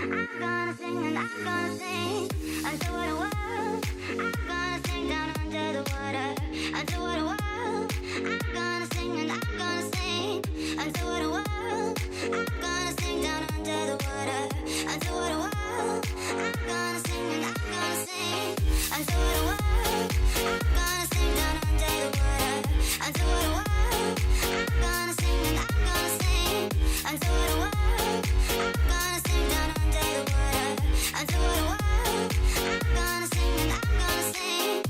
I'm gonna sing and I'm gonna sing until the world. I'm gonna sing down under the water until the world. I'm gonna sing and I'm gonna sing until the world. I'm gonna sing down under the water until the world. I'm gonna sing and I'm gonna sing until the world. I'm gonna sing down under the water until the world. I'm gonna sing and I'm gonna sing until the world. I'm gonna sing down under the water until the world. I'm gonna sing and I'm gonna sing.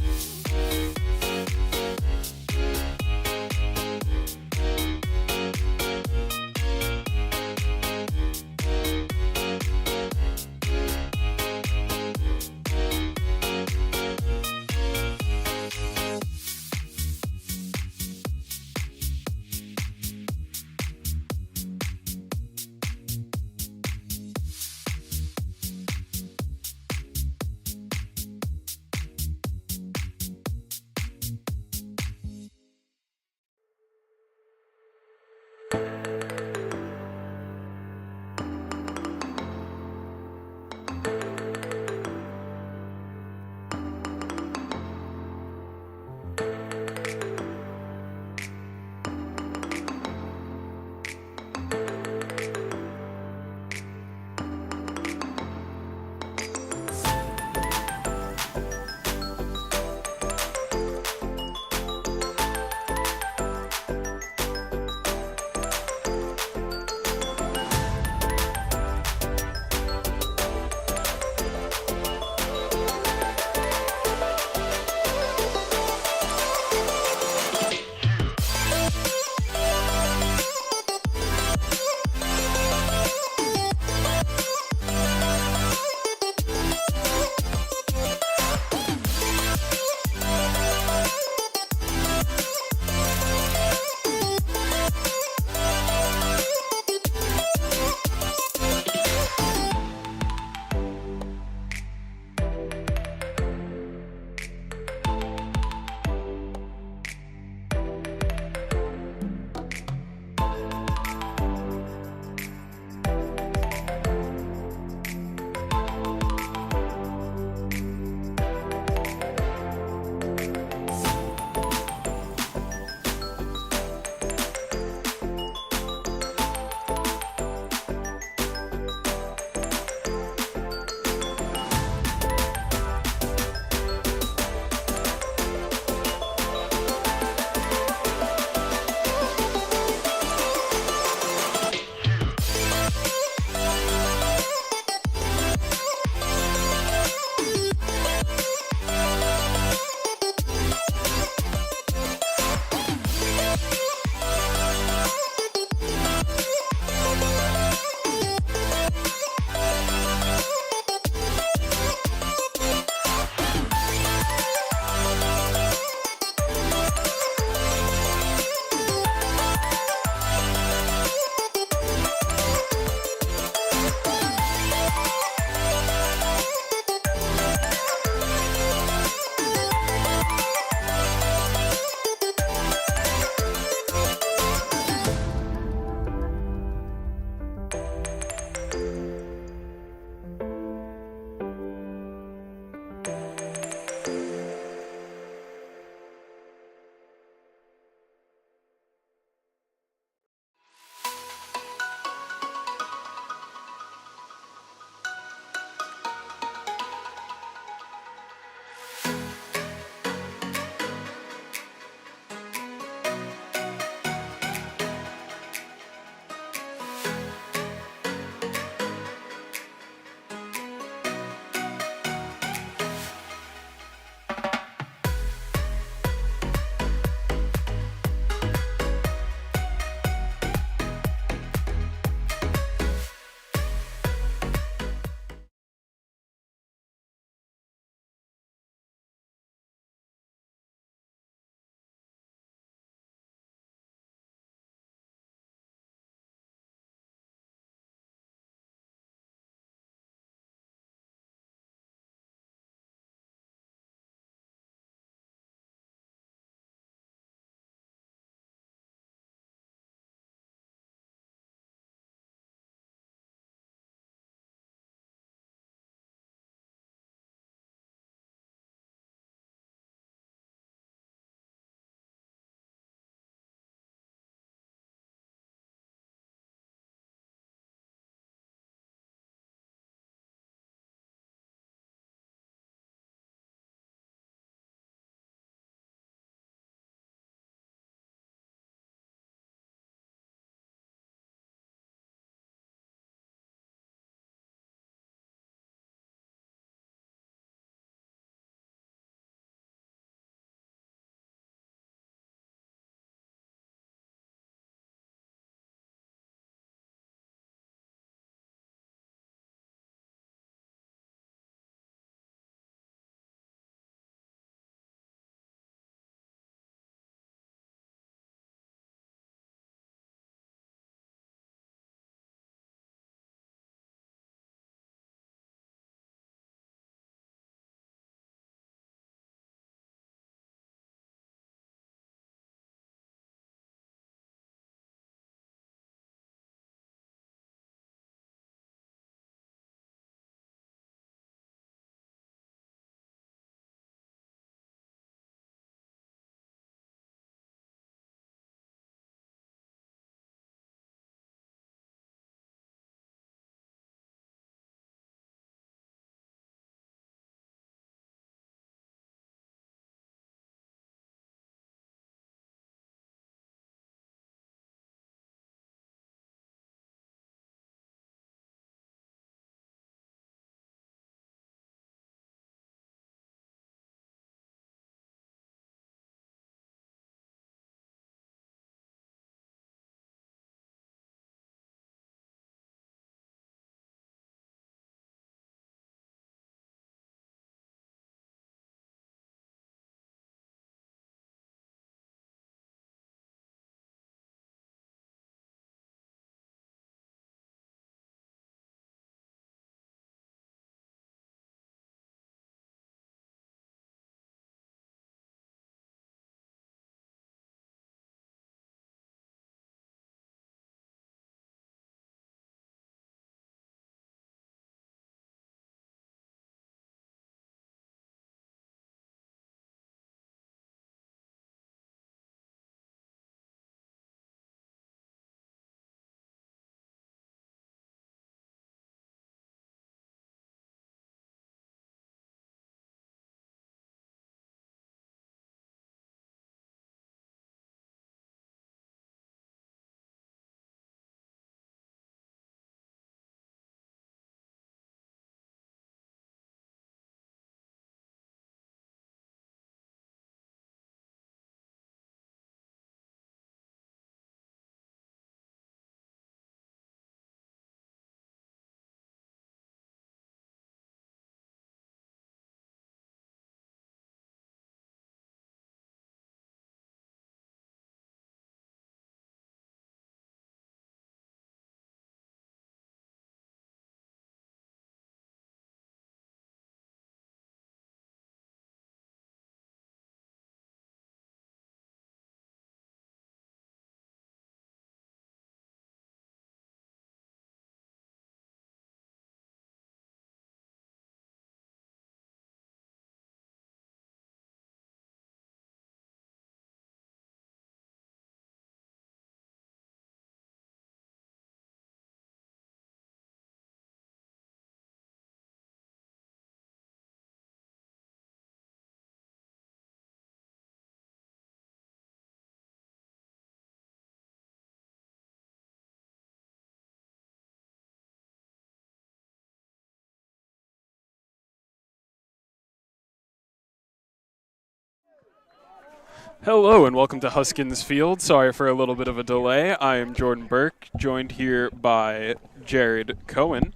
Hello and welcome to Huskins Field. Sorry for a little bit of a delay. I am Jordan Burke, joined here by Jared Cohen.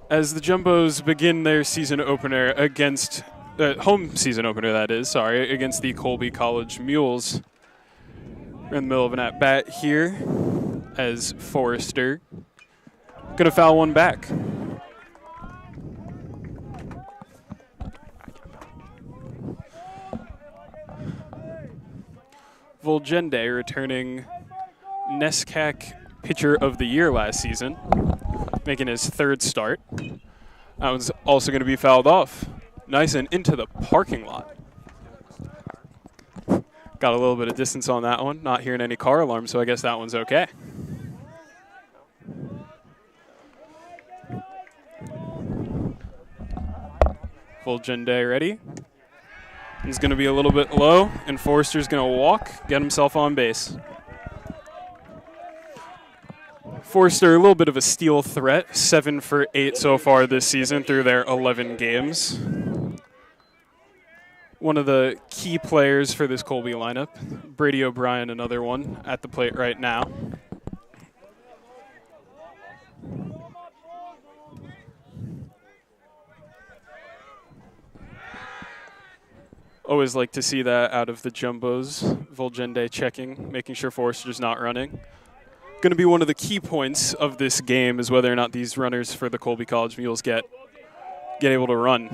As the Jumbos begin their season opener against, home season opener that is, against the Colby College Mules. We're in the middle of an at-bat here as Forrester gonna foul one back. Volgende returning NESCAC Pitcher of the Year last season, making his third start. That one's also going to be fouled off. Nice and into the parking lot. Got a little bit of distance on that one. Not hearing any car alarms, so I guess that one's okay. Volgende ready. He's going to be a little bit low, and Forrester's going to walk, get himself on base. Forrester, a little bit of a steal threat, 7 for 8 so far this season through their 11 games. One of the key players for this Colby lineup. Brady O'Brien, another one, at the plate right now. Always like to see that out of the Jumbos. Volgende checking, making sure Forrester's not running. Going to be one of the key points of this game is whether or not these runners for the Colby College Mules get able to run.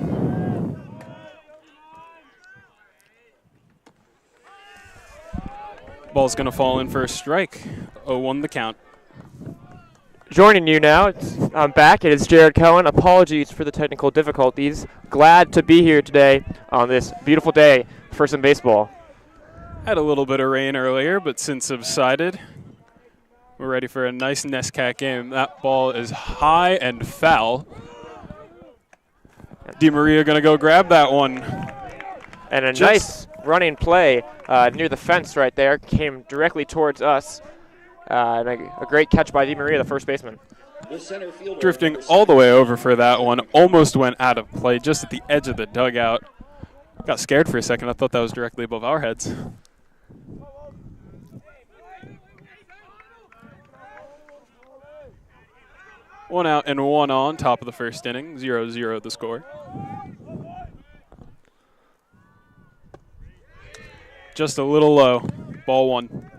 Ball's going to fall in for a strike. 0-1 the count. Joining you now, I'm back. It is Jared Cohen. Apologies for the technical difficulties. Glad to be here today on this beautiful day for some baseball. Had a little bit of rain earlier, but since subsided, we're ready for a nice NESCAC game. That ball is high and foul. DiMaria going to go grab that one. And a nice running play near the fence right there. Came directly towards us. And a great catch by DiMaria, the first baseman. Drifting all the way over for that one. Almost went out of play just at the edge of the dugout. Got scared for a second. I thought that was directly above our heads. One out and one on, top of the first inning. 0-0 the score. Just a little low. Ball one.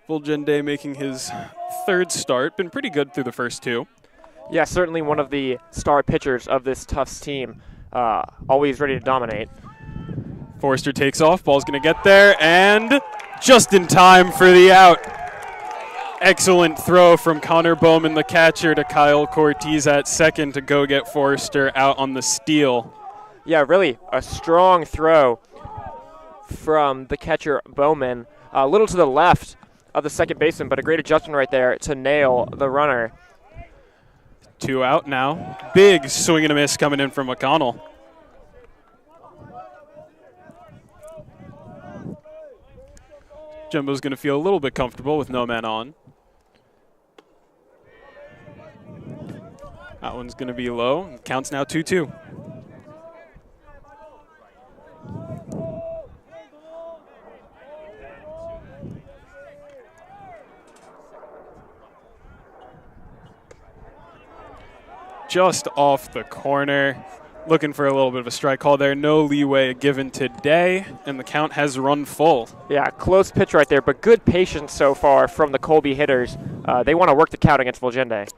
Volgende making his third start. Been pretty good through the first two. Yeah, certainly one of the star pitchers of this Tufts team. Always ready to dominate. Forrester takes off. Ball's going to get there, and just in time for the out. Excellent throw from Connor Bowman, the catcher, to Kyle Cortez at second to go get Forrester out on the steal. Yeah, really a strong throw from the catcher Bowman. A little to the left of the second baseman, but a great adjustment right there to nail the runner. 2 out now. Big swing and a miss coming in from McConnell. Jumbo's going to feel a little bit comfortable with no man on. That one's going to be low. Counts now 2-2. Just off the corner. Looking for a little bit of a strike call there. No leeway given today, and the count has run full. Yeah, close pitch right there, but good patience so far from the Colby hitters. They want to work the count against Volgende.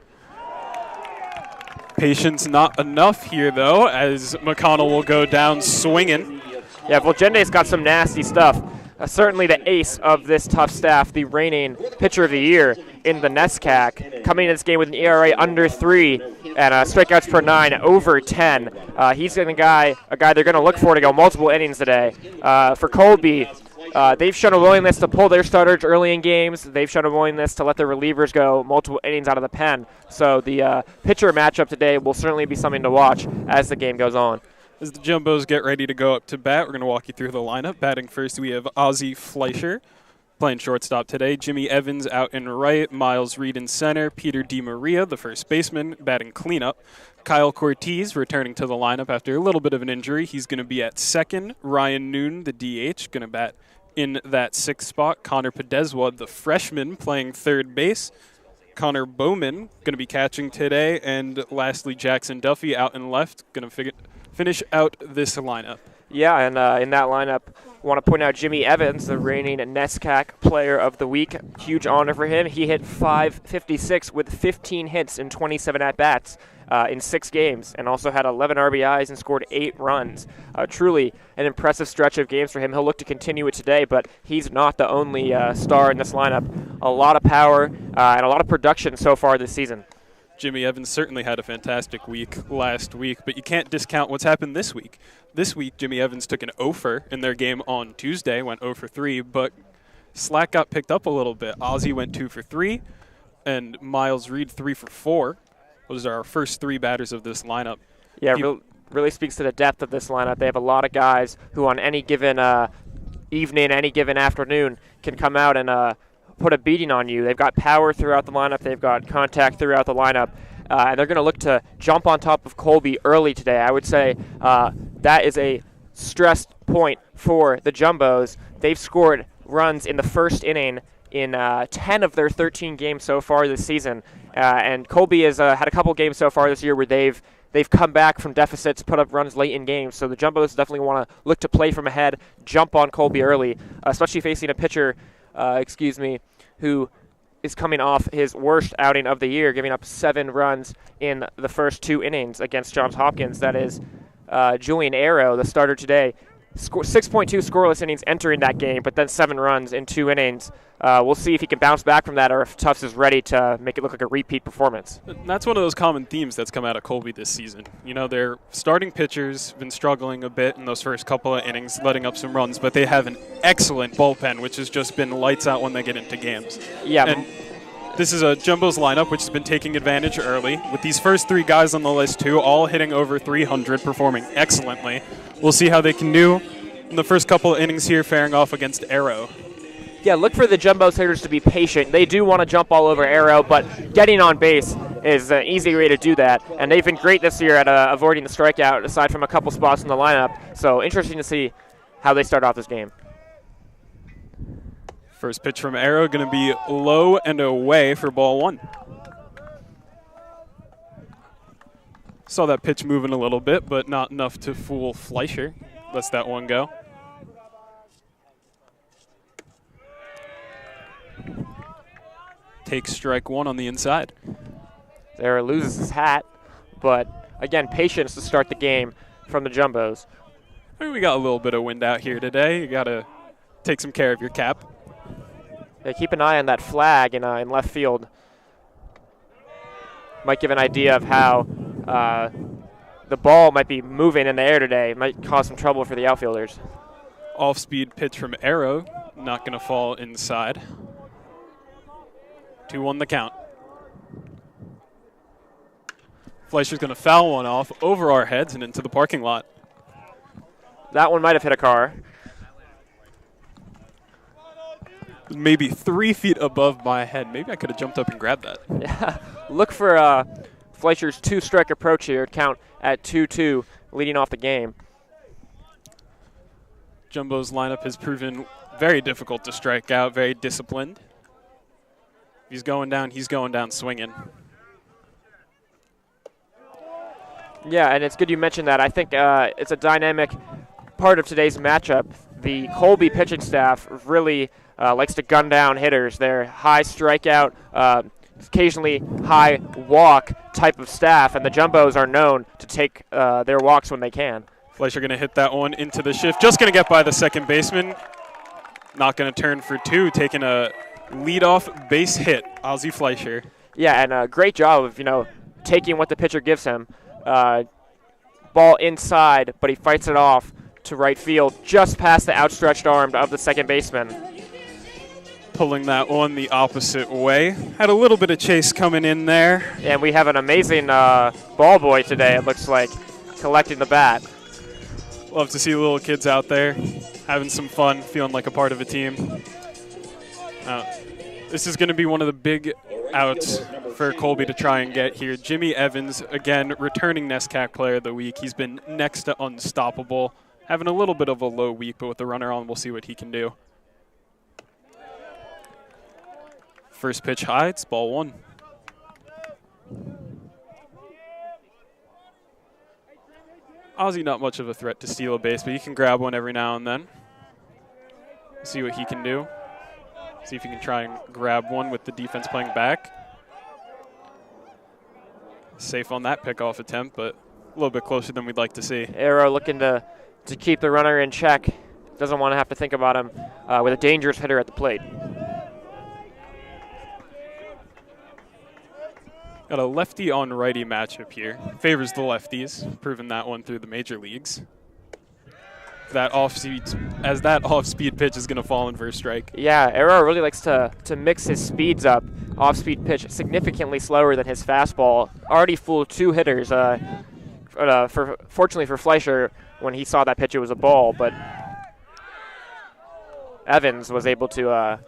Patience not enough here, though, as McConnell will go down swinging. Yeah, Volgende's got some nasty stuff. Certainly the ace of this tough staff, the reigning pitcher of the year in the NESCAC, coming in this game with an ERA under 3 and strikeouts per 9 over 10. He's a guy they're going to look for to go multiple innings today. For Colby, they've shown a willingness to pull their starters early in games. They've shown a willingness to let their relievers go multiple innings out of the pen. So the pitcher matchup today will certainly be something to watch as the game goes on. As the Jumbos get ready to go up to bat, we're going to walk you through the lineup. Batting first, we have Ozzie Fleischer. Playing shortstop today, Jimmy Evans out in right, Miles Reed in center, Peter DiMaria, the first baseman, batting cleanup. Kyle Cortez returning to the lineup after a little bit of an injury. He's going to be at second. Ryan Noon, the DH, going to bat in that sixth spot. Connor Podeswa, the freshman, playing third base. Connor Bowman going to be catching today. And lastly, Jackson Duffy out in left, going to finish out this lineup. Yeah, and in that lineup, I want to point out Jimmy Evans, the reigning NESCAC Player of the Week. Huge honor for him. He hit .556 with 15 hits and 27 at-bats in 6 games, and also had 11 RBIs and scored 8 runs. Truly an impressive stretch of games for him. He'll look to continue it today, but he's not the only star in this lineup. A lot of power and a lot of production so far this season. Jimmy Evans certainly had a fantastic week last week, but you can't discount what's happened this week. This week, Jimmy Evans took an 0-for in their game on Tuesday, went 0 for 3, but slack got picked up a little bit. Ozzie went 2 for 3, and Miles Reed 3 for 4. Those are our first 3 batters of this lineup. Yeah, really speaks to the depth of this lineup. They have a lot of guys who on any given evening, any given afternoon can come out and put a beating on you. They've got power throughout the lineup. They've got contact throughout the lineup. And they're going to look to jump on top of Colby early today. I would say that is a stressed point for the Jumbos. They've scored runs in the first inning in 10 of their 13 games so far this season. And Colby has had a couple games so far this year where they've come back from deficits, put up runs late in games. So the Jumbos definitely want to look to play from ahead, jump on Colby early, especially facing a pitcher, who is coming off his worst outing of the year, giving up 7 runs in the first 2 innings against Johns Hopkins. That is Julian Arrow, the starter today. 6.2 scoreless innings entering that game, but then 7 runs in 2 innings. We'll see if he can bounce back from that or if Tufts is ready to make it look like a repeat performance. That's one of those common themes that's come out of Colby this season. You know, their starting pitchers have been struggling a bit in those first couple of innings, letting up some runs, but they have an excellent bullpen, which has just been lights out when they get into games. Yeah. And this is a Jumbo's lineup, which has been taking advantage early. With these first 3 guys on the list, too, all hitting over 300, performing excellently. We'll see how they can do in the first couple of innings here, faring off against Arrow. Yeah, look for the Jumbos hitters to be patient. They do want to jump all over Arrow, but getting on base is an easy way to do that. And they've been great this year at avoiding the strikeout, aside from a couple spots in the lineup. So interesting to see how they start off this game. First pitch from Arrow going to be low and away for ball 1. Saw that pitch moving a little bit, but not enough to fool Fleischer. Lets that one go. Takes strike 1 on the inside. There loses his hat, but again, patience to start the game from the Jumbos. I mean, we got a little bit of wind out here today. You got to take some care of your cap. Yeah, keep an eye on that flag in left field. Might give an idea of how the ball might be moving in the air today. Might cause some trouble for the outfielders. Off-speed pitch from Arrow. Not going to fall inside. 2-1 the count. Fleischer's going to foul one off over our heads and into the parking lot. That one might have hit a car. Maybe 3 feet above my head. Maybe I could have jumped up and grabbed that. Yeah. Look for Fleischer's 2-strike approach here. Count at 2-2, leading off the game. Jumbo's lineup has proven very difficult to strike out, very disciplined. If he's going down swinging. Yeah, and it's good you mentioned that. I think it's a dynamic part of today's matchup. The Colby pitching staff really likes to gun down hitters. They're high strikeout, occasionally high walk type of staff, and the Jumbos are known to take their walks when they can. Fleischer going to hit that one into the shift. Just going to get by the second baseman. Not going to turn for 2, taking a leadoff base hit, Ozzie Fleischer. Yeah, and a great job of, taking what the pitcher gives him. Ball inside, but he fights it off to right field, just past the outstretched arm of the second baseman. Pulling that one the opposite way. Had a little bit of chase coming in there. And we have an amazing ball boy today, it looks like, collecting the bat. Love to see little kids out there having some fun, feeling like a part of a team. This is going to be one of the big outs for Colby to try and get here. Jimmy Evans, again, returning NESCAC Player of the Week. He's been next to unstoppable. Having a little bit of a low week, but with the runner on, we'll see what he can do. First pitch high, it's ball 1. Ozzy not much of a threat to steal a base, but he can grab one every now and then. See what he can do. See if he can try and grab one with the defense playing back. Safe on that pickoff attempt, but a little bit closer than we'd like to see. Arrow looking to keep the runner in check. Doesn't want to have to think about him with a dangerous hitter at the plate. Got a lefty on righty matchup here. Favors the lefties, proven that one through the major leagues. That off-speed pitch is going to fall in for a strike. Yeah, Arrow really likes to mix his speeds up. Off-speed pitch significantly slower than his fastball. Already fooled 2 hitters. Fortunately for Fleischer, when he saw that pitch, it was a ball, but Evans was unable to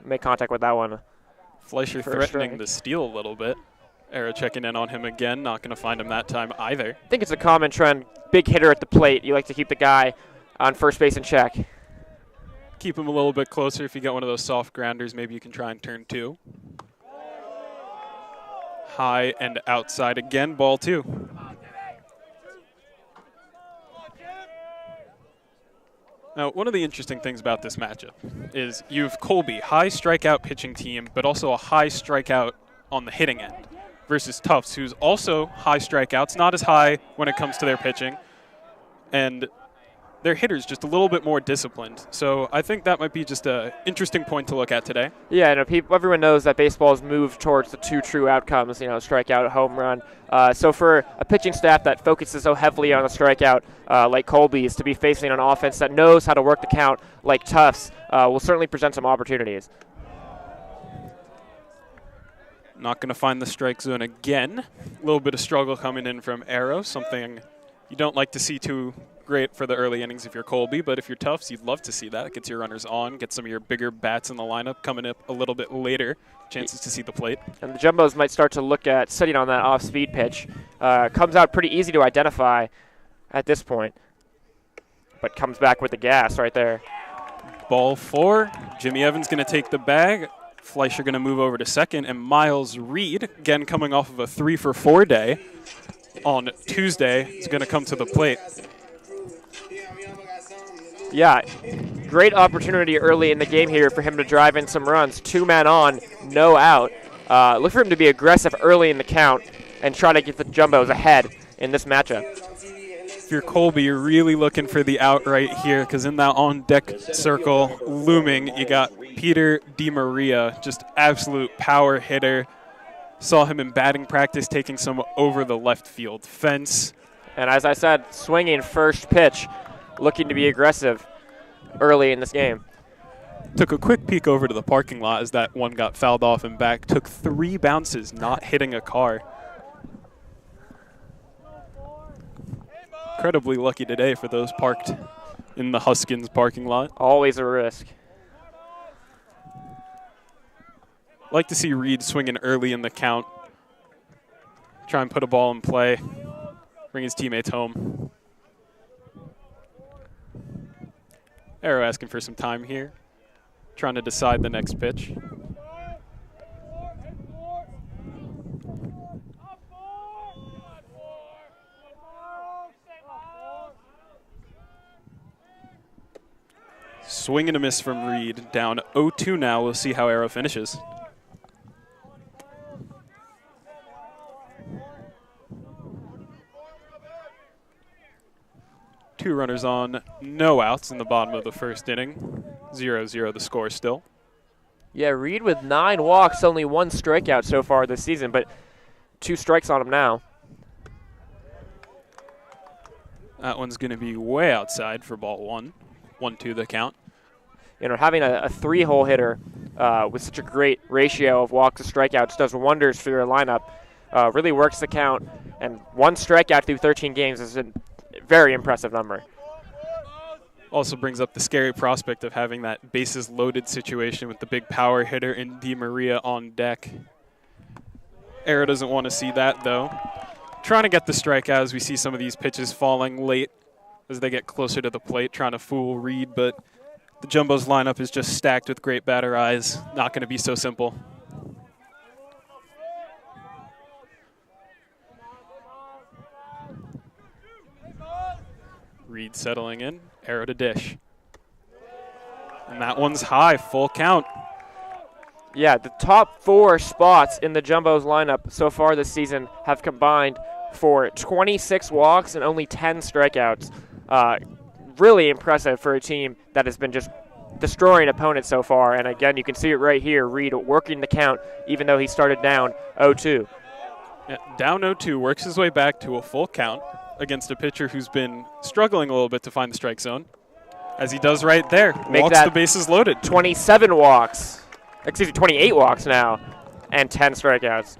make contact with that one. Fleischer threatening the steal a little bit. Arrow checking in on him again. Not going to find him that time either. I think it's a common trend. Big hitter at the plate. You like to keep the guy on first base in check. Keep him a little bit closer. If you get one of those soft grounders, maybe you can try and turn 2. High and outside again, ball 2. Now, one of the interesting things about this matchup is you've Colby, high strikeout pitching team, but also a high strikeout on the hitting end, versus Tufts, who's also high strikeouts, not as high when it comes to their pitching, and their hitter's just a little bit more disciplined. So I think that might be just an interesting point to look at today. Yeah, everyone knows that baseball has moved towards the 2 true outcomes, strikeout, home run. So for a pitching staff that focuses so heavily on a strikeout like Colby's, to be facing an offense that knows how to work the count like Tufts will certainly present some opportunities. Not going to find the strike zone again. A little bit of struggle coming in from Arrow, something you don't like to see too great for the early innings if you're Colby, but if you're Tufts, you'd love to see that. It gets your runners on, get some of your bigger bats in the lineup coming up a little bit later, chances to see the plate. And the Jumbos might start to look at sitting on that off-speed pitch. Comes out pretty easy to identify at this point, but comes back with the gas right there. Ball 4. Jimmy Evans going to take the bag. Fleischer going to move over to second, and Miles Reed, again coming off of a 3-for-4 day on Tuesday, is going to come to the plate. Yeah, great opportunity early in the game here for him to drive in some runs. 2-man on, no out. Look for him to be aggressive early in the count and try to get the Jumbos ahead in this matchup. If you're Colby, you're really looking for the out right here, because in that on-deck circle looming, you got Peter DiMaria, just absolute power hitter. Saw him in batting practice taking some over the left field fence. And as I said, swinging first pitch, looking to be aggressive early in this game. Took a quick peek over to the parking lot as that one got fouled off and back. Took 3 bounces, not hitting a car. Incredibly lucky today for those parked in the Huskins parking lot. Always a risk. Like to see Reed swinging early in the count. Try and put a ball in play. Bring his teammates home. Arrow asking for some time here. Trying to decide the next pitch. Swing and a miss from Reed. Down 0-2 now. We'll see how Arrow finishes. Two runners on, no outs in the bottom of the first inning. 0-0 the score still. Yeah, Reed with 9 walks, only 1 strikeout so far this season, but 2 strikes on him now. That one's going to be way outside for ball 1. 1-2 the count. Having a 3-hole hitter with such a great ratio of walks to strikeouts does wonders for your lineup. Really works the count, and 1 strikeout through 13 games is a very impressive number. Also brings up the scary prospect of having that bases loaded situation with the big power hitter and Di Maria on deck. Arrow doesn't want to see that, though. Trying to get the strikeout as we see some of these pitches falling late as they get closer to the plate, trying to fool Reed, but the Jumbos lineup is just stacked with great batter eyes. Not going to be so simple. Reed settling in, Arrow to dish. And that one's high, full count. Yeah, the top 4 spots in the Jumbos lineup so far this season have combined for 26 walks and only 10 strikeouts. Really impressive for a team that has been just destroying opponents so far. And again, you can see it right here, Reed working the count even though he started down 0-2. Yeah, down 0-2, works his way back to a full count against a pitcher who's been struggling a little bit to find the strike zone. As he does right there, walks the bases loaded. 27 walks. Excuse me, 28 walks now, and 10 strikeouts.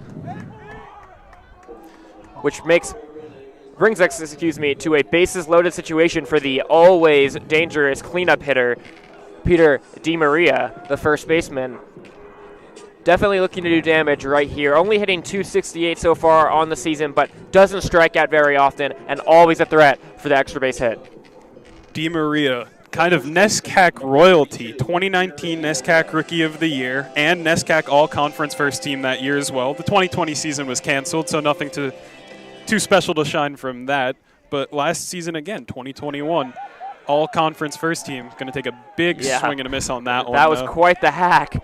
Which brings us, to a bases loaded situation for the always dangerous cleanup hitter, Peter Di Maria, the first baseman. Definitely looking to do damage right here. Only hitting .268 so far on the season, but doesn't strike out very often, and always a threat for the extra base hit. Di Maria, kind of NESCAC royalty, 2019 NESCAC Rookie of the Year, and NESCAC All-Conference First Team that year as well. The 2020 season was canceled, so nothing too special to shine from that. But last season again, 2021, All-Conference First Team. Going to take a big swing and a miss on that one. That was quite the hack.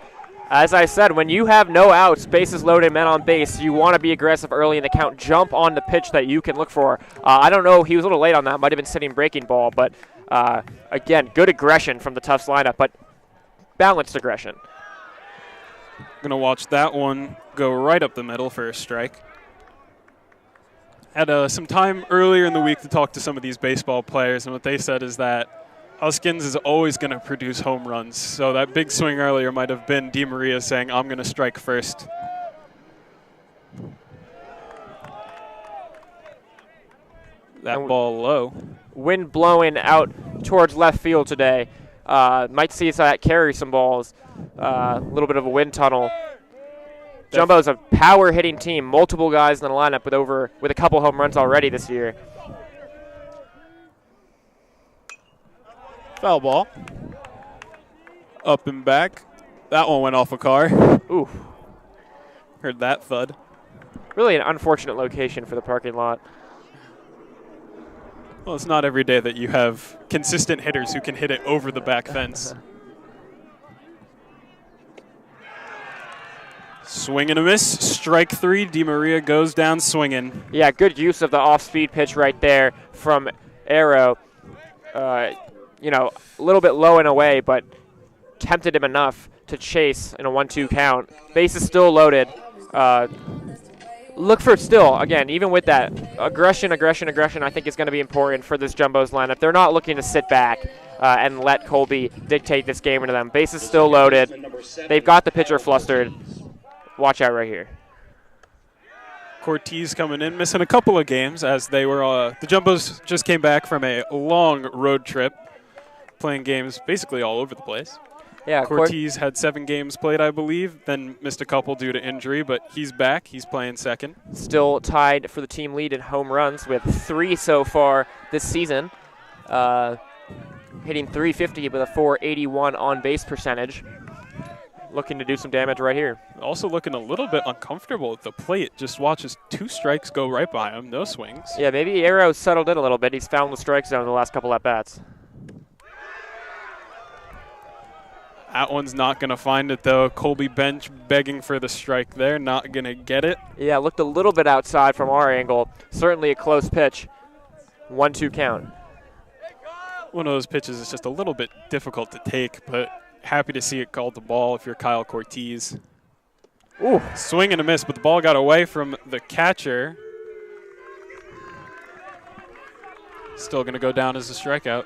As I said, when you have no outs, bases loaded, men on base, you want to be aggressive early in the count. Jump on the pitch that you can look for. I don't know. He was a little late on that. Might have been sitting breaking ball, but again, good aggression from the Tufts lineup, but balanced aggression. Going to watch that one go right up the middle for a strike. Had some time earlier in the week to talk to some of these baseball players, and what they said is that Huskins is always going to produce home runs. So that big swing earlier might have been Di Maria saying, I'm going to strike first. That ball low. Wind blowing out towards left field today. Might see us carry some balls. A little bit of a wind tunnel. Jumbo's a power hitting team. Multiple guys in the lineup with a couple home runs already this year. Foul ball. Up and back. That one went off a car. Ooh. Heard that thud. Really an unfortunate location for the parking lot. Well, it's not every day that you have consistent hitters who can hit it over the back fence. Swing and a miss. Strike 3. Di Maria goes down swinging. Yeah, good use of the off-speed pitch right there from Arrow. A little bit low and away, but tempted him enough to chase in a 1-2 count. Base is still loaded. Look for still, again, even with that, aggression, I think is going to be important for this Jumbos lineup. They're not looking to sit back and let Colby dictate this game into them. Base is still loaded. They've got the pitcher flustered. Watch out right here. Cortez coming in, missing a couple of games as they were, the Jumbos just came back from a long road trip, playing games basically all over the place. Yeah, Cortez had 7 games played, I believe, then missed a couple due to injury, but he's back. He's playing second. Still tied for the team lead in home runs with 3 so far this season. Hitting .350 with a .481 on-base percentage. Looking to do some damage right here. Also looking a little bit uncomfortable at the plate. Just watches 2 strikes go right by him, no swings. Yeah, maybe Arrow's settled in a little bit. He's found the strike zone the last couple at-bats. That one's not going to find it, though. Colby bench begging for the strike there, not going to get it. Yeah, looked a little bit outside from our angle. Certainly a close pitch. 1-2 count. One of those pitches is just a little bit difficult to take, but happy to see it called the ball if you're Kyle Cortez. Ooh. Swing and a miss, but the ball got away from the catcher. Still going to go down as a strikeout.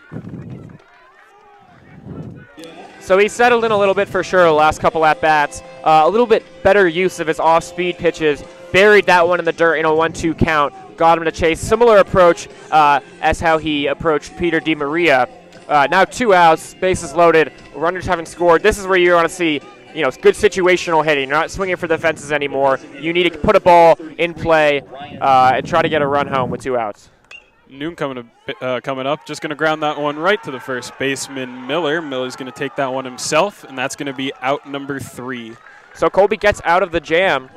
So he settled in a little bit for sure the last couple at-bats. A little bit better use of his off-speed pitches. Buried that one in the dirt in a 1-2 count. Got him to chase. Similar approach as how he approached Peter Di Maria. Now 2 outs, bases loaded, runners haven't scored. This is where you want to see, good situational hitting. You're not swinging for the fences anymore. You need to put a ball in play and try to get a run home with 2 outs. Noon coming up, just going to ground that one right to the first baseman, Miller. Miller's going to take that one himself, and that's going to be out number 3. So Colby gets out of the jam.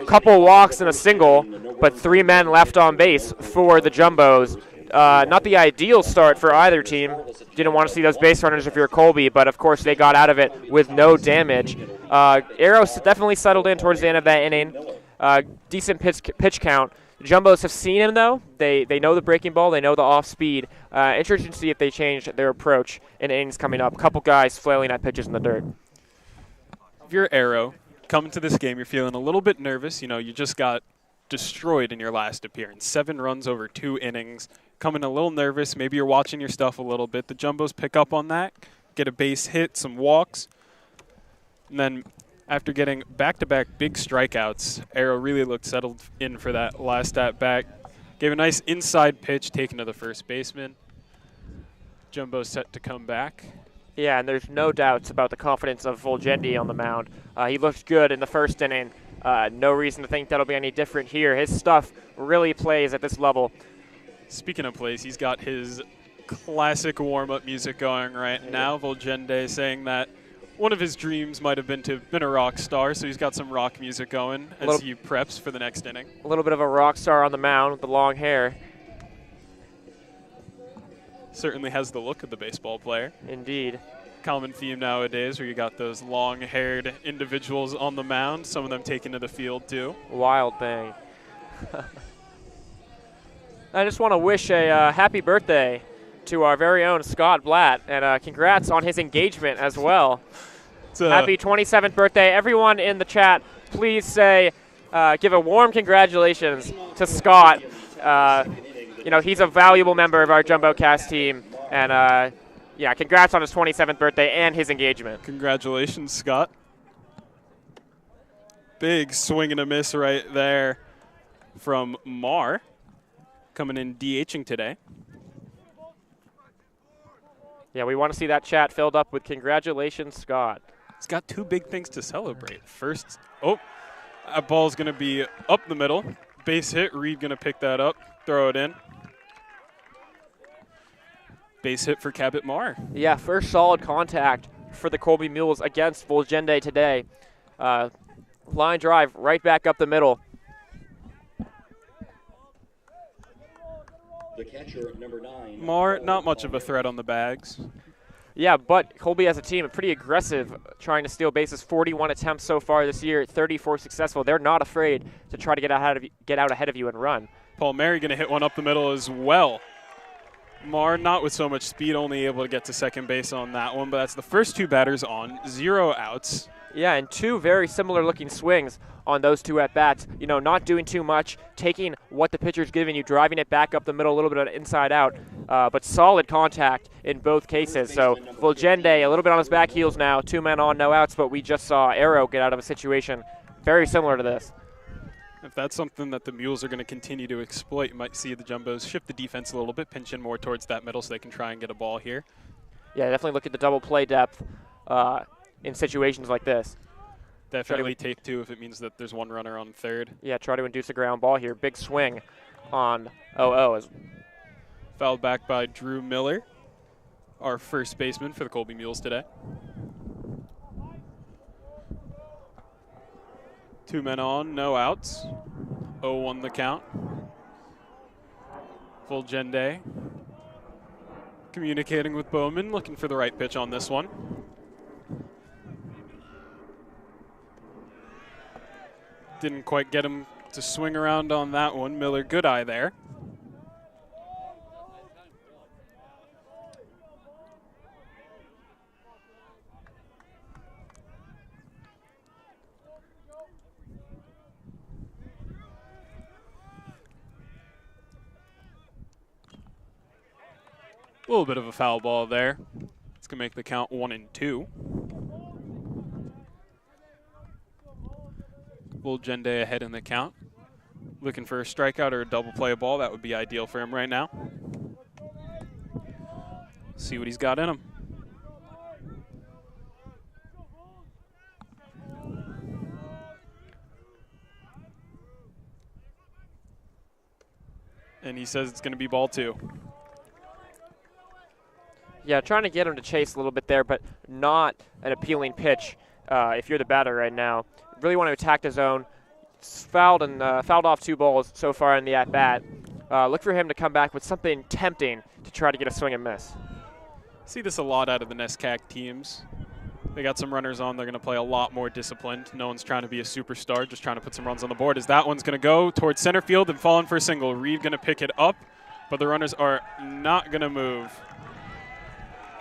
Couple walks and a single, but 3 men left on base for the Jumbos. Not the ideal start for either team. Didn't want to see those base runners if you're Colby, but of course they got out of it with no damage. Arrows definitely settled in towards the end of that inning. Decent pitch count. The Jumbos have seen him, though. They know the breaking ball. They know the off-speed. Interesting to see if they change their approach in innings coming up. A couple guys flailing at pitches in the dirt. If you're Arrow, coming to this game, you're feeling a little bit nervous. You just got destroyed in your last appearance. 7 runs over 2 innings. Coming a little nervous. Maybe you're watching your stuff a little bit. The Jumbos pick up on that, get a base hit, some walks. And then after getting back-to-back big strikeouts, Arrow really looked settled in for that last at-bat. Gave a nice inside pitch taken to the first baseman. Jumbo set to come back. Yeah, and there's no doubts about the confidence of Volgendi on the mound. He looked good in the first inning. No reason to think that'll be any different here. His stuff really plays at this level. Speaking of plays, he's got his classic warm-up music going right now. Volgendi saying that one of his dreams might have been to have been a rock star, so he's got some rock music going as he preps for the next inning. A little bit of a rock star on the mound with the long hair. Certainly has the look of the baseball player. Indeed. Common theme nowadays where you got those long-haired individuals on the mound, some of them taken to the field too. Wild thing. I just want to wish a happy birthday to our very own Scott Blatt, and congrats on his engagement as well. Happy 27th birthday. Everyone in the chat, please say, give a warm congratulations to Scott. He's a valuable member of our JumboCast team, and congrats on his 27th birthday and his engagement. Congratulations, Scott. Big swing and a miss right there from Marr, coming in DHing today. Yeah, we want to see that chat filled up with congratulations, Scott. He's got 2 big things to celebrate. First, that ball's going to be up the middle. Base hit, Reed going to pick that up, throw it in. Base hit for Cabot Marr. Yeah, first solid contact for the Colby Mules against Volgendi today. Line drive right back up the middle. The catcher, number 9. Marr, not much of a threat on the bags. Yeah, but Colby as a team, pretty aggressive, trying to steal bases. 41 attempts so far this year, 34 successful. They're not afraid to try to get out ahead of you and run. Paul Mary going to hit one up the middle as well. Marr not with so much speed, only able to get to second base on that one, but that's the first 2 batters on, 0 outs. Yeah, and 2 very similar-looking swings on those 2 at-bats. Not doing too much, taking what the pitcher's giving you, driving it back up the middle, a little bit of inside out, but solid contact in both cases. So Volgendi a little bit on his back heels now, 2 men on, no outs, but we just saw Arrow get out of a situation very similar to this. If that's something that the Mules are going to continue to exploit, you might see the Jumbos shift the defense a little bit, pinch in more towards that middle so they can try and get a ball here. Yeah, definitely look at the double play depth in situations like this. Definitely take 2 if it means that there's 1 runner on third. Yeah, try to induce a ground ball here. Big swing on 0-0. Fouled back by Drew Miller, our first baseman for the Colby Mules today. 2 men on, no outs. 0-1 the count. Volgendi communicating with Bowman, looking for the right pitch on this one. Didn't quite get him to swing around on that one. Miller, good eye there. A little bit of a foul ball there. It's going to make the count 1-2. Volgendi ahead in the count. Looking for a strikeout or a double play ball. That would be ideal for him right now. See what he's got in him. And he says it's going to be ball 2. Yeah, trying to get him to chase a little bit there, but not an appealing pitch if you're the batter right now. Really want to attack the zone. Fouled off 2 balls so far in the at-bat. Look for him to come back with something tempting to try to get a swing and miss. See this a lot out of the NESCAC teams. They got some runners on. They're going to play a lot more disciplined. No one's trying to be a superstar, just trying to put some runs on the board. As that one's going to go towards center field and fall in for a single. Reed going to pick it up, but the runners are not going to move.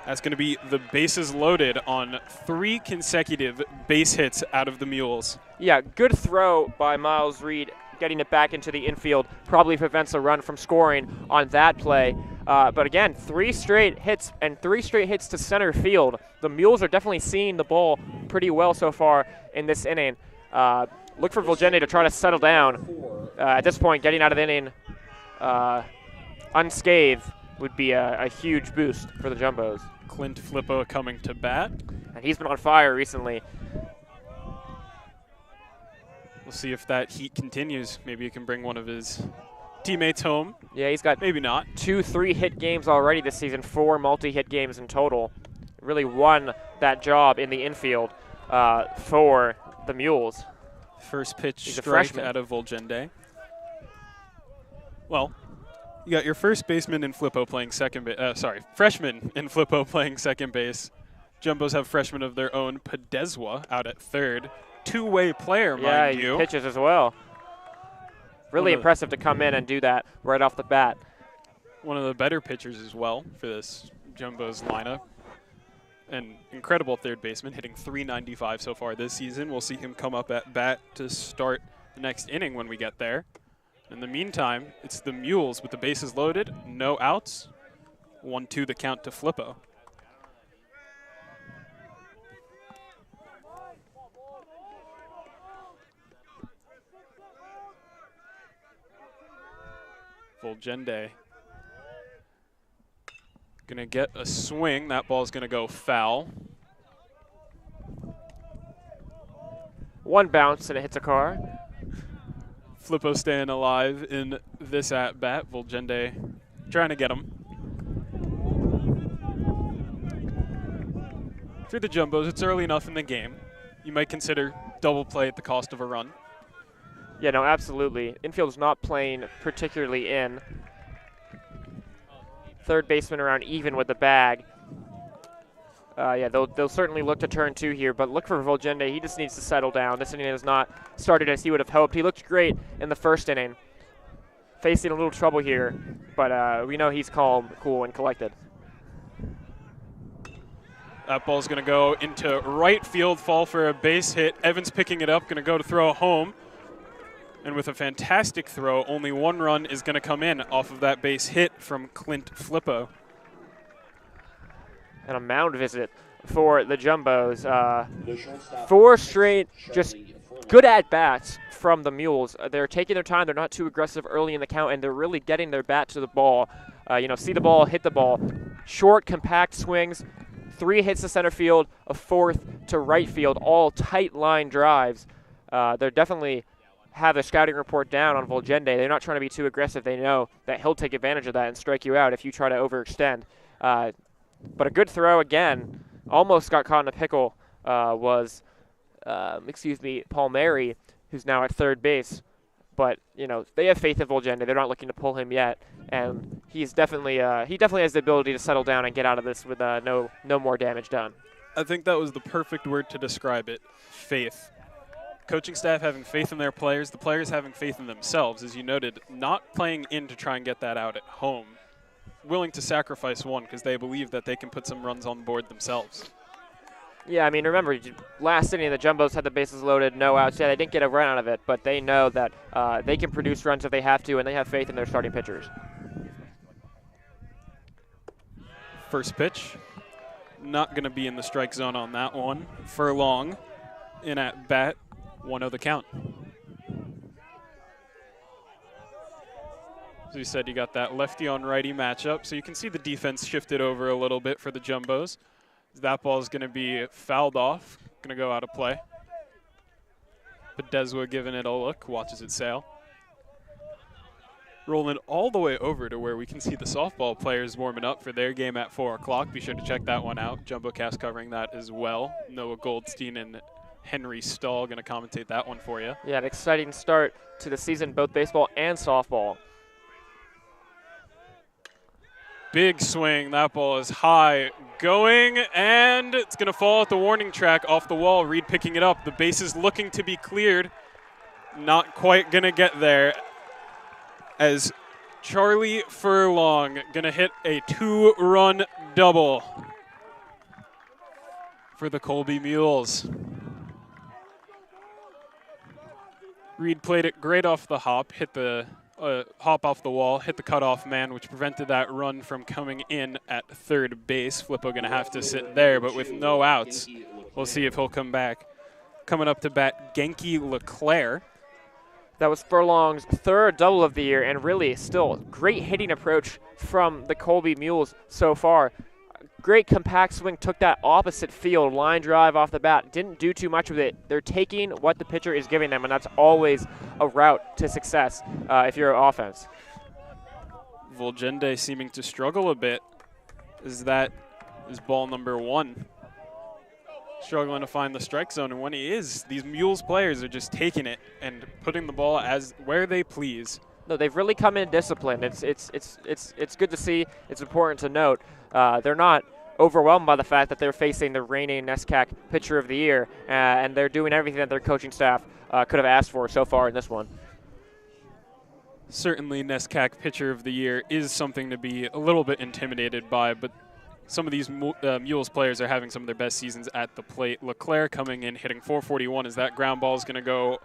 That's going to be the bases loaded on 3 consecutive base hits out of the Mules. Yeah, good throw by Miles Reed, getting it back into the infield. Probably prevents a run from scoring on that play. But again, 3 straight hits and 3 straight hits to center field. The Mules are definitely seeing the ball pretty well so far in this inning. Look for Volgende to try to settle down. At this point, getting out of the inning unscathed would be a huge boost for the Jumbos. Clint Flippo coming to bat. And he's been on fire recently. We'll see if that heat continues. Maybe he can bring one of his teammates home. Yeah, he's got maybe not 2 3-hit games already this season, 4 multi-hit games in total. Really won that job in the infield for the Mules. First pitch He's strike out of Volgende. Well, you got your first baseman in Flippo playing second base. Freshman in Flippo playing second base. Jumbos have freshmen of their own. Podeswa out at third. 2-way player, mind you. Yeah, he pitches as well. Really impressive to come in and do that right off the bat. One of the better pitchers as well for this Jumbos lineup. An incredible third baseman, hitting .395 so far this season. We'll see him come up at bat to start the next inning when we get there. In the meantime, it's the Mules with the bases loaded, no outs. 1-2 the count to Flippo. Volgende gonna get a swing. That ball's gonna go foul. 1 bounce and it hits a car. Flippo staying alive in this at-bat. Volgende trying to get him. For the Jumbos, it's early enough in the game. You might consider double play at the cost of a run. Yeah, no, absolutely. Infield's not playing particularly in. Third baseman around even with the bag. Yeah, they'll certainly look to turn 2 here, but look for Volgende. He just needs to settle down. This inning has not started as he would have hoped. He looked great in the first inning. Facing a little trouble here, but we know he's calm, cool, and collected. That ball's going to go into right field, fall for a base hit. Evans picking it up, going to go to throw home. And with a fantastic throw, only 1 run is going to come in off of that base hit from Clint Flippo. And a mound visit for the Jumbos. 4 straight just good at-bats from the Mules. They're taking their time. They're not too aggressive early in the count, and they're really getting their bat to the ball. See the ball, hit the ball. Short, compact swings. 3 hits to center field, a 4th to right field, all tight line drives. They're definitely have a scouting report down on Volgende. They're not trying to be too aggressive. They know that he'll take advantage of that and strike you out if you try to overextend. But a good throw again. Almost got caught in a pickle was Palmieri, who's now at third base. But, they have faith in Volgende. They're not looking to pull him yet. And he's definitely he definitely has the ability to settle down and get out of this with no more damage done. I think that was the perfect word to describe it, faith. Coaching staff having faith in their players, the players having faith in themselves, as you noted, not playing in to try and get that out at home. Willing to sacrifice 1 because they believe that they can put some runs on board themselves. Yeah, remember, last inning the Jumbos had the bases loaded, no outs. Yeah, they didn't get a run out of it, but they know that they can produce runs if they have to, and they have faith in their starting pitchers. First pitch, not going to be in the strike zone on that one. Furlong in at bat, 1-0 the count. As we said, you got that lefty on righty matchup, so you can see the defense shifted over a little bit for the Jumbos. That ball is going to be fouled off, going to go out of play. Podeswa giving it a look, watches it sail. Rolling all the way over to where we can see the softball players warming up for their game at 4 o'clock. Be sure to check that one out. JumboCast covering that as well. Noah Goldstein and Henry Stahl going to commentate that one for you. Yeah, an exciting start to the season, both baseball and softball. Big swing. That ball is high going, and it's going to fall at the warning track off the wall. Reed picking it up. The base is looking to be cleared. Not quite going to get there, as Charlie Furlong going to hit a 2-run double for the Colby Mules. Reed played it great off the hop, hit the hop off the wall, hit the cutoff man, which prevented that run from coming in at third base. Flippo going to have to sit there, but with no outs, we'll see if he'll come back. Coming up to bat, Genki Leclerc. That was Furlong's third double of the year, and really still great hitting approach from the Colby Mules so far. Great compact swing, took that opposite field, line drive off the bat. Didn't do too much with it. They're taking what the pitcher is giving them, and that's always a route to success if you're an offense. Volgende seeming to struggle a bit. That is ball number 1. Struggling to find the strike zone, and when he is, these Mules players are just taking it and putting the ball as where they please. No, they've really come in disciplined. It's good to see. It's important to note. They're not overwhelmed by the fact that they're facing the reigning NESCAC Pitcher of the Year, and they're doing everything that their coaching staff could have asked for so far in this one. Certainly NESCAC Pitcher of the Year is something to be a little bit intimidated by, but some of these Mules players are having some of their best seasons at the plate. Leclerc coming in, hitting .441 as that ground ball is going to go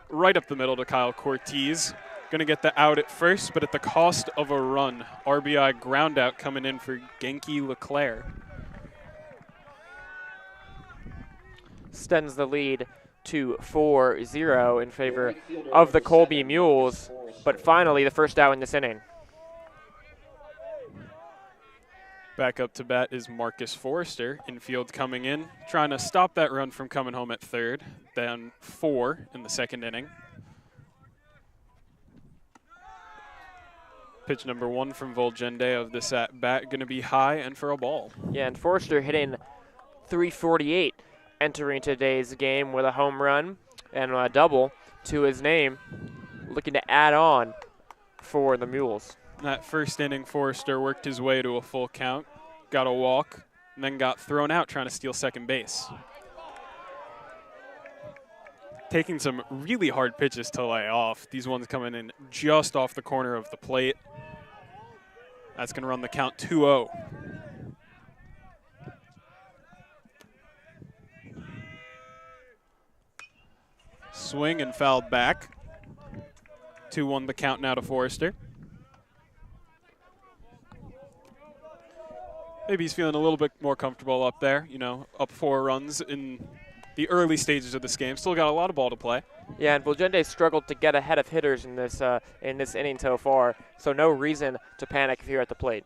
right up the middle to Kyle Cortez. Going to get the out at first, but at the cost of a run. RBI ground out coming in for Genki Leclerc. Extends the lead to 4-0 in favor of the Colby Mules, but finally the first out in this inning. Back up to bat is Marcus Forrester. Infield coming in, trying to stop that run from coming home at third. Down 4 in the second inning. Pitch number 1 from Volgende of this at bat, going to be high and for a ball. Yeah, and Forrester hitting .348 entering today's game with a home run and a double to his name, looking to add on for the Mules. That first inning, Forrester worked his way to a full count, got a walk, and then got thrown out trying to steal second base. Taking some really hard pitches to lay off. These ones coming in just off the corner of the plate. That's going to run the count 2-0. Swing and fouled back. 2-1 the count now to Forrester. Maybe he's feeling a little bit more comfortable up there, you know, up 4 runs in the early stages of this game. Still got a lot of ball to play. Yeah, and Volgende struggled to get ahead of hitters in this inning so far, so no reason to panic if you're at the plate.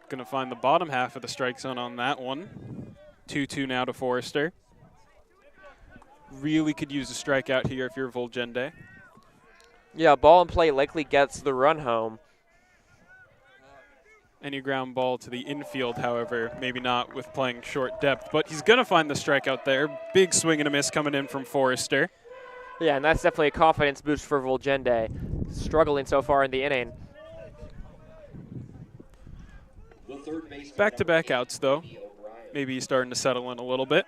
Going to find the bottom half of the strike zone on that one. 2-2 now to Forrester. Really could use a strikeout here if you're Volgende. Yeah, ball in play likely gets the run home. Any ground ball to the infield, however, maybe not with playing short depth, but he's going to find the strikeout there. Big swing and a miss coming in from Forrester. Yeah, and that's definitely a confidence boost for Volgende, struggling so far in the inning. Back-to-back outs, though. Maybe he's starting to settle in a little bit.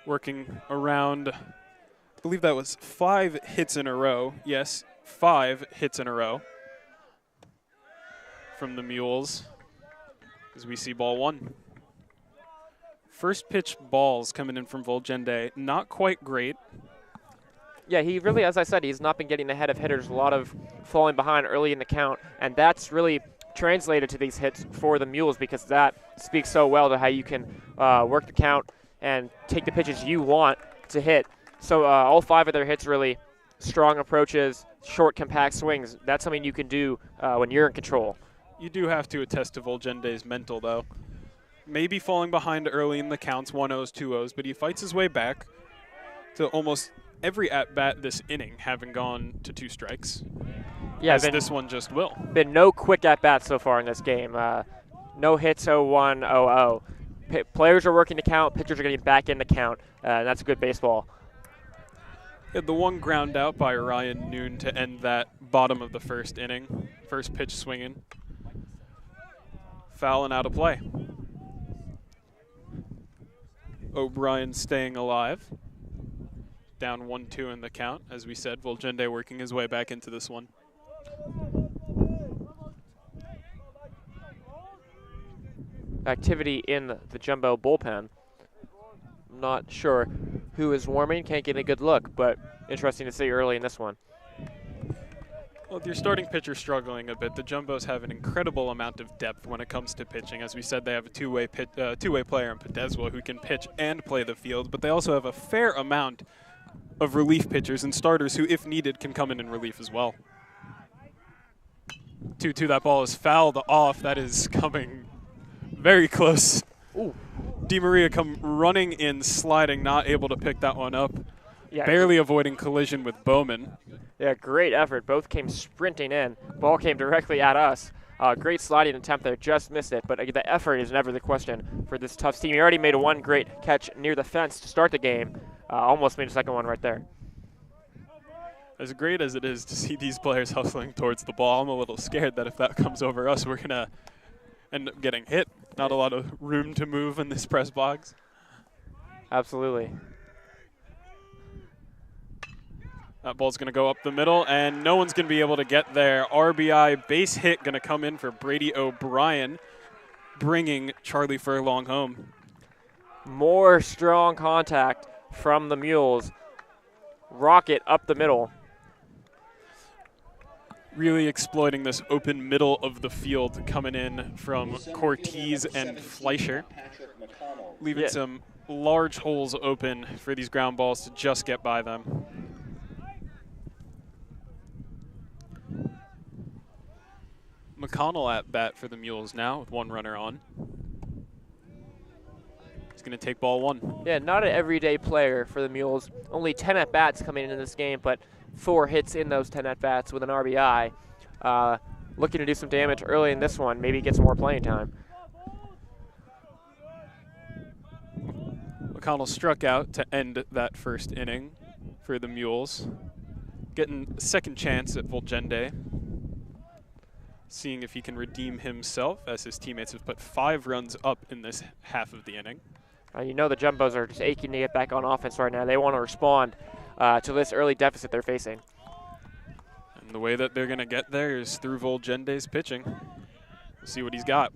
Working around, I believe that was 5 hits in a row. Yes, 5 hits in a row from the Mules as we see ball 1. First pitch balls coming in from Volgende, not quite great. Yeah, he really, as I said, he's not been getting ahead of hitters. A lot of falling behind early in the count, and that's really translated to these hits for the Mules because that speaks so well to how you can work the count and take the pitches you want to hit So all 5 of their hits really strong approaches, short, compact swings. That's something you can do when you're in control. You do have to attest to Volgende's mental, though. Maybe falling behind early in the counts, 1-0s, 2-0s, but he fights his way back to almost every at-bat this inning, having gone to 2 strikes. Yeah, as this one just will. Been no quick at-bats so far in this game. No hits, 0-1, 0-0. Players are working the count, pitchers are getting back in the count, and that's good baseball. Had the one ground out by Ryan Noon to end that bottom of the first inning. First pitch swinging. Foul and out of play. O'Brien staying alive. Down 1-2 in the count. As we said, Volgende working his way back into this one. Activity in the Jumbo bullpen. Not sure who is warming, can't get a good look, but interesting to see early in this one. Well, your starting pitcher struggling a bit. The Jumbos have an incredible amount of depth when it comes to pitching. As we said, they have a two-way player in Podeswa who can pitch and play the field, but they also have a fair amount of relief pitchers and starters who, if needed, can come in relief as well. 2-2, that ball is fouled off. That is coming very close. Ooh. Di Maria come running in, sliding, not able to pick that one up. Yeah. Barely avoiding collision with Bowman. Yeah, great effort. Both came sprinting in. Ball came directly at us. Great sliding attempt there, just missed it. But the effort is never the question for this Tufts team. He already made one great catch near the fence to start the game. Almost made a second one right there. As great as it is to see these players hustling towards the ball, I'm a little scared that if that comes over us, we're going to end up getting hit. Not a lot of room to move in this press box. Absolutely. That ball's going to go up the middle, and no one's going to be able to get there. RBI base hit going to come in for Brady O'Brien, bringing Charlie Furlong home. More strong contact from the Mules. Rocket up the middle. Really exploiting this open middle of the field coming in from Cortez and Fleischer. Leaving some large holes open for these ground balls to just get by them. McConnell at bat for the Mules now with one runner on. He's going to take ball 1. Yeah, not an everyday player for the Mules. Only 10 at-bats coming in this game, but 4 hits in those 10 at-bats with an RBI. Looking to do some damage early in this one, maybe get some more playing time. McConnell struck out to end that first inning for the Mules. Getting a second chance at Volgende. Seeing if he can redeem himself, as his teammates have put 5 runs up in this half of the inning. You know the Jumbos are just aching to get back on offense right now. They want to respond to this early deficit they're facing. And the way that they're going to get there is through Volgende's pitching. We'll see what he's got.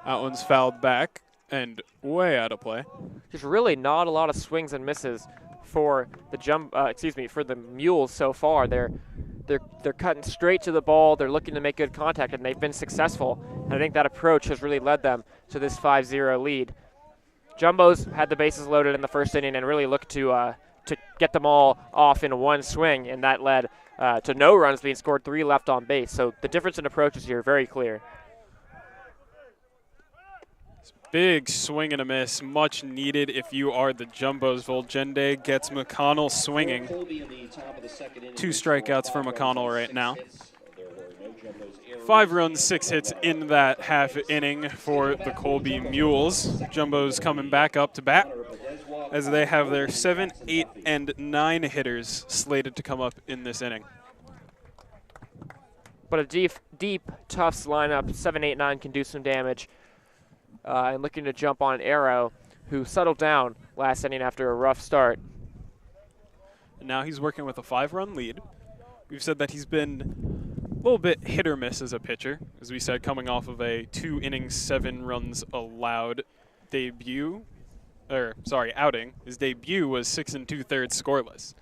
That one's fouled back and way out of play. Just really not a lot of swings and misses for the for the Mules so far. They're cutting straight to the ball. They're looking to make good contact, and they've been successful. And I think that approach has really led them to this 5-0 lead. Jumbos had the bases loaded in the first inning and really looked to get them all off in one swing, and that led to no runs being scored, 3 left on base. So the difference in approaches here very clear. Big swing and a miss, much needed if you are the Jumbos. Volgende gets McConnell swinging. 2 strikeouts for McConnell right now. 5 runs, 6 hits in that half inning for the Colby Mules. Jumbos coming back up to bat as they have their 7, 8, and 9 hitters slated to come up in this inning. But a deep Tufts lineup, 7, 8, 9 can do some damage. And looking to jump on Arrow, who settled down last inning after a rough start. And now he's working with a 5-run lead. We've said that he's been a little bit hit or miss as a pitcher. As we said, coming off of a 2 innings, 7 runs allowed outing. His debut was 6 2/3 scoreless.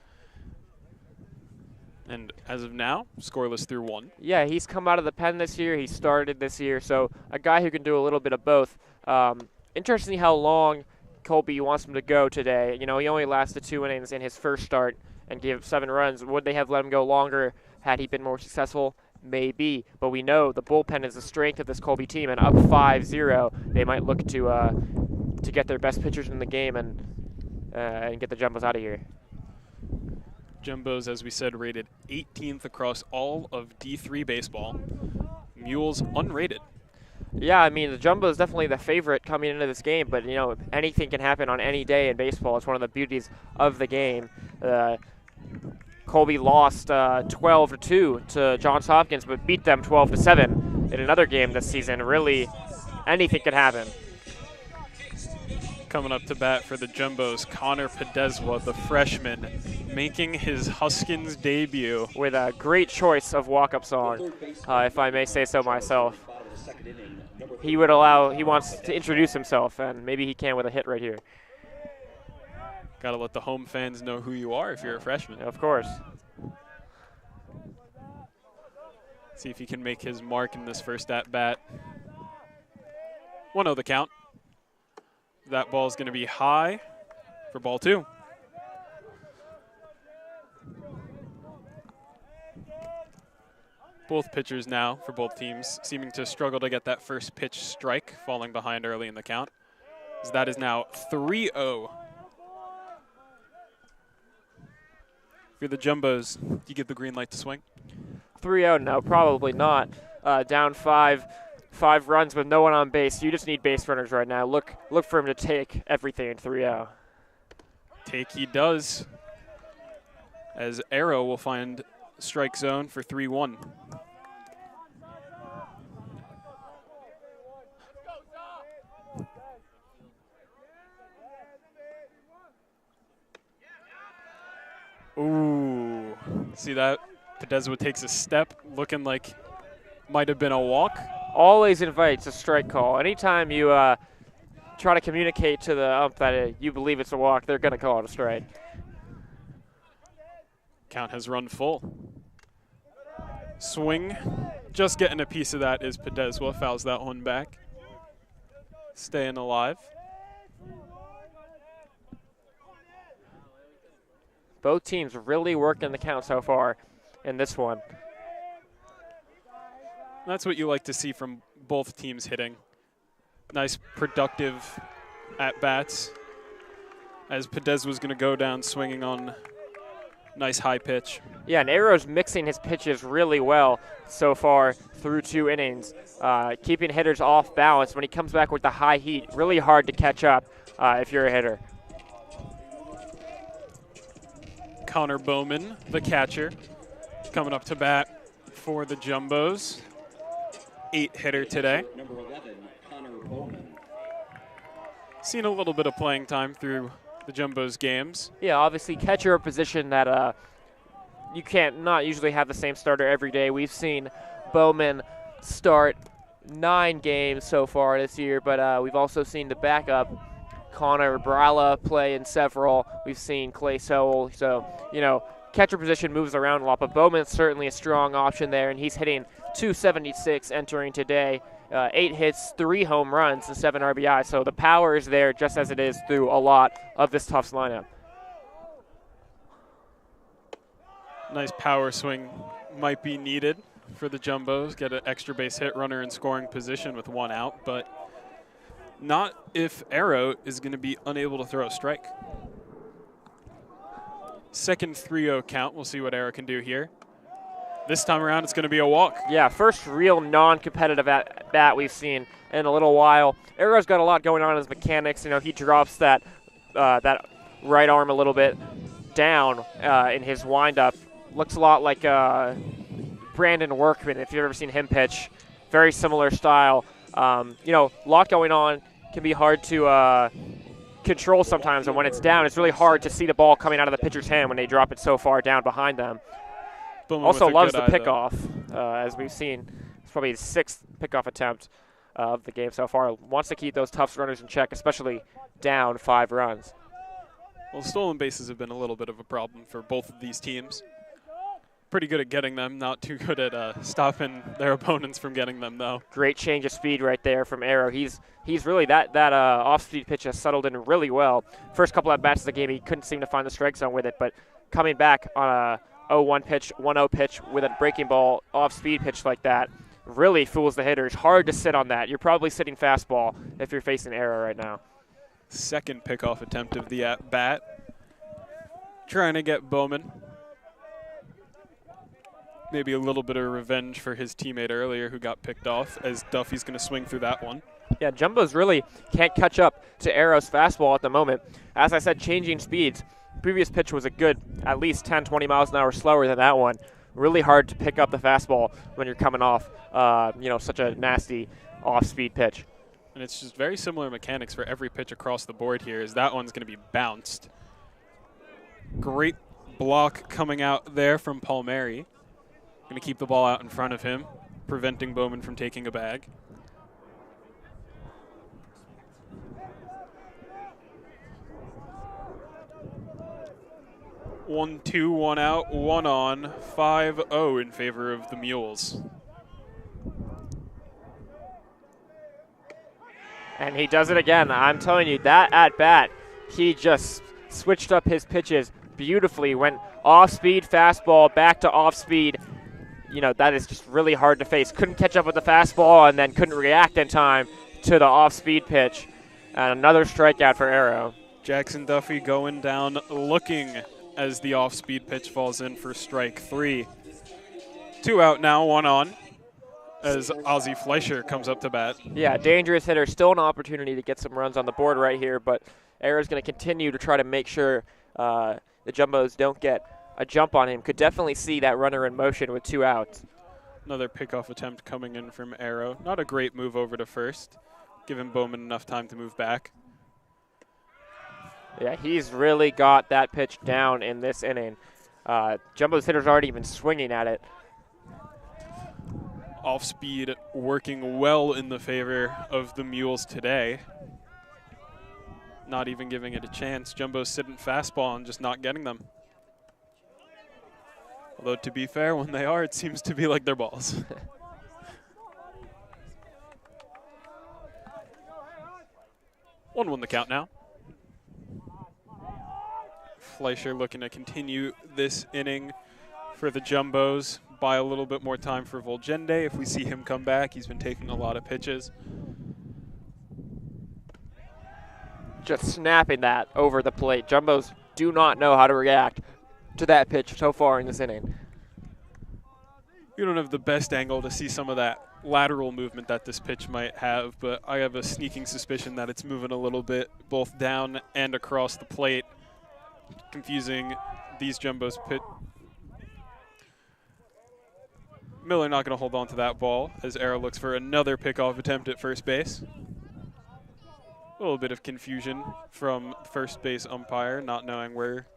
And as of now, scoreless through 1. Yeah, he's come out of the pen this year. He started this year, so a guy who can do a little bit of both. Interesting how long Colby wants him to go today. You know, he only lasted 2 innings in his first start and gave 7 runs. Would they have let him go longer had he been more successful? Maybe. But we know the bullpen is the strength of this Colby team, and up 5-0, they might look to get their best pitchers in the game and get the Jumbos out of here. Jumbos, as we said, rated 18th across all of D3 baseball. Mules unrated. Yeah, I mean, the Jumbo is definitely the favorite coming into this game, but, you know, anything can happen on any day in baseball. It's one of the beauties of the game. Colby lost 12-2 to Johns Hopkins, but beat them 12-7 in another game this season. Really, anything can happen. Coming up to bat for the Jumbos, Connor Podeswa, the freshman, making his Huskins debut. With a great choice of walk-up song, if I may say so myself. He wants to introduce himself, and maybe he can with a hit right here. Got to let the home fans know who you are if you're a freshman. Of course. See if he can make his mark in this first at-bat. 1-0 the count. That ball is going to be high for ball 2. Both pitchers now for both teams seeming to struggle to get that first pitch strike, falling behind early in the count. So that is now 3-0. If you're the Jumbos, do you give the green light to swing? 3-0, no, probably not. Down 5 runs with no one on base. You just need base runners right now. Look for him to take everything in 3-0. Take he does, as Arrow will find strike zone for 3-1. Ooh, see that? Podeswa takes a step, looking like might have been a walk. Always invites a strike call. Anytime you try to communicate to the ump that you believe it's a walk, they're going to call it a strike. Count has run full. Swing, just getting a piece of that is Podeswa, fouls that one back. Staying alive. Both teams really working the count so far in this one. That's what you like to see from both teams hitting. Nice, productive at-bats. As Podeswa's going to go down swinging on nice high pitch. Yeah, and Arrow's mixing his pitches really well so far through 2 innings, keeping hitters off balance. When he comes back with the high heat, really hard to catch up if you're a hitter. Connor Bowman, the catcher, coming up to bat for the Jumbos. 8-hitter today. Number 11, Connor Bowman. Seen a little bit of playing time through the Jumbos games. Yeah, obviously catcher a position that you can't not usually have the same starter every day. We've seen Bowman start 9 games so far this year, but we've also seen the backup Connor Brala play in several. We've seen Clay Sowell. So, you know, catcher position moves around a lot, but Bowman's certainly a strong option there, and he's hitting .276 entering today. 8 hits, 3 home runs, and 7 RBI. So the power is there just as it is through a lot of this Tufts lineup. Nice power swing might be needed for the Jumbos. Get an extra base hit runner in scoring position with 1 out, but not if Arrow is going to be unable to throw a strike. Second 3-0 count. We'll see what Arrow can do here. This time around, it's going to be a walk. Yeah, first real non-competitive at-bat we've seen in a little while. Arrow's got a lot going on in his mechanics. You know, he drops that right arm a little bit down in his windup. Looks a lot like Brandon Workman, if you've ever seen him pitch. Very similar style. You know, a lot going on. Can be hard to control sometimes, and when it's down, it's really hard to see the ball coming out of the pitcher's hand when they drop it so far down behind them. Bowman Also loves the eye, pickoff, as we've seen. It's probably his 6th pickoff attempt of the game so far. Wants to keep those Tufts runners in check, especially down 5 runs. Well, stolen bases have been a little bit of a problem for both of these teams. pretty good at getting them, not too good at stopping their opponents from getting them, though. Great change of speed right there from Arrow. He's really that off-speed pitch has settled in really well. First couple at bats of the game, he couldn't seem to find the strike zone with it, but coming back on a 0-1 pitch, 1-0 pitch with a breaking ball off-speed pitch like that really fools the hitters. Hard to sit on that. You're probably sitting fastball if you're facing Arrow right now. Second pickoff attempt of the at-bat. Trying to get Bowman. Maybe a little bit of revenge for his teammate earlier who got picked off, as Duffy's going to swing through that one. Yeah, Jumbo's really can't catch up to Arrow's fastball at the moment. As I said, changing speeds. Previous pitch was a good at least 10, 20 miles an hour slower than that one. Really hard to pick up the fastball when you're coming off, such a nasty off-speed pitch. And it's just very similar mechanics for every pitch across the board here, as that one's going to be bounced. Great block coming out there from Palmieri. Going to keep the ball out in front of him, preventing Bowman from taking a bag. One, two, one out, one on, 5-0 in favor of the Mules. And he does it again. I'm telling you, that at-bat, he just switched up his pitches beautifully. Went off-speed fastball, back to off-speed. That is just really hard to face. Couldn't catch up with the fastball and then couldn't react in time to the off-speed pitch. And another strikeout for Arrow. Jackson Duffy going down looking as the off-speed pitch falls in for strike 3. 2 out now, 1 on, as Ozzie Fleischer comes up to bat. Yeah, dangerous hitter. Still an opportunity to get some runs on the board right here, but Arrow's going to continue to try to make sure the Jumbos don't get a jump on him. Could definitely see that runner in motion with 2 outs. Another pickoff attempt coming in from Arrow. Not a great move over to first, giving Bowman enough time to move back. Yeah, he's really got that pitch down in this inning. Jumbo's hitters aren't even swinging at it. Off speed working well in the favor of the Mules today. Not even giving it a chance. Jumbo's sitting fastball and just not getting them. Although, to be fair, when they are, it seems to be like they're balls. 1-1 the count now. Fleischer looking to continue this inning for the Jumbos. Buy a little bit more time for Volgende if we see him come back. He's been taking a lot of pitches. Just snapping that over the plate. Jumbos do not know how to react to that pitch so far in this inning. You don't have the best angle to see some of that lateral movement that this pitch might have, but I have a sneaking suspicion that it's moving a little bit both down and across the plate, confusing these Jumbos pit. Miller not going to hold on to that ball as Arrow looks for another pickoff attempt at first base. A little bit of confusion from first base umpire, not knowing where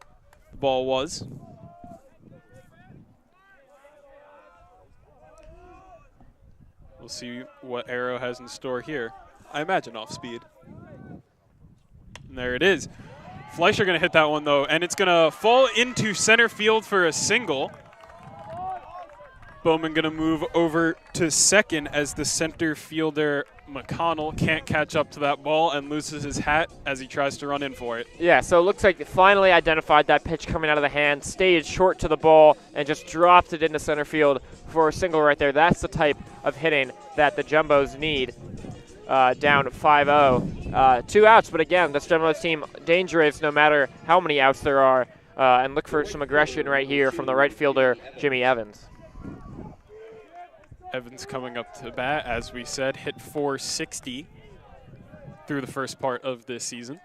the ball was. We'll see what Arrow has in store here. I imagine off speed. And there it is. Fleischer going to hit that one, though, and it's going to fall into center field for a single. Bowman going to move over to second as the center fielder, McConnell, can't catch up to that ball and loses his hat as he tries to run in for it. Yeah, so it looks like they finally identified that pitch coming out of the hand, stayed short to the ball, and just dropped it into center field for a single right there. That's the type of hitting that the Jumbos need. Down 5-0. 2 outs, but again, this Jumbos team dangerous no matter how many outs there are. And look for some aggression right here from the right fielder, Jimmy Evans. Evans coming up to bat, as we said, hit .460 through the first part of this season.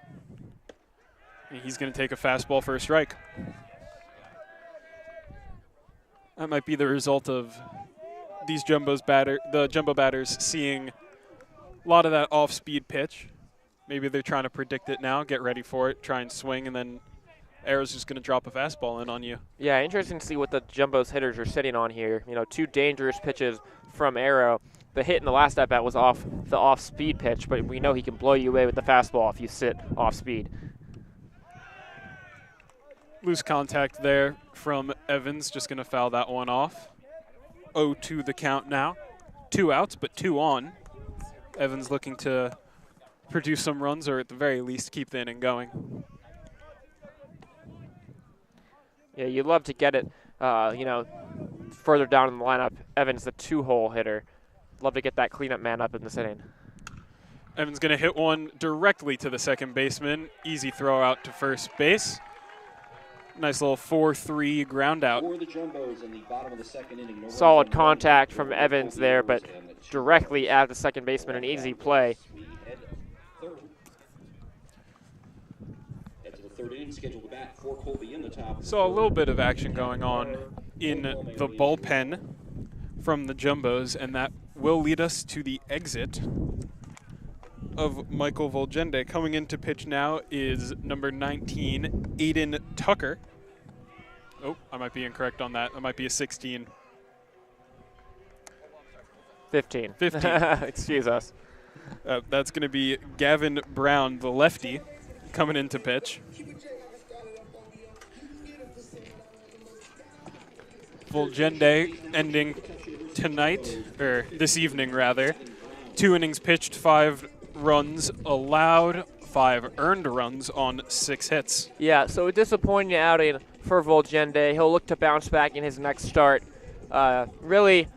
And he's going to take a fastball for a strike. That might be the result of these the jumbo batters seeing a lot of that off-speed pitch. Maybe they're trying to predict it now, get ready for it, try and swing, and then Arrow's just going to drop a fastball in on you. Yeah, interesting to see what the Jumbos hitters are sitting on here. 2 dangerous pitches from Arrow. The hit in the last at-bat was off the off-speed pitch, but we know he can blow you away with the fastball if you sit off-speed. Loose contact there from Evans, just going to foul that one off. 0-2 the count now. 2 outs, but 2 on. Evans looking to produce some runs, or at the very least keep the inning going. Yeah, you'd love to get it, further down in the lineup. Evans, the 2-hole hitter. Love to get that cleanup man up in this inning. Evans going to hit one directly to the second baseman. Easy throw out to first base. Nice little 4-3 ground out. For the Jumbos in the bottom of the second inning. Solid contact from Evans there, but directly at the second baseman, an easy play. We head third. Head to the third inning, scheduled to bat for Colby in the top. So a little bit of action going on in the bullpen from the Jumbos, and that will lead us to the exit of Michael Volgende. Coming in to pitch now is number 19, Aiden Tucker. Oh, I might be incorrect on that. That might be a 16. 15. 15. Excuse us. That's going to be Gavin Brown, the lefty, coming in to pitch. Volgende ending tonight, or this evening rather. 2 innings pitched, 5 runs allowed, 5 earned runs on 6 hits. Yeah, so a disappointing outing for Volgende. He'll look to bounce back in his next start. Really,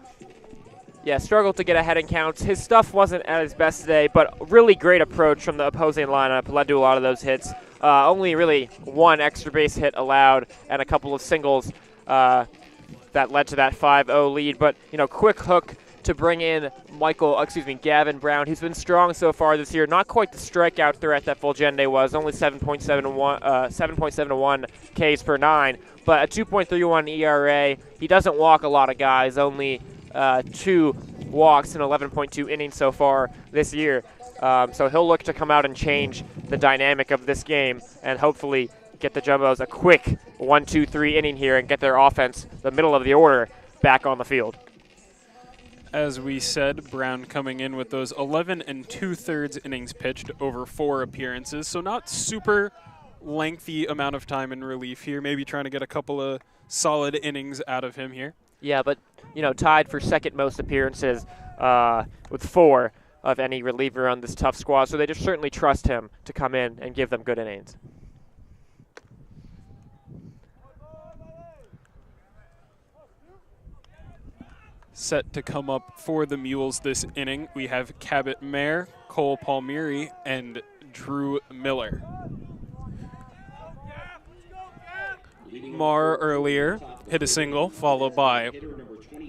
struggled to get ahead in counts. His stuff wasn't at his best today, but really great approach from the opposing lineup. Led to a lot of those hits. Only really 1 extra base hit allowed and a couple of singles that led to that 5-0 lead. But, quick hook to bring in Gavin Brown. He's been strong so far this year. Not quite the strikeout threat that Volgende was, only 7.71 Ks per 9, but a 2.31 ERA. He doesn't walk a lot of guys, only 2 walks in 11.2 innings so far this year. So he'll look to come out and change the dynamic of this game and hopefully get the Jumbos a quick 1-2-3 inning here and get their offense, the middle of the order, back on the field. As we said, Brown coming in with those 11 2/3 innings pitched over 4 appearances, so not super lengthy amount of time in relief here, maybe trying to get a couple of solid innings out of him here. Yeah, but, tied for second most appearances with 4 of any reliever on this tough squad, so they just certainly trust him to come in and give them good innings. Set to come up for the Mules this inning, we have Cabot Mayer, Cole Palmieri, and Drew Miller. Marr earlier hit a single, followed by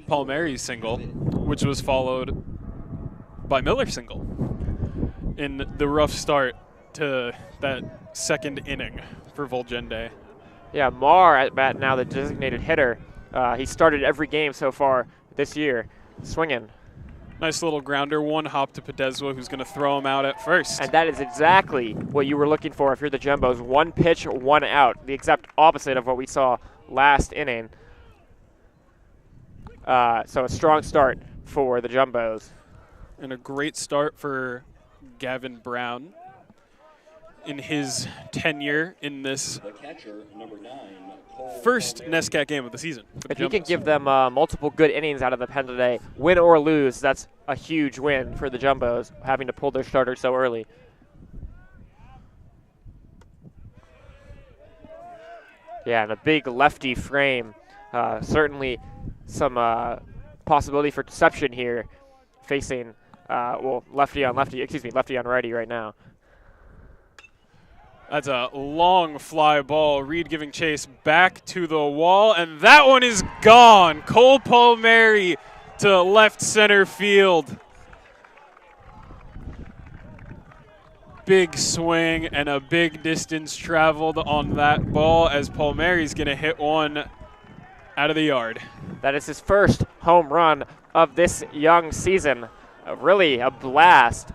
Palmieri's single, which was followed by Miller's single in the rough start to that second inning for Volgende. Yeah, Marr at bat now, the designated hitter. He started every game so far this year, swinging. Nice little grounder, 1 hop to Podeswa, who's going to throw him out at first. And that is exactly what you were looking for if you're the Jumbos. 1 pitch, 1 out. The exact opposite of what we saw last inning. So a strong start for the Jumbos. And a great start for Gavin Brown in his tenure in this The catcher, number 9, Cole first Palmieri. NESCAC game of the season. If he can give them multiple good innings out of the pen today, win or lose, that's a huge win for the Jumbos, having to pull their starter so early. Yeah, and a big lefty frame. Certainly some possibility for deception here, facing, lefty on righty right now. That's a long fly ball. Reed giving chase back to the wall, and that one is gone. Cole Palmieri to left center field. Big swing and a big distance traveled on that ball as Palmieri's going to hit one out of the yard. That is his first home run of this young season. Really a blast.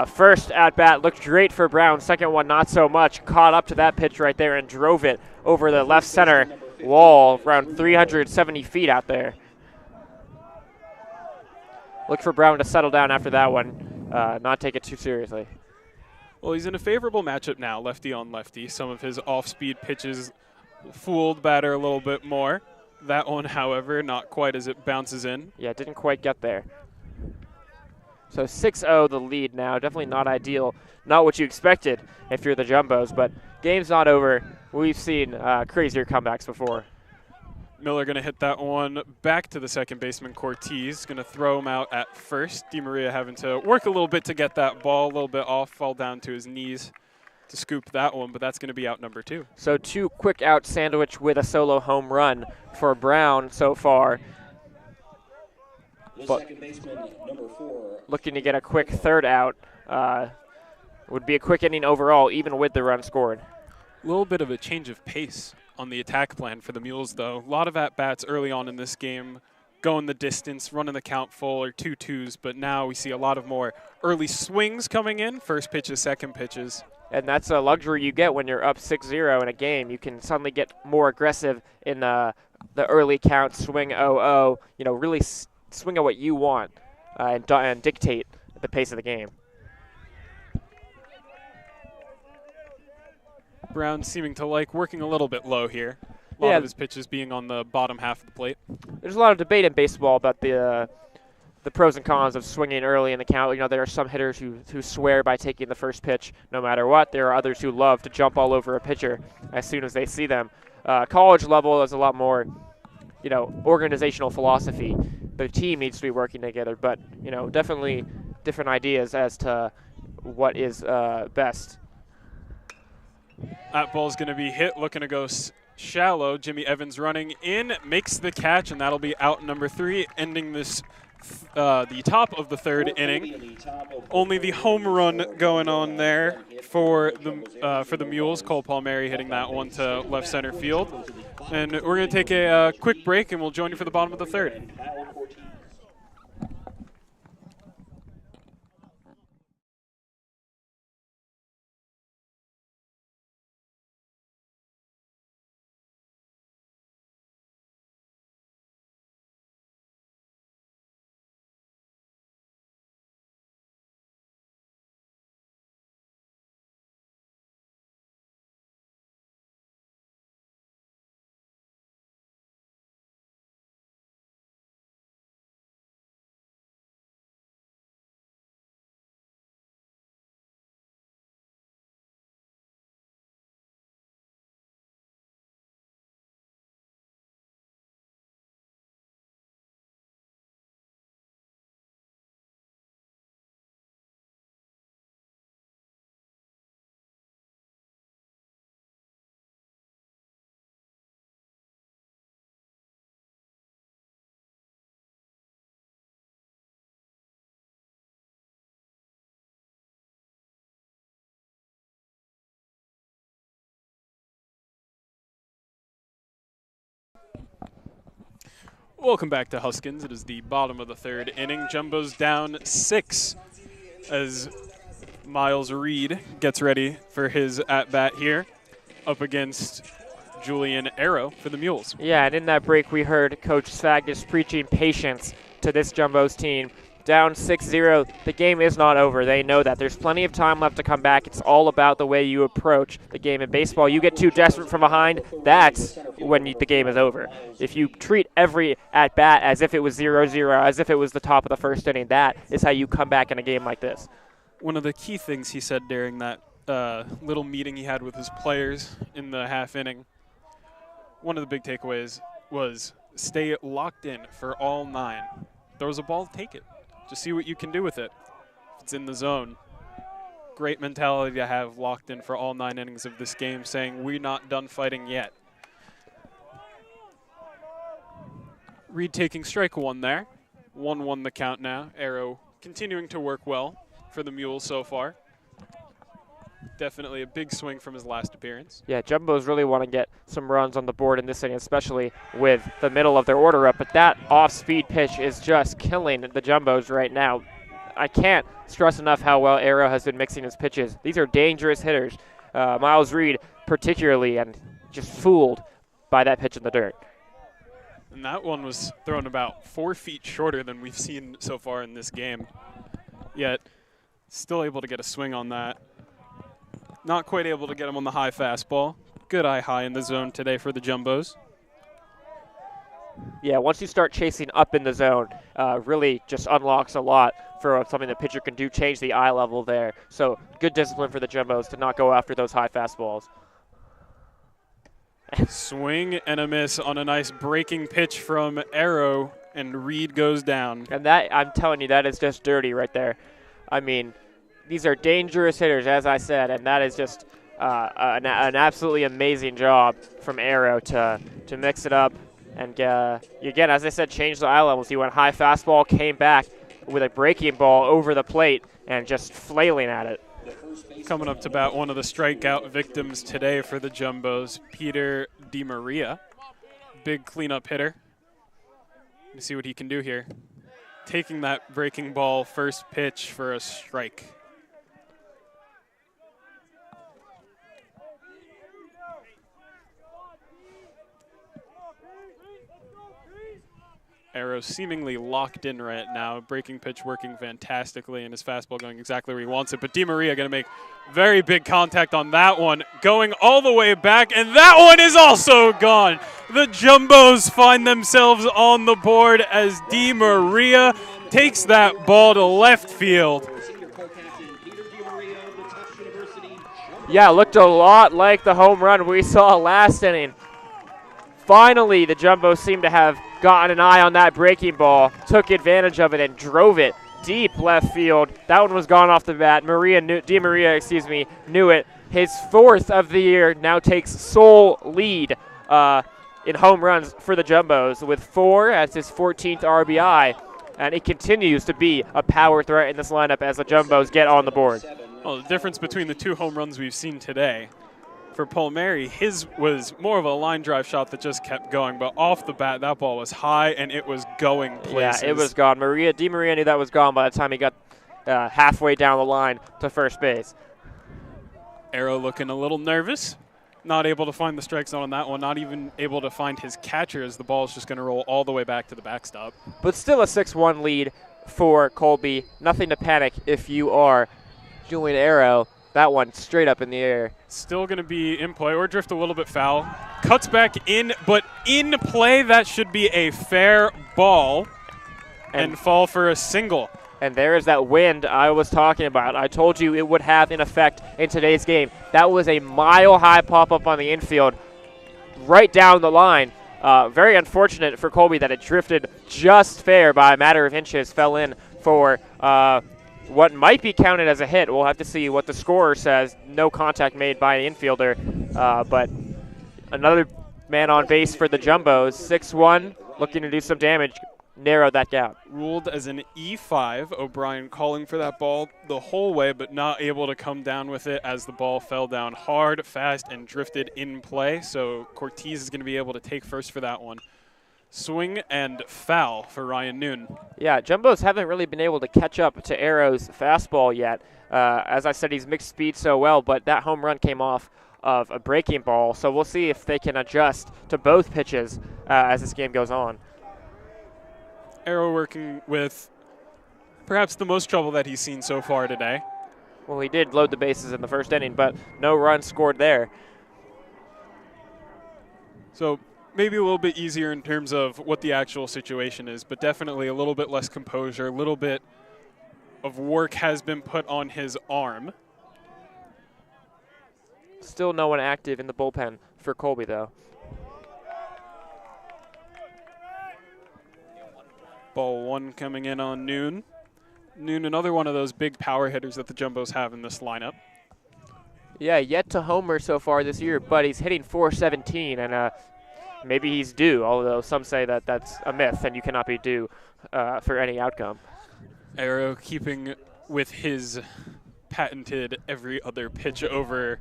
First at-bat looked great for Brown. Second one, not so much. Caught up to that pitch right there and drove it over the left center wall, around 370 feet out there. Look for Brown to settle down after that one, not take it too seriously. Well, he's in a favorable matchup now, lefty on lefty. Some of his off-speed pitches fooled batter a little bit more. That one, however, not quite as it bounces in. Yeah, didn't quite get there. So 6-0 the lead now. Definitely not ideal. Not what you expected if you're the Jumbos, but game's not over. We've seen crazier comebacks before. Miller going to hit that one back to the second baseman, Cortez. Going to throw him out at first. DiMaria having to work a little bit to get that ball, a little bit off, fall down to his knees to scoop that one, but that's going to be out number 2. So 2 quick out sandwich with a solo home run for Brown so far. The But second baseman, number 4. looking to get a quick third out. Would be a quick inning overall, even with the run scored. A little bit of a change of pace on the attack plan for the Mules, though. A lot of at-bats early on in this game, going the distance, running the count full, or 2-2s, but now we see a lot of more early swings coming in, first pitches, second pitches. And that's a luxury you get when you're up 6-0 in a game. You can suddenly get more aggressive in the early count, swing 0-0, really swing at what you want and dictate the pace of the game. Brown seeming to like working a little bit low here. A lot of his pitches being on the bottom half of the plate. There's a lot of debate in baseball about the pros and cons of swinging early in the count. There are some hitters who swear by taking the first pitch no matter what. There are others who love to jump all over a pitcher as soon as they see them. College level is a lot more, organizational philosophy. The team needs to be working together, but, definitely different ideas as to what is best. That ball's going to be hit, looking to go shallow. Jimmy Evans running in, makes the catch, and that'll be out number 3, ending this the top of the third inning. Only the home run going on there for the Mules. Cole Palmieri hitting that one to left center field. And we're going to take a quick break, and we'll join you for the bottom of the third. Welcome back to Huskins. It is the bottom of the third inning. Jumbo's down 6 as Miles Reed gets ready for his at-bat here up against Julian Arrow for the Mules. Yeah, and in that break we heard Coach Svagdis preaching patience to this Jumbo's team. Down 6-0, the game is not over. They know that. There's plenty of time left to come back. It's all about the way you approach the game. In baseball, you get too desperate from behind, that's when the game is over. If you treat every at-bat as if it was 0-0, as if it was the top of the first inning, that is how you come back in a game like this. One of the key things he said during that little meeting he had with his players in the half inning, one of the big takeaways was stay locked in for all 9. Throws a ball, take it. Just see what you can do with it. If it's in the zone. Great mentality to have locked in for all 9 innings of this game, saying we're not done fighting yet. Reed taking strike 1 there. 1-1 the count now. Arrow continuing to work well for the Mules so far. Definitely a big swing from his last appearance. Yeah, Jumbos really want to get some runs on the board in this inning, especially with the middle of their order up. But that off-speed pitch is just killing the Jumbos right now. I can't stress enough how well Arrow has been mixing his pitches. These are dangerous hitters. Miles Reed particularly, and just fooled by that pitch in the dirt. And that one was thrown about 4 feet shorter than we've seen so far in this game. Yet, still able to get a swing on that. Not quite able to get him on the high fastball. Good eye high in the zone today for the Jumbos. Yeah, once you start chasing up in the zone, really just unlocks a lot for something the pitcher can do, change the eye level there. So good discipline for the Jumbos to not go after those high fastballs. Swing and a miss on a nice breaking pitch from Arrow, and Reed goes down. And that, I'm telling you, that is just dirty right there. I mean, these are dangerous hitters, as I said, and that is just an absolutely amazing job from Arrow to mix it up. And again, as I said, change the eye levels. He went high fastball, came back with a breaking ball over the plate and just flailing at it. Coming up to bat, one of the strikeout victims today for the Jumbos, Peter DiMaria. Big cleanup hitter. Let me see what he can do here. Taking that breaking ball first pitch for a strike. Arrow seemingly locked in right now. Breaking pitch working fantastically, and his fastball going exactly where he wants it. But DiMaria going to make very big contact on that one, going all the way back, and that one is also gone. The Jumbos find themselves on the board as DiMaria takes that ball to left field. Yeah, looked a lot like the home run we saw last inning. Finally, the Jumbos seem to have gotten an eye on that breaking ball, took advantage of it, and drove it deep left field. That one was gone off the bat. DiMaria knew it. His fourth of the year now takes sole lead in home runs for the Jumbos with 4 as his 14th RBI, and it continues to be a power threat in this lineup as the Jumbos get on the board. Well, the difference between the 2 home runs we've seen today, for Palmieri, his was more of a line drive shot that just kept going, but off the bat, that ball was high and it was going places. Yeah, it was gone. DiMaria knew that was gone by the time he got halfway down the line to first base. Arrow looking a little nervous, not able to find the strike zone on that one, not even able to find his catcher as the ball is just going to roll all the way back to the backstop. But still a 6-1 lead for Colby. Nothing to panic if you are Julian Arrow. That one straight up in the air. Still going to be in play or drift a little bit foul. Cuts back in, but in play, that should be a fair ball and fall for a single. And there is that wind I was talking about. I told you it would have an effect in today's game. That was a mile-high pop-up on the infield right down the line. Very unfortunate for Colby that it drifted just fair by a matter of inches, fell in for what might be counted as a hit. We'll have to see what the scorer says. No contact made by an infielder, but another man on base for the Jumbos. 6-1, looking to do some damage, narrow that gap. Ruled as an E5. O'Brien calling for that ball the whole way, but not able to come down with it as the ball fell down hard, fast, and drifted in play. So Cortez is going to be able to take first for that one. Swing and foul for Ryan Noon. Yeah, Jumbos haven't really been able to catch up to Arrow's fastball yet. As I said, he's mixed speed so well, but that home run came off of a breaking ball, so we'll see if they can adjust to both pitches as this game goes on. Arrow working with perhaps the most trouble that he's seen so far today. Well, he did load the bases in the first inning, but no runs scored there. So maybe a little bit easier in terms of what the actual situation is, but definitely a little bit less composure, a little bit of work has been put on his arm. Still no one active in the bullpen for Colby, though. Ball 1 coming in on Noon. Noon, another one of those big power hitters that the Jumbos have in this lineup. Yeah, yet to homer so far this year, but he's hitting .417, and maybe he's due, although some say that that's a myth and you cannot be due for any outcome. Arrow keeping with his patented every other pitch over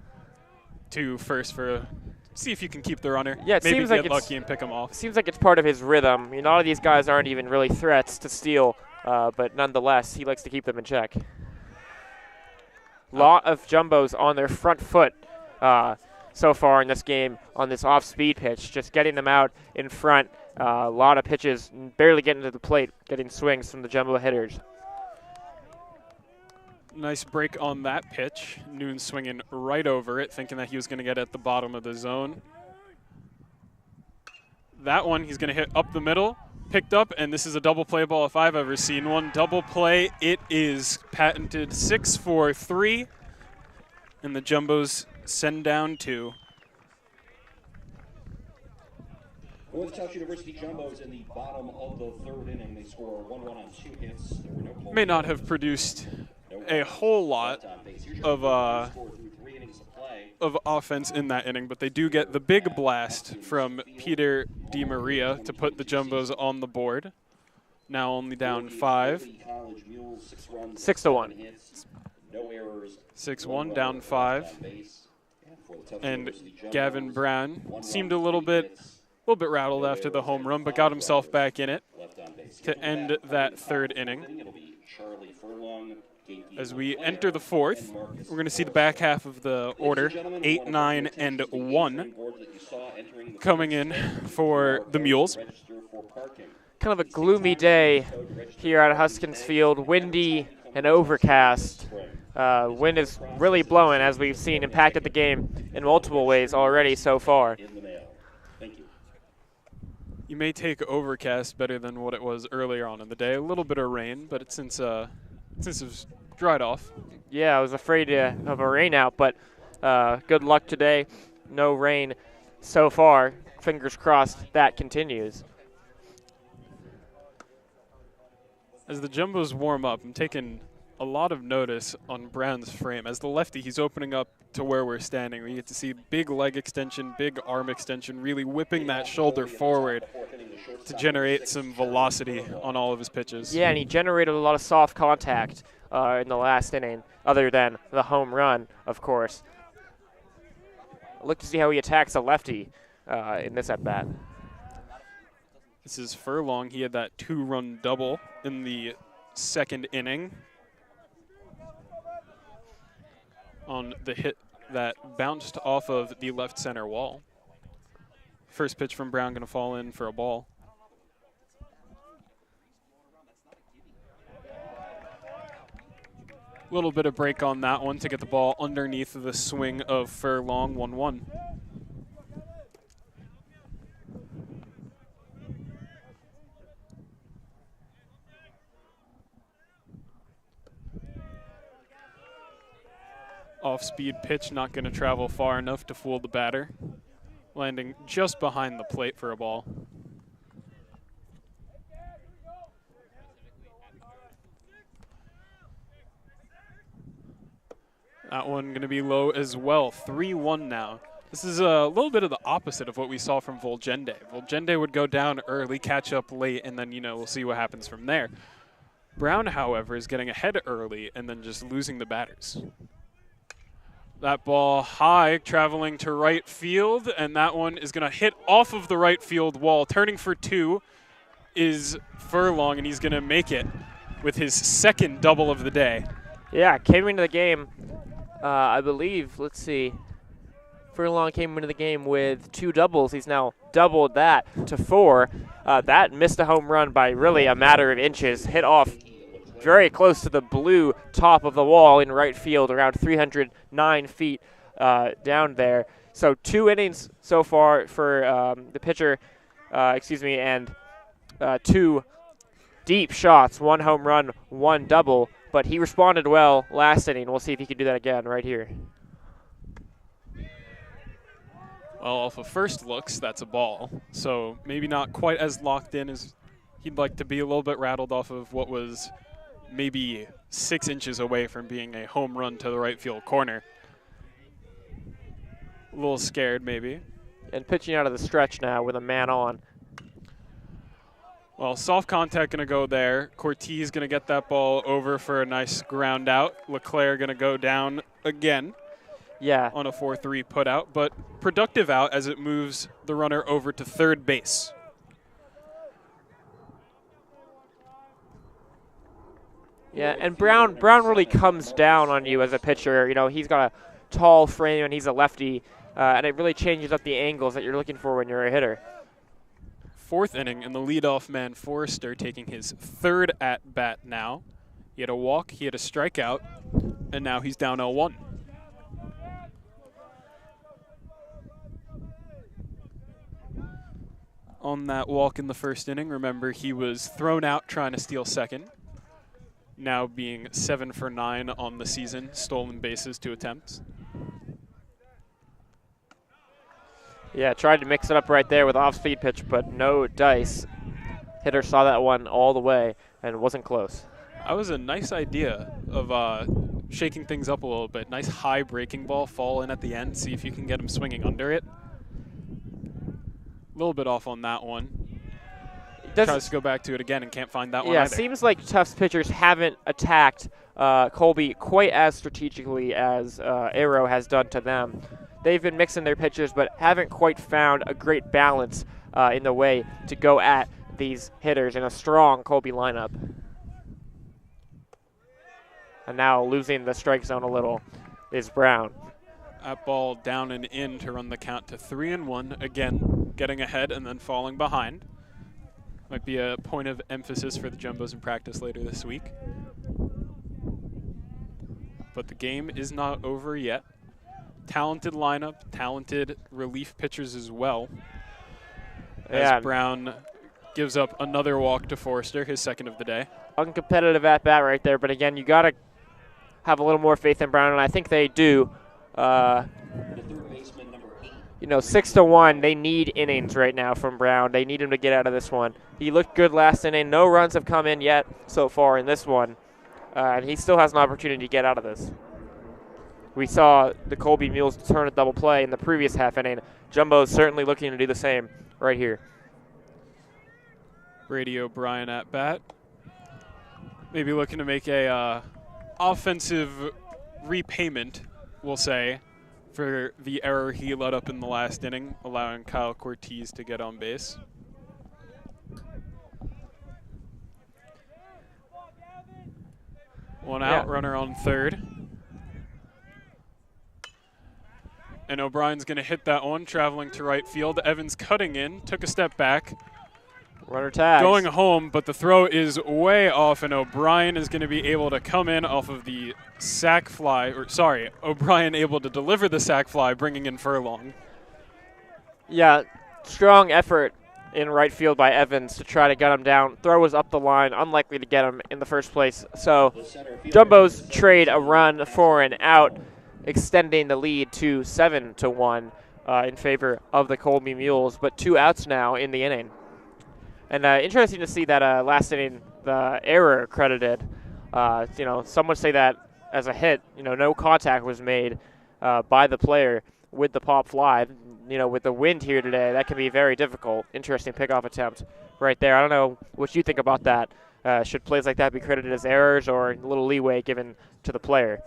to first for see if you can keep the runner. Yeah, it maybe seems get like lucky and pick him off. Seems like it's part of his rhythm. I mean, a lot of these guys aren't even really threats to steal, but nonetheless, he likes to keep them in check. Lot of Jumbos on their front foot so far in this game on this off-speed pitch, just getting them out in front. A lot of pitches, barely getting to the plate, getting swings from the Jumbo hitters. Nice break on that pitch. Noon swinging right over it, thinking that he was going to get at the bottom of the zone. That one, he's going to hit up the middle, picked up, and this is a double play ball if I've ever seen one. Double play, it is patented 6-4-3, and the Jumbos send down 2. For the Tufts University Jumbos in the bottom of the third inning, they score 1 on 2 hits. There were no calls. May not have produced a whole lot of offense in that inning, but they do get the big blast from Peter DiMaria to put the Jumbos on the board. Now only down 5. 6-1. 6-1, down 5. And Gavin Brown seemed a little bit rattled after the home run, but got himself back in it to end that third inning. As we enter the fourth, we're going to see the back half of the order, 8, 9, and 1, coming in for the Mules. Kind of a gloomy day here at Huskins Field, windy and overcast. Wind is really blowing, as we've seen, impacted the game in multiple ways already so far. You may take overcast better than what it was earlier on in the day. A little bit of rain, but since it's dried off. Yeah, I was afraid of a rain out, but good luck today. No rain so far. Fingers crossed that continues. As the Jumbos warm up, I'm taking a lot of notice on Brown's frame. As the lefty, he's opening up to where we're standing. We get to see big leg extension, big arm extension, really whipping that shoulder forward to generate some velocity on all of his pitches. Yeah, and he generated a lot of soft contact in the last inning, other than the home run, of course. Look to see how he attacks a lefty in this at-bat. This is Furlong. He had that 2-run double in the second inning on the hit that bounced off of the left center wall. First pitch from Brown going to fall in for a ball. Little bit of break on that one to get the ball underneath the swing of Furlong, 1-1. Off-speed pitch, not going to travel far enough to fool the batter. Landing just behind the plate for a ball. That one going to be low as well, 3-1 now. This is a little bit of the opposite of what we saw from Volgende. Volgende would go down early, catch up late, and then, we'll see what happens from there. Brown, however, is getting ahead early and then just losing the batters. That ball high, traveling to right field, and that one is going to hit off of the right field wall. Turning for 2 is Furlong, and he's going to make it with his second double of the day. Yeah, came into the game, I believe, let's see. Furlong came into the game with 2 doubles. He's now doubled that to 4. That missed a home run by really a matter of inches. Hit off very close to the blue top of the wall in right field, around 309 feet down there. So 2 innings so far for the pitcher, and 2 deep shots, 1 home run, 1 double. But he responded well last inning. We'll see if he can do that again right here. Well, off of first looks, that's a ball. So maybe not quite as locked in as he'd like to be. A little bit rattled off of what was maybe 6 inches away from being a home run to the right field corner. A little scared, maybe. And pitching out of the stretch now with a man on. Well, soft contact going to go there. Cortez going to get that ball over for a nice ground out. LeClaire going to go down again. Yeah. On a 4-3 put out, but productive out as it moves the runner over to third base. Yeah, and Brown really comes down on you as a pitcher. He's got a tall frame and he's a lefty, and it really changes up the angles that you're looking for when you're a hitter. Fourth inning, and the leadoff man, Forrester, taking his 3rd at-bat now. He had a walk, he had a strikeout, And now he's down 0-1. On that walk in the first inning, remember he was thrown out trying to steal second. Now being 7 for 9 on the season, stolen bases, 2 attempts. Yeah, tried to mix it up right there with off-speed pitch, but no dice. Hitter saw that one all the way and wasn't close. That was a nice idea of shaking things up a little bit. Nice high breaking ball, fall in at the end, see if you can get him swinging under it. A little bit off on that one. Tries to go back to it again and can't find that one either. either. Yeah, seems like Tufts pitchers haven't attacked Colby quite as strategically as Arrow has done to them. They've been mixing their pitches, but haven't quite found a great balance in the way to go at these hitters in a strong Colby lineup. And now losing the strike zone a little is Brown. That ball down and in to run the count to 3-1. Again, getting ahead and then falling behind. Might be a point of emphasis for the Jumbos in practice later this week. But the game is not over yet. Talented lineup, talented relief pitchers as well. As Brown gives up another walk to Forrester, his second of the day. Uncompetitive at bat right there, but again, you got to have a little more faith in Brown, and I think they do. You know, 6-1, they need innings right now from Brown. They need him to get out of this one. He looked good last inning. No runs have come in yet so far in this one, and he still has an opportunity to get out of this. We saw the Colby Mules turn a double play in the previous half inning. Jumbo's certainly looking to do the same right here. Brady O'Brien at bat. Maybe looking to make a offensive repayment, we'll say, for the error he let up in the last inning, allowing Kyle Cortez to get on base. One out, runner on third. And O'Brien's going to hit that one, traveling to right field. Evans cutting in, took a step back. Runner tags. Going home, but the throw is way off, and O'Brien is going to be able to come in off of the sac fly. O'Brien able to deliver the sac fly, bringing in Furlong. Yeah, strong effort in right field by Evans to try to get him down. Throw was up the line, unlikely to get him in the first place. So Jumbos trade a run for an out, extending the lead to 7-1 in favor of the Colby Mules, but 2 outs now in the inning. And interesting to see that last inning, the error credited. You know, some would say that as a hit. You know, no contact was made by the player with the pop fly. You know, with the wind here today, that can be very difficult. Interesting pickoff attempt right there. I don't know what you think about that. Should plays like that be credited as errors or a little leeway given to the player?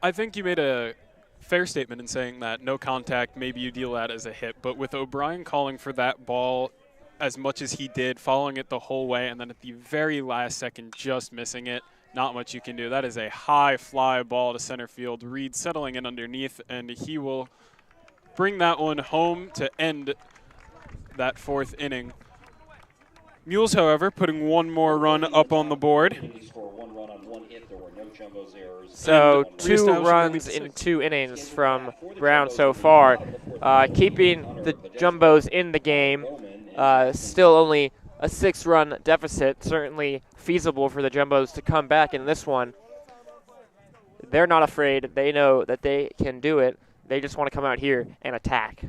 I think you made a fair statement in saying that no contact, maybe you deal that as a hit. But with O'Brien calling for that ball as much as he did, following it the whole way, and then at the very last second just missing it, not much you can do. That is a high fly ball to center field. Reed settling in underneath, and he will bring that one home to end that 4th inning. Mules, however, putting one more run up on the board. So 2 runs in 2 innings from Brown so far, keeping the Jumbos in the game. Still only a 6-run deficit, certainly feasible for the Jumbos to come back in this one. They're not afraid. They know that they can do it. They just want to come out here and attack.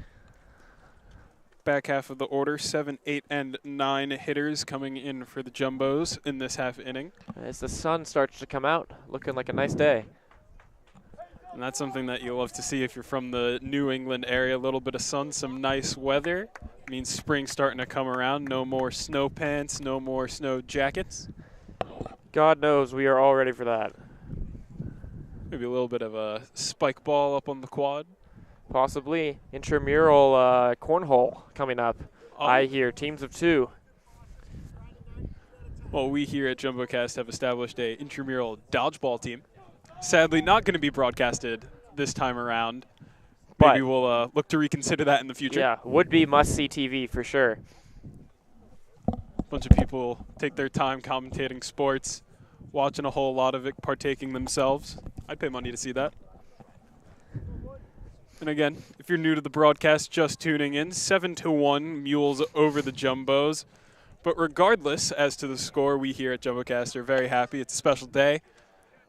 Back half of the order, 7, 8, and 9 hitters coming in for the Jumbos in this half inning. As the sun starts to come out, looking like a nice day. And that's something that you'll love to see if you're from the New England area. A little bit of sun, some nice weather. Means spring starting to come around. No more snow pants, no more snow jackets. God knows we are all ready for that. Maybe a little bit of a spike ball up on the quad. Possibly intramural cornhole coming up. I hear teams of 2. Well, we here at JumboCast have established a intramural dodgeball team. Sadly, not going to be broadcasted this time around. Maybe we'll look to reconsider that in the future. Yeah, would be must-see TV for sure. A bunch of people take their time commentating sports watching a whole lot of it, partaking themselves. I'd pay money to see that. And again, if you're new to the broadcast, just tuning in, 7-1 Mules over the Jumbos. But regardless as to the score, we here at JumboCast are very happy. It's a special day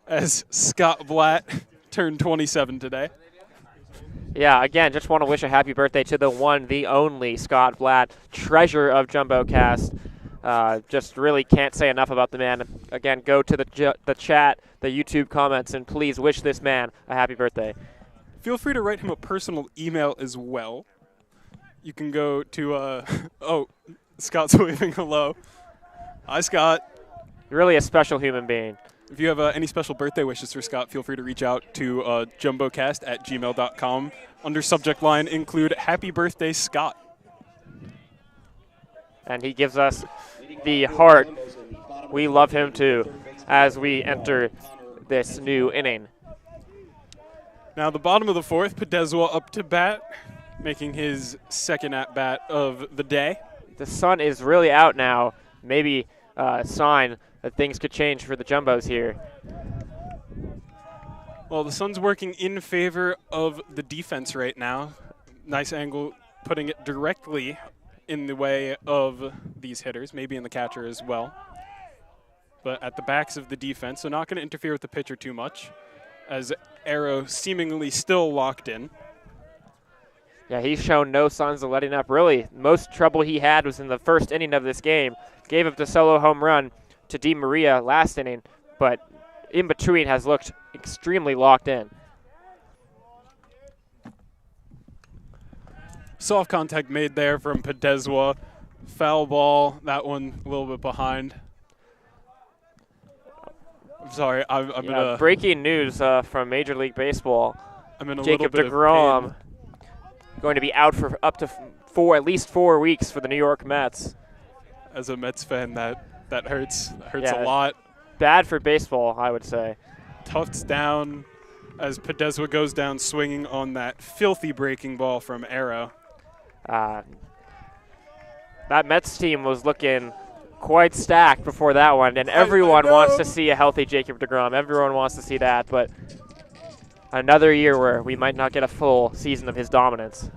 as Scott Blatt turned 27 today. Yeah, again, just want to wish a happy birthday to the one, the only Scott Blatt, treasure of JumboCast. Just really can't say enough about the man. Again, go to the chat, the YouTube comments, and please wish this man a happy birthday. Feel free to write him a personal email as well. You can go to, oh, Scott's waving hello. Hi, Scott. You're really a special human being. If you have any special birthday wishes for Scott, feel free to reach out to jumbocast@gmail.com. Under subject line, include Happy Birthday, Scott. And he gives us the heart. We love him too as we enter this new inning. Now the bottom of the fourth, Podeswa up to bat, making his second at-bat of the day. The sun is really out now. Maybe a sign that things could change for the Jumbos here. Well, the sun's working in favor of the defense right now. Nice angle, putting it directly in the way of these hitters, maybe in the catcher as well. But at the backs of the defense, so not going to interfere with the pitcher too much, as Arrow seemingly still locked in. Yeah, he's shown no signs of letting up. Really, most trouble he had was in the first inning of this game. Gave up the solo home run to Di Maria last inning, but in between has looked extremely locked in. Soft contact made there from Podeswa. Foul ball, that one a little bit behind. I'm sorry, I'm in a... Breaking news from Major League Baseball. I'm in a Jacob little bit deGrom of pain. going to be out for up to at least 4 weeks for the New York Mets. As a Mets fan, that hurts. That hurts Yeah, a lot. Bad for baseball, I would say. Tufts down as Podeswa goes down swinging on that filthy breaking ball from Arrow. That Mets team was looking quite stacked before that one, and everyone wants to see a healthy Jacob deGrom. Everyone wants to see that, but another year where we might not get a full season of his dominance.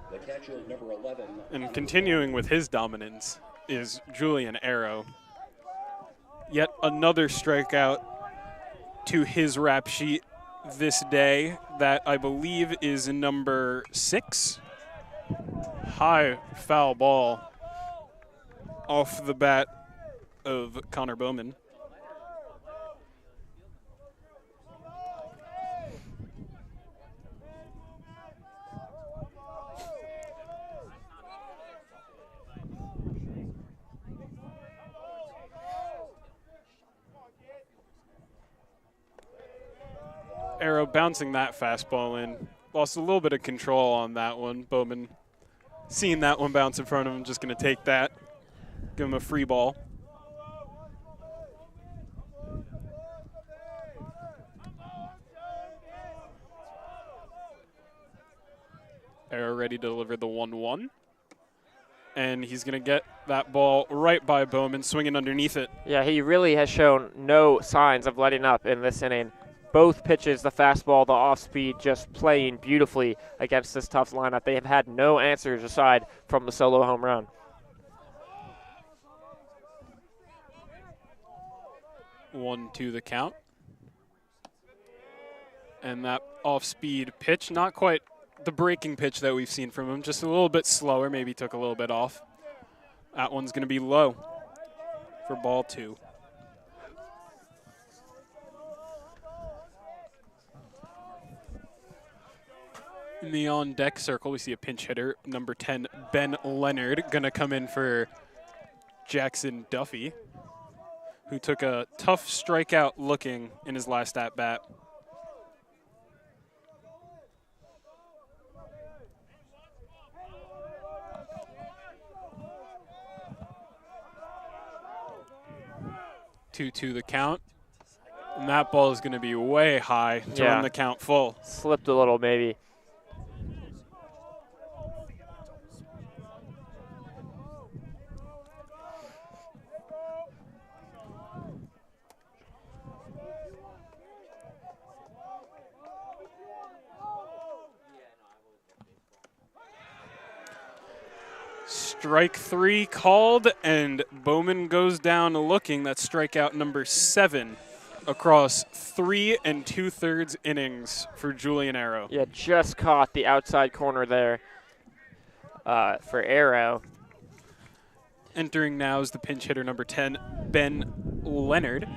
And continuing with his dominance is Julian Arrow. Yet another strikeout to his rap sheet this day. That, I believe, is number 6. High foul ball off the bat of Connor Bowman. Arrow bouncing that fastball in. Lost a little bit of control on that one. Bowman seeing that one bounce in front of him, just going to take that. Give him a free ball. Arrow ready to deliver the 1-1. And he's going to get that ball right by Bowman, swinging underneath it. Yeah, he really has shown no signs of letting up in this inning. Both pitches, the fastball, the off-speed, just playing beautifully against this Tufts lineup. They have had no answers aside from the solo home run. One to the count. And that off-speed pitch, not quite the breaking pitch that we've seen from him, just a little bit slower, maybe took a little bit off. That one's going to be low for ball 2. In the on-deck circle, we see a pinch hitter, number 10, Ben Leonard, going to come in for Jackson Duffy, who took a tough strikeout looking in his last at-bat. Two to the count. And that ball is going to be way high to run the count full. Slipped a little, maybe. Strike 3 called, and Bowman goes down looking. That's strikeout number 7 across 3 2/3 innings for Julian Arrow. Yeah, just caught the outside corner there for Arrow. Entering now is the pinch hitter number 10, Ben Leonard.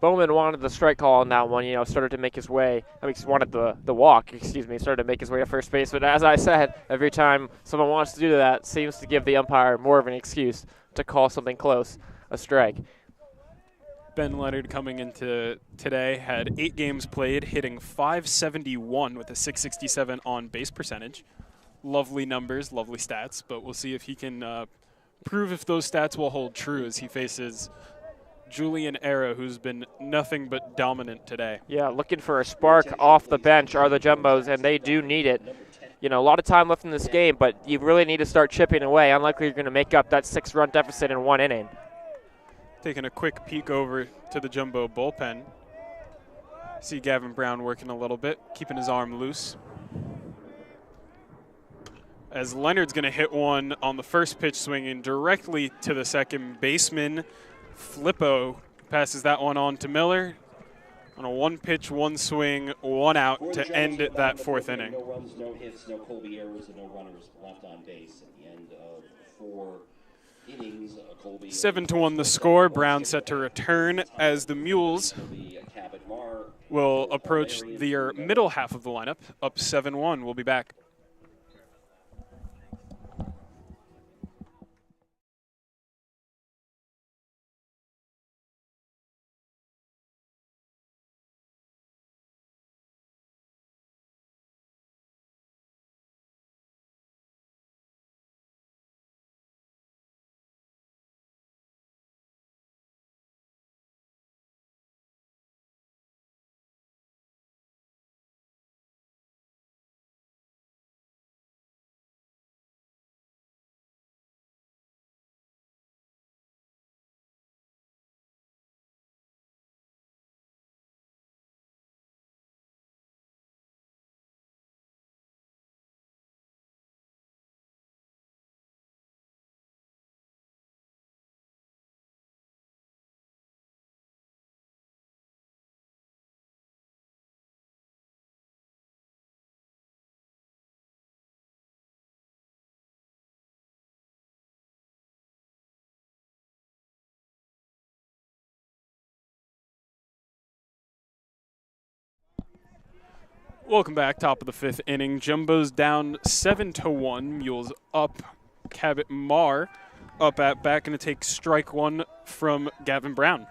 Bowman wanted the strike call on that one, started to make his way. He wanted the walk, started to make his way to first base. But as I said, every time someone wants to do that, seems to give the umpire more of an excuse to call something close a strike. Ben Leonard coming into today had 8 games played, hitting .571 with a .667 on base percentage. Lovely numbers, lovely stats, but we'll see if he can prove if those stats will hold true as he faces Julian Arrow, who's been nothing but dominant today. Yeah, looking for a spark off the bench are the Jumbos, and they do need it. A lot of time left in this game, but you really need to start chipping away. Unlikely you're going to make up that 6-run deficit in 1 inning. Taking a quick peek over to the Jumbo bullpen. See Gavin Brown working a little bit, keeping his arm loose. As Leonard's going to hit one on the first pitch, swinging directly to the second baseman. Flippo passes that one on to Miller on a 1-pitch, 1-swing, 1 out to end that 4th inning. No runs, no hits, no Colby errors, and no runners left on base at the end of 4 innings. Colby 7-1 the score. Brown set to return as the Mules will approach the middle half of the lineup, up 7-1. We'll be back. Welcome back, top of the 5th inning. Jumbo's down 7-1. Mules up. Cabot Marr up at bat, going to take strike 1 from Gavin Brown.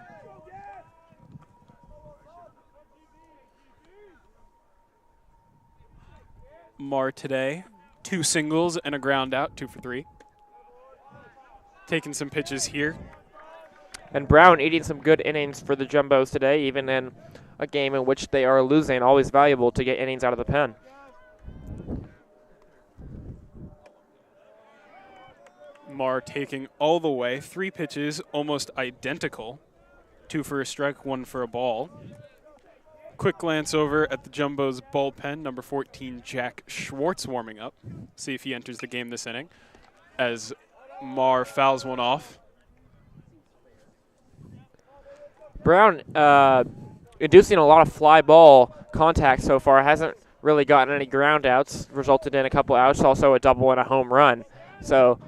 Marr today, 2 singles and a ground out, 2 for 3. Taking some pitches here. And Brown eating some good innings for the Jumbos today, even in a game in which they are losing. Always valuable to get innings out of the pen. Marr taking all the way. 3 pitches, almost identical. 2 for a strike, 1 for a ball. Quick glance over at the Jumbo's bullpen. Number 14, Jack Schwartz warming up. See if he enters the game this inning as Marr fouls one off. Brown inducing a lot of fly ball contact so far. Hasn't really gotten any ground outs. Resulted in a couple outs, also a double and a home run. So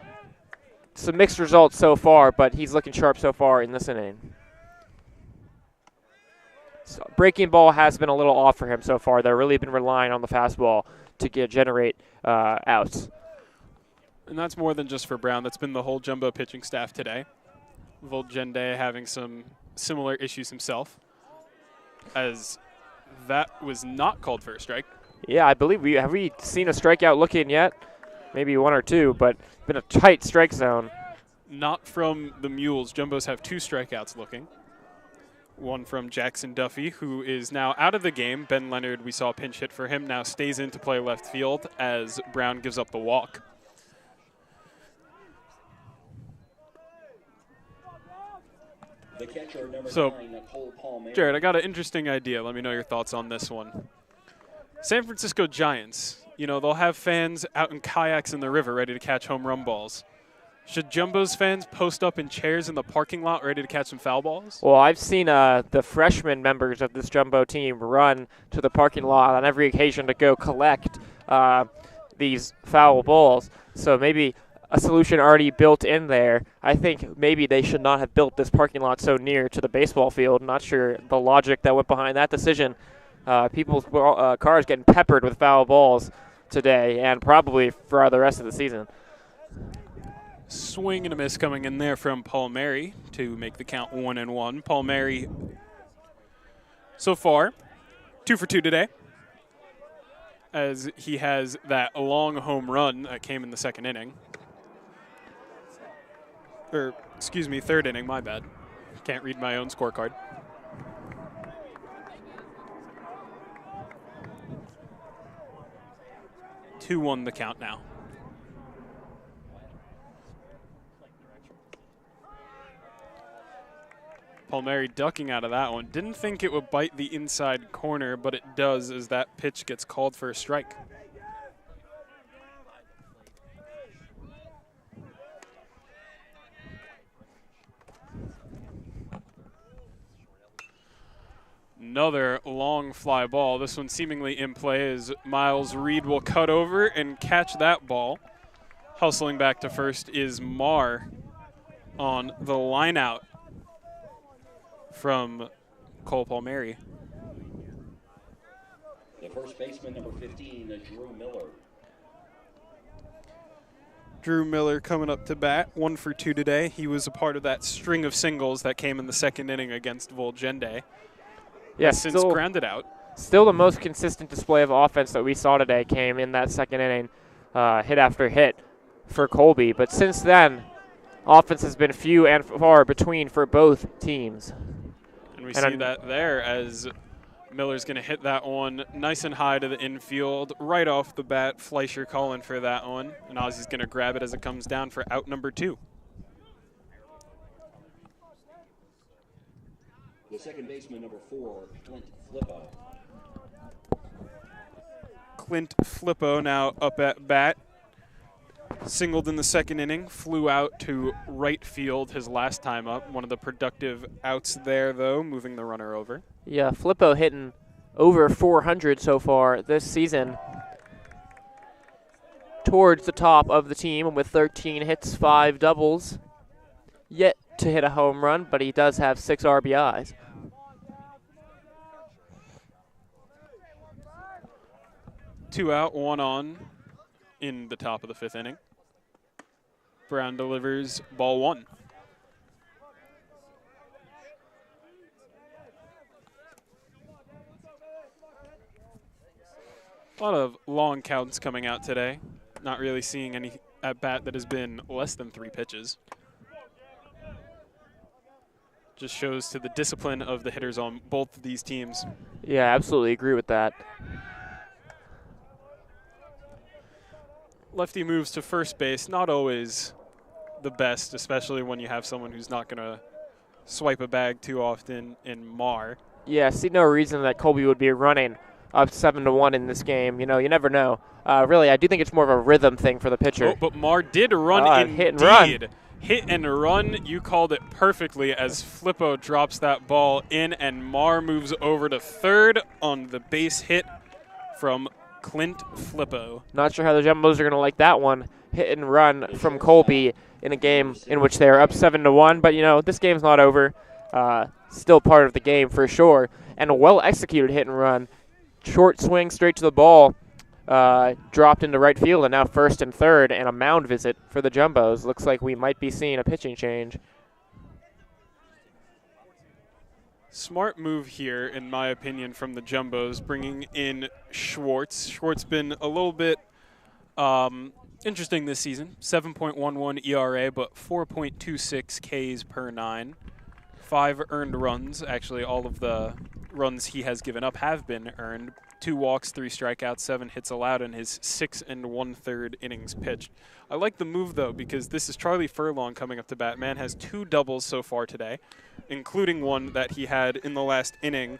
some mixed results so far, but he's looking sharp so far in this inning. So breaking ball has been a little off for him so far. They've really been relying on the fastball to generate outs. And that's more than just for Brown. That's been the whole Jumbo pitching staff today. Volgende having some similar issues himself, as that was not called for a strike. Yeah, I believe have we seen a strikeout looking yet? Maybe 1 or 2, but been a tight strike zone. Not from the Mules. Jumbos have 2 strikeouts looking. 1 from Jackson Duffy, who is now out of the game. Ben Leonard, we saw a pinch hit for him, now stays in to play left field as Brown gives up the walk. So, Jared, I got an interesting idea. Let me know your thoughts on this one. San Francisco Giants, they'll have fans out in kayaks in the river ready to catch home run balls. Should Jumbo's fans post up in chairs in the parking lot ready to catch some foul balls? Well, I've seen the freshman members of this Jumbo team run to the parking lot on every occasion to go collect these foul balls. So maybe a solution already built in there. I think maybe they should not have built this parking lot so near to the baseball field. Not sure the logic that went behind that decision. People's cars getting peppered with foul balls today and probably for the rest of the season. Swing and a miss coming in there from Paul Mary to make the count 1-1. Paul Mary, so far, 2 for 2 today, as he has that long home run that came in the second inning. Or, excuse me, third inning, my bad. Can't read my own scorecard. Two won the count now. Palmieri ducking out of that one. Didn't think it would bite the inside corner, but it does as that pitch gets called for a strike. Another long fly ball. This one seemingly in play as Miles Reed will cut over and catch that ball. Hustling back to first is Marr on the line out from Cole Palmieri. The first baseman, number 15, Drew Miller. Drew Miller coming up to bat, 1 for 2 today. He was a part of that string of singles that came in the second inning against Volgende. Yes, Since grounded out. Still the most consistent display of offense that we saw today came in that second inning, hit after hit for Colby. But since then, offense has been few and far between for both teams. And we see that there as Miller's going to hit that one nice and high to the infield. Right off the bat, Fleischer calling for that one. And Ozzy's going to grab it as it comes down for out number 2. The second baseman, number 4, Clint Flippo. Clint Flippo now up at bat. Singled in the second inning, flew out to right field his last time up. One of the productive outs there, though, moving the runner over. Yeah, Flippo hitting over 400 so far this season. Towards the top of the team with 13 hits, 5 doubles. Yet to hit a home run, but he does have 6 RBIs. Two out, 1 on in the top of the 5th inning. Brown delivers ball 1. A lot of long counts coming out today. Not really seeing any at bat that has been less than 3 pitches. Just shows to the discipline of the hitters on both of these teams. Yeah, absolutely agree with that. Lefty moves to first base, not always the best, especially when you have someone who's not going to swipe a bag too often in Marr. Yeah, see no reason that Colby would be running up 7-1 in this game. You know, you never know. Really, I do think it's more of a rhythm thing for the pitcher. Oh, but Marr did run indeed. Hit and run. Hit and run, you called it perfectly as Flippo drops that ball in and Marr moves over to third on the base hit from Clint Flippo. Not sure how the Jumbos are going to like that one. Hit and run from Colby in a game in which they're up 7-1. But, you know, this game's not over. Still part of the game for sure. And a well-executed hit and run. Short swing straight to the ball. Dropped into right field and now first and third, and a mound visit for the Jumbos. Looks like we might be seeing a pitching change. Smart move here, in my opinion, from the Jumbos, bringing in Schwartz. Schwartz been a little bit interesting this season. 7.11 ERA, but 4.26 Ks per 9. 5 earned runs. Actually, all of the runs he has given up have been earned. 2 walks, 3 strikeouts, 7 hits allowed in his 6 1/3 innings pitched. I like the move, though, because this is Charlie Furlong coming up to bat. Man has 2 doubles so far today, including one that he had in the last inning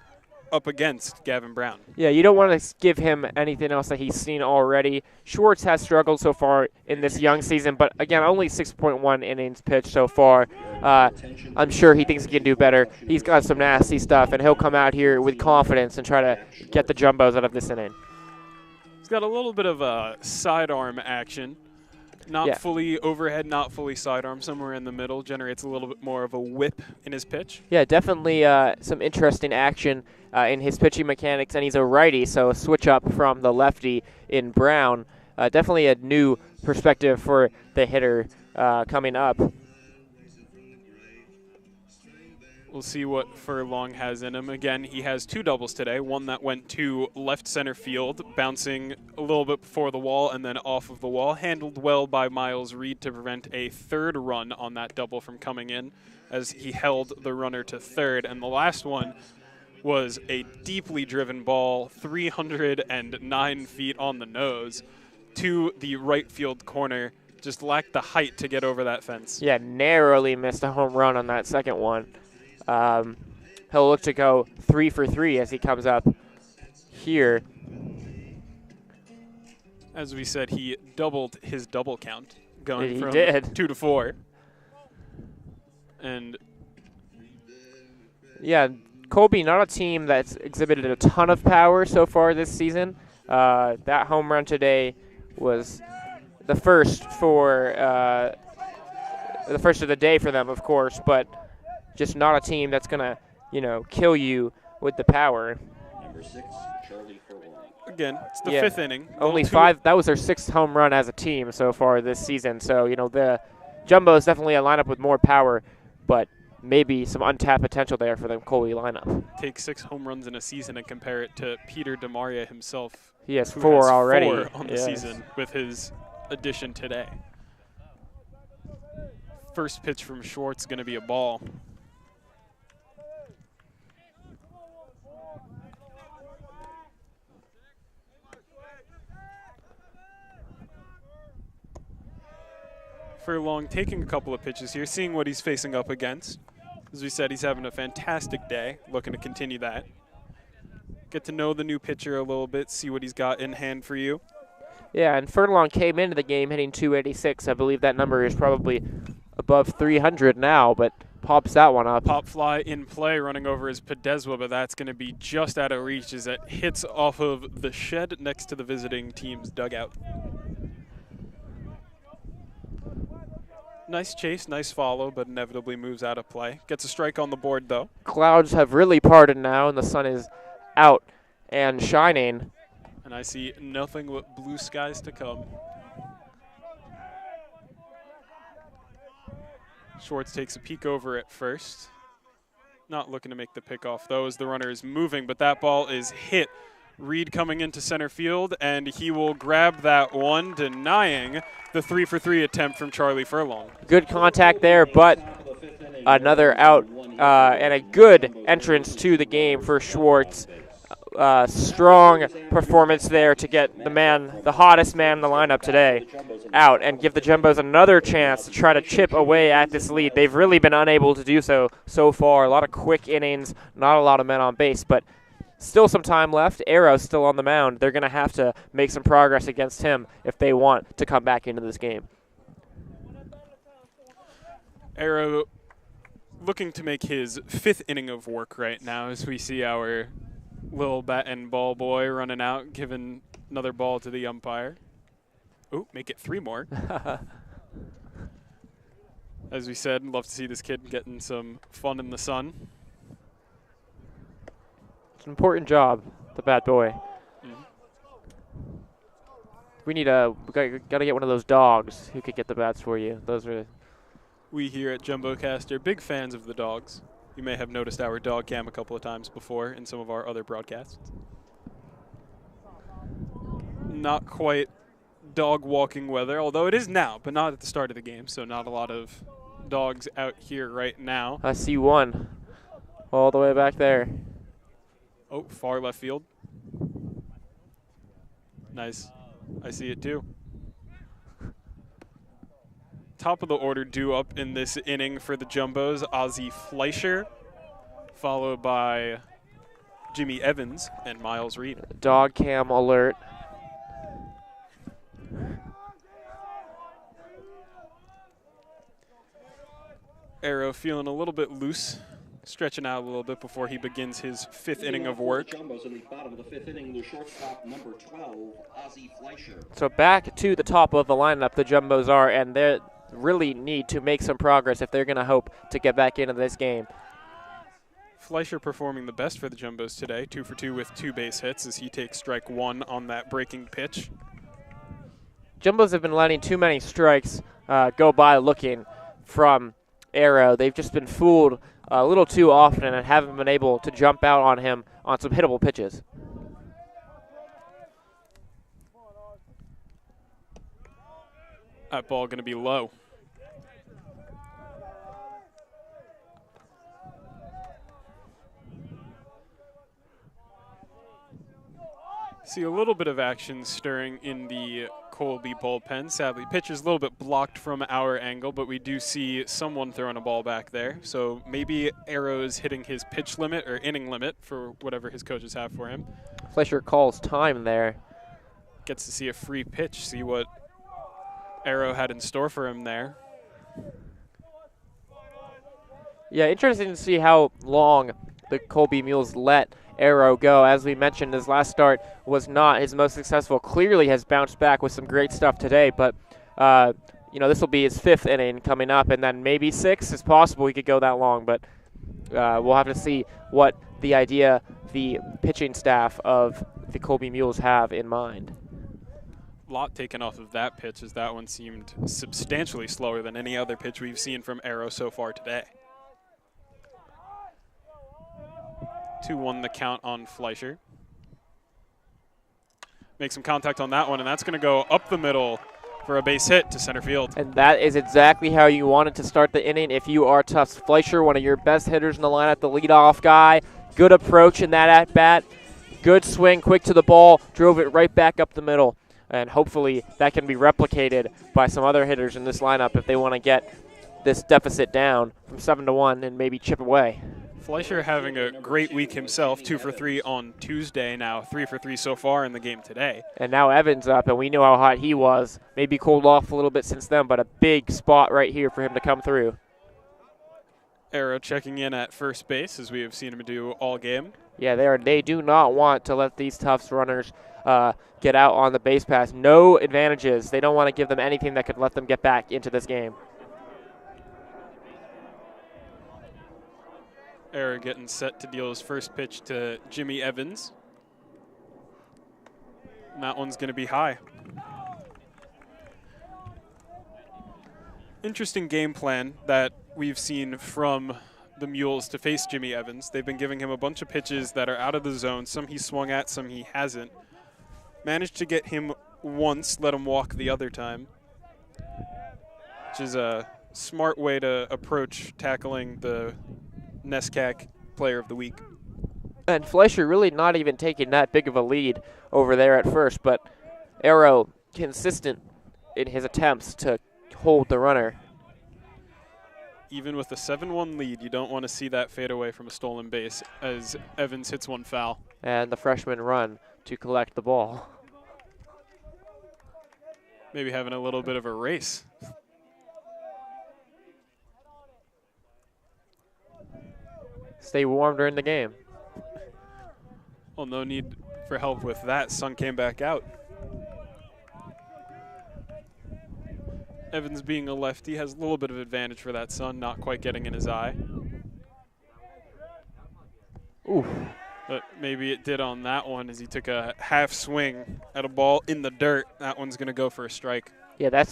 up against Gavin Brown. Yeah, you don't want to give him anything else that he's seen already. Schwartz has struggled so far in this young season, but again, only 6.1 innings pitched so far. I'm sure he thinks he can do better. He's got some nasty stuff, and he'll come out here with confidence and try to get the jumbos out of this inning. He's got a little bit of sidearm action. Not fully overhead, not fully sidearm, somewhere in the middle. Generates a little bit more of a whip in his pitch. Yeah, definitely some interesting action in his pitching mechanics, and he's a righty, so a switch up from the lefty in Brown. Definitely a new perspective for the hitter coming up. We'll see what Furlong has in him. Again, he has 2 doubles today. One that went to left center field, bouncing a little bit before the wall and then off of the wall. Handled well by Miles Reed to prevent a 3rd run on that double from coming in as he held the runner to 3rd. And the last one was a deeply driven ball, 309 feet on the nose to the right field corner. Just lacked the height to get over that fence. Yeah, narrowly missed a home run on that second one. He'll look to go 3 for 3 as he comes up here. As we said, he doubled his double count, going from 2 to 4. And yeah, Colby, not a team that's exhibited a ton of power so far this season. That home run today was the first for the first of the day for them, of course, but just not a team that's gonna, kill you with the power. Number 6, Charlie Furlong. Again, it's the 5th inning. Only 5. That was their 6th home run as a team so far this season. So the Jumbo is definitely a lineup with more power, but maybe some untapped potential there for the Colby lineup. Take 6 home runs in a season and compare it to Peter DeMaria himself. He has 4 already 4 on the season with his addition today. First pitch from Schwartz going to be a ball. Furlong taking a couple of pitches here, seeing what he's facing up against. As we said, he's having a fantastic day, looking to continue that. Get to know the new pitcher a little bit, see what he's got in hand for you. Yeah, and Furlong came into the game hitting 286. I believe that number is probably above 300 now, but pops that one up. Pop fly in play, running over his Podeswa, but that's going to be just out of reach as it hits off of the shed next to the visiting team's dugout. Nice chase, nice follow, but inevitably moves out of play. Gets a strike on the board, though. Clouds have really parted now, and the sun is out and shining. And I see nothing but blue skies to come. Schwartz takes a peek over at first. Not looking to make the pickoff, though, as the runner is moving, but that ball is hit. Reed coming into center field, and he will grab that one, denying the 3 for 3 attempt from Charlie Furlong. Good contact there, but another out and a good entrance to the game for Schwartz. Strong performance there to get the hottest man in the lineup today, out and give the Jumbos another chance to try to chip away at this lead. They've really been unable to do so far. A lot of quick innings, not a lot of men on base, but still some time left. Arrow's still on the mound. They're going to have to make some progress against him if they want to come back into this game. Arrow looking to make his 5th inning of work right now as we see our little bat and ball boy running out, giving another ball to the umpire. Ooh, make it 3 more. As we said, love to see this kid getting some fun in the sun. It's an important job, the bat boy. We gotta get one of those dogs who could get the bats for you. Those are. We here at JumboCast are big fans of the dogs. You may have noticed our dog cam a couple of times before in some of our other broadcasts. Not quite dog walking weather, although it is now, but not at the start of the game, so not a lot of dogs out here right now. I see one all the way back there. Oh, far left field. Nice. I see it too. Top of the order due up in this inning for the Jumbos, Ozzie Fleischer, followed by Jimmy Evans and Miles Reed. Dog cam alert. Arrow feeling a little bit loose, stretching out a little bit before he begins his 5th inning of work. Jumbos in the bottom of the 5th inning, the shortstop, number 12, Ozzie Fleischer. So back to the top of the lineup, the Jumbos are, and they really need to make some progress if they're going to hope to get back into this game. Fleischer performing the best for the Jumbos today, 2 for 2 with 2 base hits as he takes strike 1 on that breaking pitch. Jumbos have been letting too many strikes go by looking from Arrow. They've just been fooled a little too often and haven't been able to jump out on him on some hittable pitches. That ball going to be low. See a little bit of action stirring in the Colby bullpen. Sadly, pitcher's a little bit blocked from our angle, but we do see someone throwing a ball back there. So maybe Arrow is hitting his pitch limit or inning limit for whatever his coaches have for him. Fleischer calls time there. Gets to see a free pitch, see what Arrow had in store for him there. Yeah, interesting to see how long the Colby Mules let Arrow go. As we mentioned, his last start was not his most successful. Clearly has bounced back with some great stuff today, but this will be his 5th inning coming up, and then maybe 6 is possible he could go that long, but we'll have to see what the pitching staff of the Colby Mules have in mind. Lot taken off of that pitch as that one seemed substantially slower than any other pitch we've seen from Arrow so far today. 2-1 the count on Fleischer. Make some contact on that one, and that's going to go up the middle for a base hit to center field. And that is exactly how you wanted to start the inning if you are Tufts. Fleischer, one of your best hitters in the lineup, the leadoff guy. Good approach in that at-bat. Good swing, quick to the ball, drove it right back up the middle. And hopefully that can be replicated by some other hitters in this lineup if they want to get this deficit down from 7-1 and maybe chip away. Fleischer having a great week himself, 2 for 3 on Tuesday, now 3 for 3 so far in the game today. And now Evans up, and we know how hot he was. Maybe cooled off a little bit since then, but a big spot right here for him to come through. Arrow checking in at first base, as we have seen him do all game. Yeah, they do not want to let these Tufts runners get out on the base pass. No advantages. They don't want to give them anything that could let them get back into this game. Arrow getting set to deal his first pitch to Jimmy Evans. And that one's going to be high. Interesting game plan that we've seen from the Mules to face Jimmy Evans. They've been giving him a bunch of pitches that are out of the zone. Some he swung at, some he hasn't. Managed to get him once, let him walk the other time, which is a smart way to approach tackling the NESCAC Player of the Week. And Fleischer really not even taking that big of a lead over there at first, but Arrow consistent in his attempts to hold the runner. Even with a 7-1 lead, you don't want to see that fade away from a stolen base as Evans hits one foul. And the freshman run to collect the ball. Maybe having a little bit of a race. Stay warm during the game. Well, no need for help with that. Sun came back out. Evans being a lefty has a little bit of advantage for that sun, not quite getting in his eye. Ooh. But maybe it did on that one as he took a half swing at a ball in the dirt. That one's going to go for a strike. Yeah,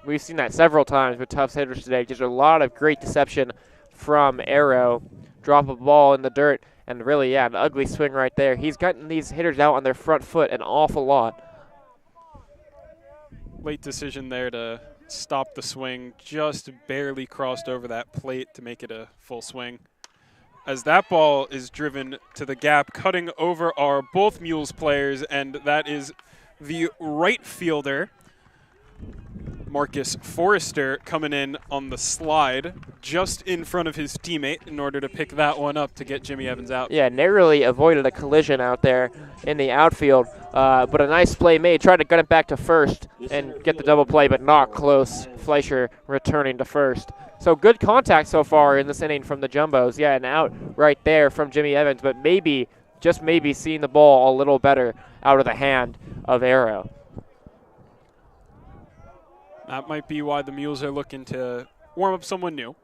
we've seen that several times with Tufts hitters today. Just a lot of great deception from Arrow. Drop a ball in the dirt, and really, yeah, an ugly swing right there. He's gotten these hitters out on their front foot an awful lot. Late decision there to stop the swing. Just barely crossed over that plate to make it a full swing. As that ball is driven to the gap, cutting over are both Mules players, and that is the right fielder, Marcus Forrester coming in on the slide just in front of his teammate in order to pick that one up to get Jimmy Evans out. Yeah, narrowly avoided a collision out there in the outfield, but a nice play made. Tried to gun it back to first and get the double play, but not close. Fleischer returning to first. So good contact so far in this inning from the Jumbos. Yeah, an out right there from Jimmy Evans, but maybe, just maybe, seeing the ball a little better out of the hand of Arrow. That might be why the Mules are looking to warm up someone new,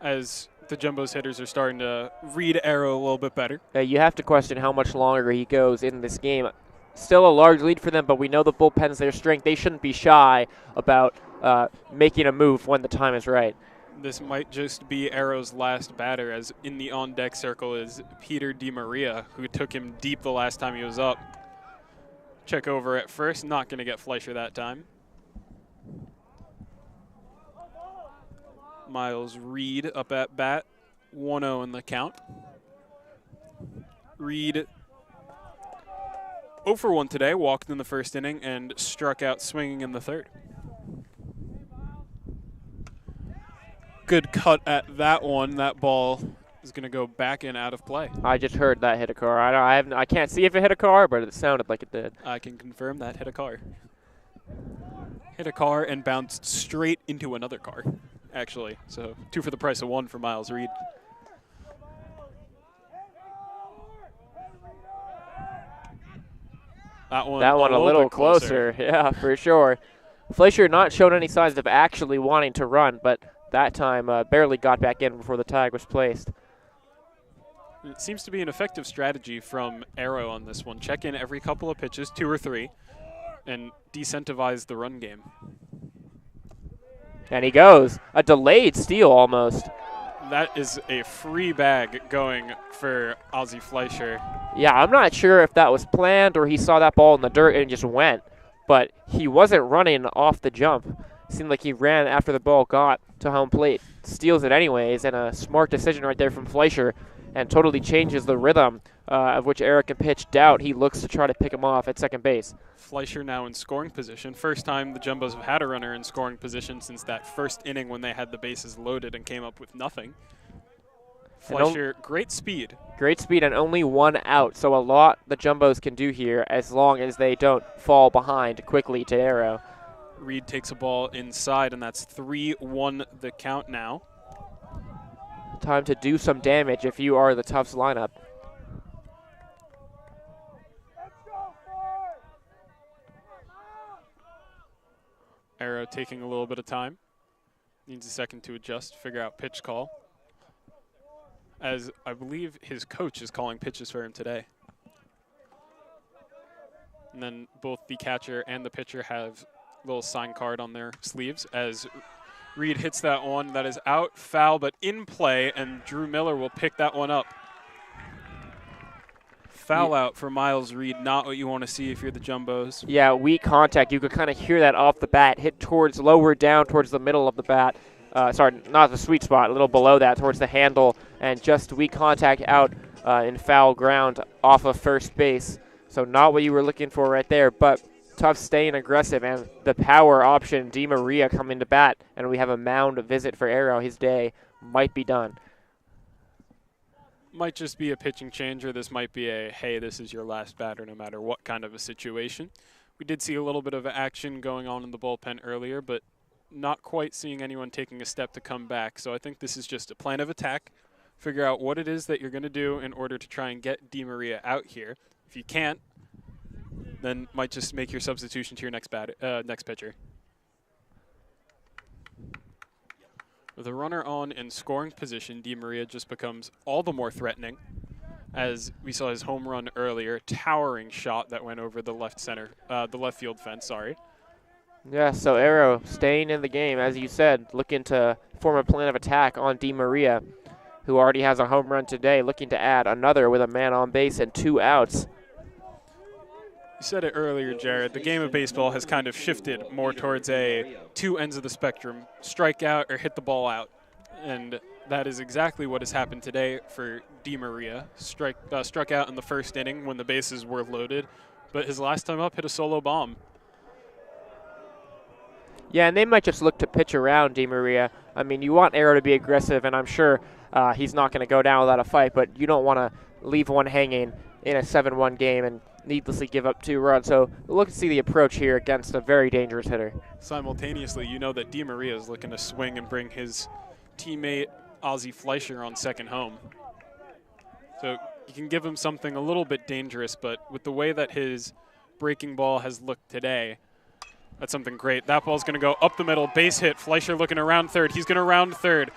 as the Jumbos hitters are starting to read Arrow a little bit better. You have to question how much longer he goes in this game. Still a large lead for them, but we know the bullpen's their strength. They shouldn't be shy about making a move when the time is right. This might just be Arrow's last batter, as in the on-deck circle is Peter DiMaria, who took him deep the last time he was up. Check over at first, not going to get Fleischer that time. Miles Reed up at bat, 1-0 in the count. Reed 0 for 1 today, walked in the first inning and struck out swinging in the third. Good cut at that one. That ball is going to go back and out of play. I just heard that hit a car. I can't see if it hit a car, but it sounded like it did. I can confirm that hit a car. Hit a car and bounced straight into another car, actually. So 2 for the price of 1 for Miles Reed. That one a little bit closer. Yeah, for sure. Fleischer not showed any signs of actually wanting to run, but that time barely got back in before the tag was placed. It seems to be an effective strategy from Arrow on this one. Check in every couple of pitches, 2 or 3, and decentivize the run game. And he goes. A delayed steal almost. That is a free bag going for Ozzie Fleischer. Yeah, I'm not sure if that was planned or he saw that ball in the dirt and just went, but he wasn't running off the jump. Seemed like he ran after the ball got to home plate. Steals it anyways, and a smart decision right there from Fleischer, and totally changes the rhythm of which Eric and pitch doubt. He looks to try to pick him off at second base. Fleischer now in scoring position. First time the Jumbos have had a runner in scoring position since that first inning when they had the bases loaded and came up with nothing. Fleischer, great speed. Great speed and only 1 out, so a lot the Jumbos can do here as long as they don't fall behind quickly to Arrow. Reed takes a ball inside, and that's 3-1 the count now. Time to do some damage if you are the Tufts lineup. Arrow taking a little bit of time. Needs a second to adjust, figure out pitch call. As I believe his coach is calling pitches for him today. And then both the catcher and the pitcher have a little sign card on their sleeves as Reed hits that one. That is out, foul, but in play, and Drew Miller will pick that one up. Foul out for Miles Reed, not what you want to see if you're the Jumbos. Yeah, weak contact. You could kind of hear that off the bat, hit towards lower down towards the middle of the bat. Sorry, not the sweet spot, a little below that towards the handle, and just weak contact out in foul ground off of first base. So not what you were looking for right there, but Tufts staying aggressive, and the power option, DiMaria coming to bat, and we have a mound visit for Arrow. His day might be done. Might just be a pitching change, or this might be a, hey, this is your last batter no matter what kind of a situation. We did see a little bit of action going on in the bullpen earlier, but not quite seeing anyone taking a step to come back. So I think this is just a plan of attack. Figure out what it is that you're going to do in order to try and get DiMaria out here. If you can't, then might just make your substitution to your next pitcher. With a runner on in scoring position, DiMaria just becomes all the more threatening, as we saw his home run earlier, towering shot that went over the left field fence. Sorry. Yeah, so Arrow staying in the game, as you said, looking to form a plan of attack on DiMaria, who already has a home run today, looking to add another with a man on base and 2 outs. You said it earlier, Jared. The game of baseball has kind of shifted more towards a 2 ends of the spectrum, strike out or hit the ball out. And that is exactly what has happened today for DiMaria. Struck out in the first inning when the bases were loaded, but his last time up hit a solo bomb. Yeah, and they might just look to pitch around DiMaria. I mean, you want Arrow to be aggressive, and I'm sure he's not going to go down without a fight, but you don't want to leave one hanging in a 7-1 game and needlessly give up 2 runs. So look to see the approach here against a very dangerous hitter. Simultaneously, you know that DiMaria is looking to swing and bring his teammate Ozzie Fleischer on second home. So you can give him something a little bit dangerous, but with the way that his breaking ball has looked today, that's something great. That ball's going to go up the middle, base hit. Fleischer looking around third. He's going to round third.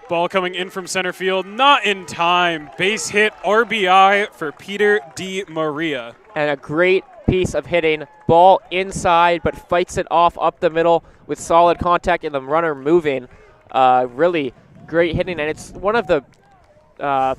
Ball coming in from center field, not in time. Base hit, RBI for Peter DiMaria. And a great piece of hitting. Ball inside, but fights it off up the middle with solid contact and the runner moving. Really great hitting, and it's one of the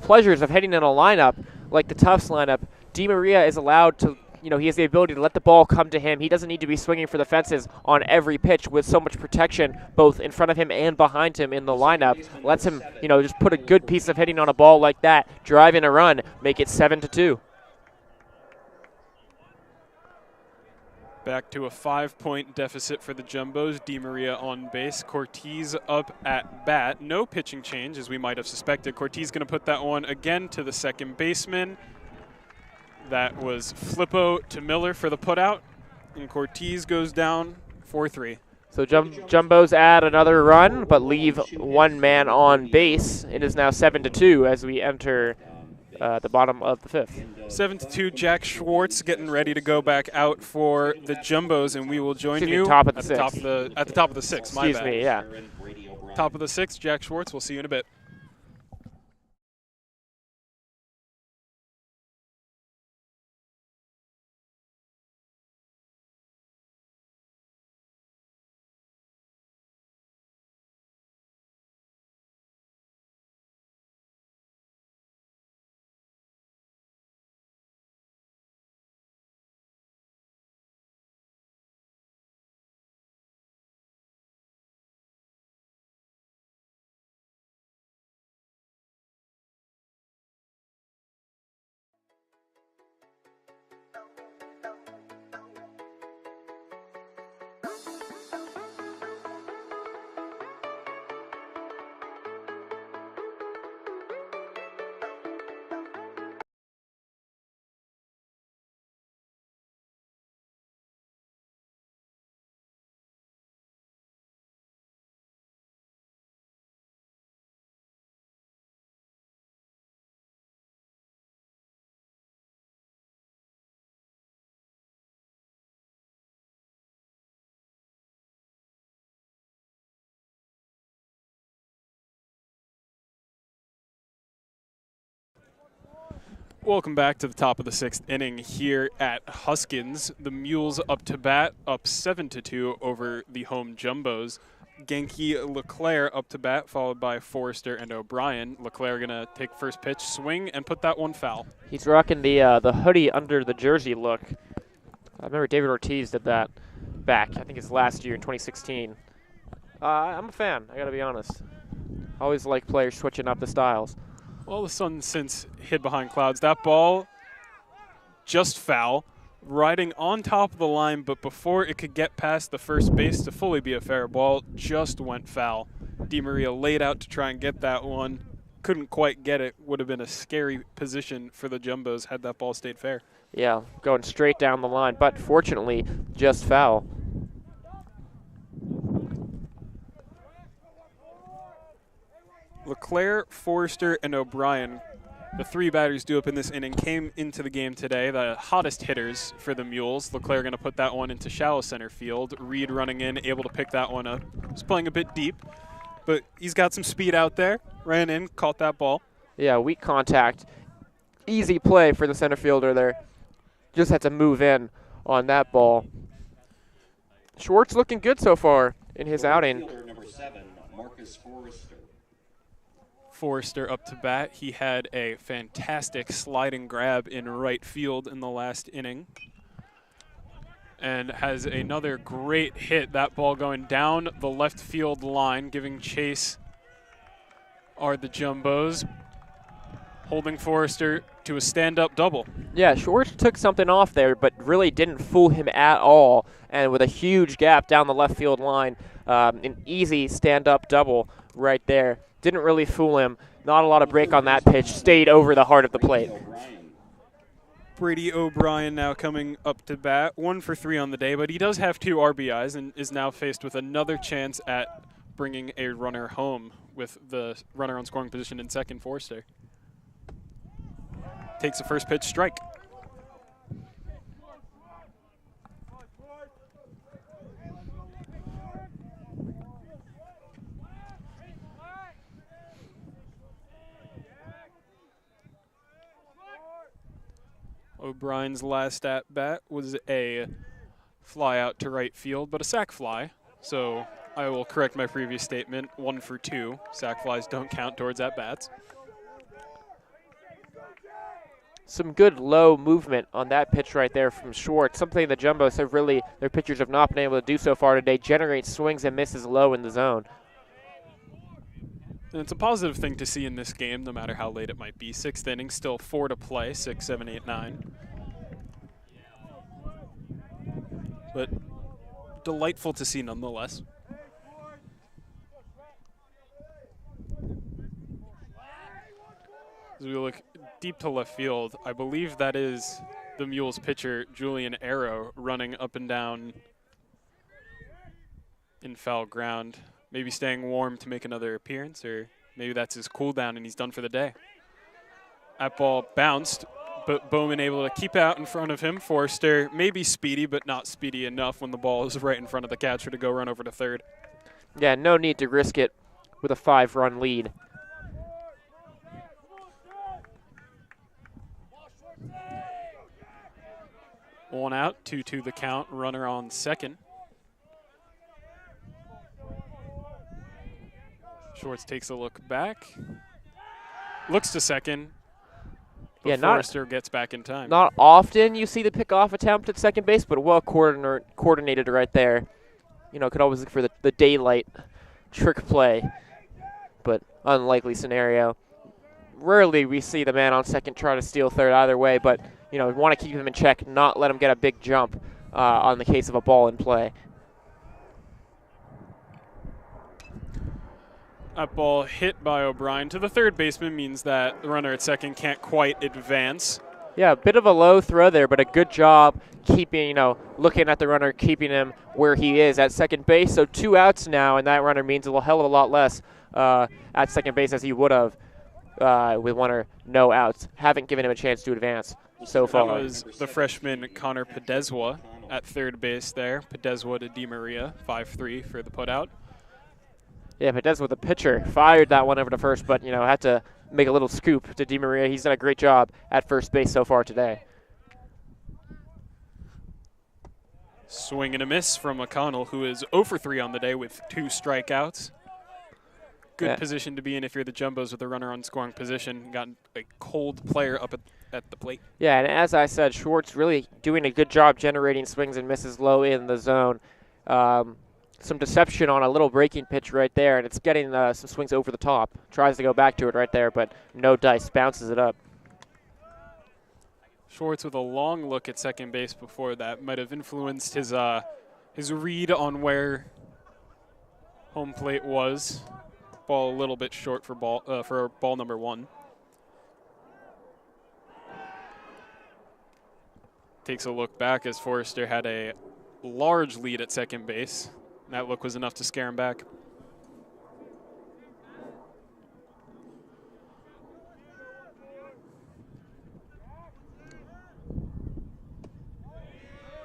pleasures of hitting in a lineup like the Tufts lineup. DiMaria is allowed to, he has the ability to let the ball come to him. He doesn't need to be swinging for the fences on every pitch with so much protection both in front of him and behind him in the lineup. Lets him, just put a good piece of hitting on a ball like that, drive in a run, make it 7-2. Back to a 5-point deficit for the Jumbos. DiMaria on base. Cortez up at bat. No pitching change, as we might have suspected. Cortez going to put that one again to the second baseman. That was Flippo to Miller for the putout. And Cortez goes down 4-3. So Jumbos add another run, but leave one man on base. It is now 7-2 as we enter the bottom of the 5th. 7-2. Jack Schwartz getting ready to go back out for the Jumbos, and we will join you top of the at the top of the 6th. My Excuse bad. me, yeah. Top of the 6th. Jack Schwartz. We'll see you in a bit. Welcome back to the top of the 6th inning here at Huskins. The Mules up to bat, up 7-2 over the home Jumbos. Genki Leclerc up to bat, followed by Forrester and O'Brien. Leclerc gonna take first pitch, swing, and put that one foul. He's rocking the hoodie under the jersey look. I remember David Ortiz did that back, I think it's last year in 2016. I'm a fan, I gotta be honest. Always like players switching up the styles. Well, the sun since hid behind clouds. That ball just foul, riding on top of the line, but before it could get past the first base to fully be a fair ball, just went foul. DiMaria laid out to try and get that one. Couldn't quite get it. Would have been a scary position for the Jumbos had that ball stayed fair. Yeah, going straight down the line, but fortunately, just foul. Leclerc, Forrester, and O'Brien, the 3 batters due up in this inning, came into the game today, the hottest hitters for the Mules. Leclerc going to put that one into shallow center field. Reed running in, able to pick that one up. He's playing a bit deep, but he's got some speed out there. Ran in, caught that ball. Yeah, weak contact. Easy play for the center fielder there. Just had to move in on that ball. Schwartz looking good so far in his outing. Number 7, Marcus Forrester. Forrester up to bat. He had a fantastic sliding grab in right field in the last inning. And has another great hit. That ball going down the left field line, giving chase are the Jumbos, holding Forrester to a stand-up double. Yeah, Schwartz took something off there, but really didn't fool him at all. And with a huge gap down the left field line, an easy stand-up double right there. Didn't really fool him. Not a lot of break on that pitch. Stayed over the heart of the plate. Brady O'Brien now coming up to bat, 1 for 3 on the day, but he does have 2 RBIs and is now faced with another chance at bringing a runner home with the runner on scoring position in second, Forster. Takes the first pitch, strike. O'Brien's last at bat was a fly out to right field, but a sac fly. So I will correct my previous statement, 1 for 2. Sac flies don't count towards at bats. Some good low movement on that pitch right there from Schwartz. Something the Jumbos have really, their pitchers have not been able to do so far today. Generate swings and misses low in the zone. And it's a positive thing to see in this game, no matter how late it might be. 6th inning, still 4 to play, 6, 7, 8, 9. But delightful to see nonetheless. As we look deep to left field, I believe that is the Mules pitcher, Julian Arrow, running up and down in foul ground. Maybe staying warm to make another appearance, or maybe that's his cool down and he's done for the day. That ball bounced, but Bowman able to keep out in front of him. Forster maybe speedy, but not speedy enough when the ball is right in front of the catcher to go run over to third. Yeah, no need to risk it with a 5-run lead. One out, 2-2 the count, runner on second. Schwartz takes a look back, looks to second, but yeah, Forrester gets back in time. Not often you see the pickoff attempt at second base, but well coordinated right there. You know, could always look for the daylight trick play, but unlikely scenario. Rarely we see the man on second try to steal third either way, but, you know, want to keep him in check, not let him get a big jump on the case of a ball in play. That ball hit by O'Brien to the third baseman means that the runner at second can't quite advance. Yeah, a bit of a low throw there, but a good job keeping, you know, looking at the runner, keeping him where he is at second base. So 2 outs now, and that runner means a hell of a lot less at second base as he would have with 1 or no outs. Haven't given him a chance to advance so far. That was the freshman Connor Podeswa at third base there. Podeswa to DiMaria, 5-3 for the putout. Yeah, Podeswa, the pitcher, fired that one over to first, but, you know, had to make a little scoop to DiMaria. He's done a great job at first base so far today. Swing and a miss from McConnell, who is 0 for 3 on the day with 2 strikeouts. Good position to be in if you're the Jumbos with a runner on scoring position. Got a cold player up at the plate. Yeah, and as I said, Schwartz really doing a good job generating swings and misses low in the zone. Some deception on a little breaking pitch right there, and it's getting some swings over the top. Tries to go back to it right there, but no dice, bounces it up. Schwartz with a long look at second base before that might have influenced his read on where home plate was. Ball a little bit short for ball number 1. Takes a look back as Forrester had a large lead at second base. That look was enough to scare him back.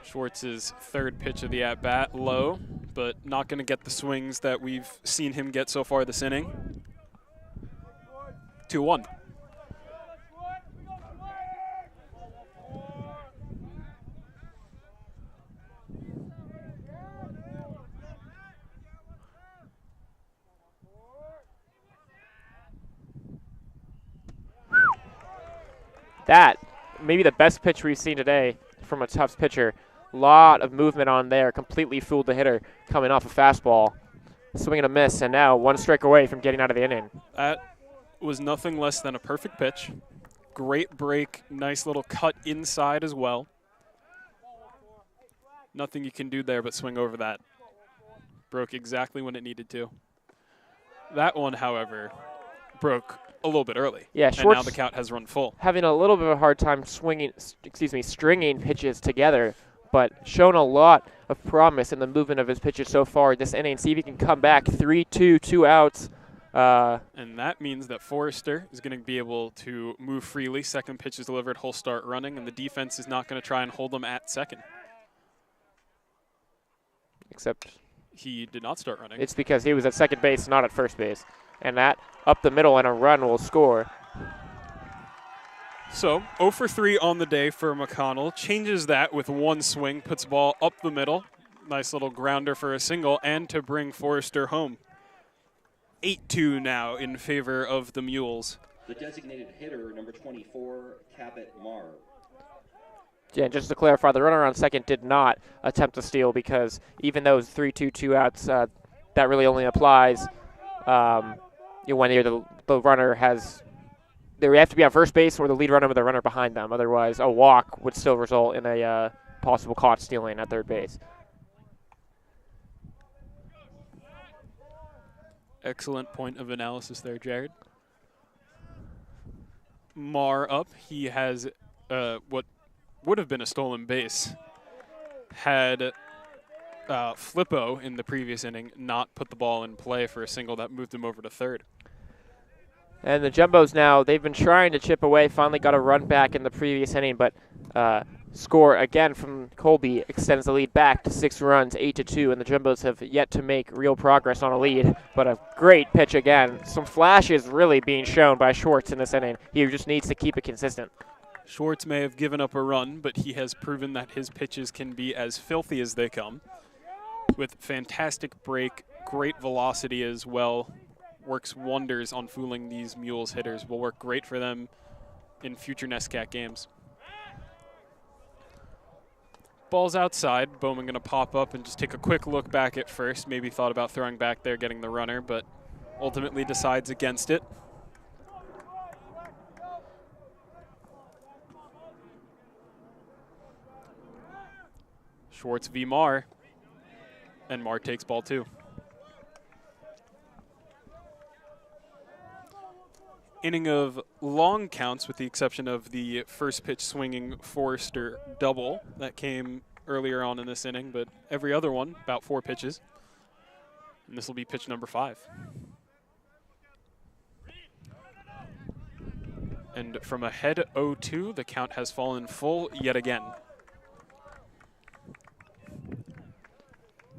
Schwartz's third pitch of the at-bat, low, but not going to get the swings that we've seen him get so far this inning. 2-1. That, maybe the best pitch we've seen today from a Tufts pitcher. Lot of movement on there, completely fooled the hitter coming off a fastball. Swing and a miss, and now 1 strike away from getting out of the inning. That was nothing less than a perfect pitch. Great break, nice little cut inside as well. Nothing you can do there but swing over that. Broke exactly when it needed to. That one, however, broke a little bit early. Yeah, and Schwartz now the count has run full. having a little bit of a hard time stringing pitches together, but shown a lot of promise in the movement of his pitches so far this inning. See if he can come back. 3-2, 2 outs. And that means that Forrester is going to be able to move freely. Second pitch is delivered, he'll start running, and the defense is not going to try and hold him at second. Except he did not start running. it's because he was at second base, not at first base. And that up the middle and a run will score. So 0 for 3 on the day for McConnell. Changes that with one swing, puts the ball up the middle. Nice little grounder for a single and to bring Forrester home. 8-2 now in favor of the Mules. The designated hitter, number 24, Cabot Marr. Yeah, just to clarify, the runner on second did not attempt to steal because even those 3-2, 2 outs, that really only applies when the runner has – they have to be on first base or the lead runner with a runner behind them. Otherwise, a walk would still result in a possible caught stealing at third base. Excellent point of analysis there, Jared. Marr up. He has what would have been a stolen base had Flippo in the previous inning not put the ball in play for a single that moved him over to third. And the Jumbos now, they've been trying to chip away, finally got a run back in the previous inning, but score again from Colby extends the lead back to 6 runs, 8-2, and the Jumbos have yet to make real progress on a lead, but a great pitch again. Some flashes really being shown by Schwartz in this inning. He just needs to keep it consistent. Schwartz may have given up a run, but he has proven that his pitches can be as filthy as they come. With fantastic break, great velocity as well. Works wonders on fooling these Mules hitters. Will work great for them in future NESCAC games. Ball's outside. Bowman going to pop up and just take a quick look back at first. Maybe thought about throwing back there, getting the runner, but ultimately decides against it. Schwartz v. Marr, and Marr takes ball 2. Inning of long counts with the exception of the first pitch swinging Forrester double that came earlier on in this inning, but every other one, about 4 pitches. And this will be pitch number 5. And from ahead 0-2, the count has fallen full yet again.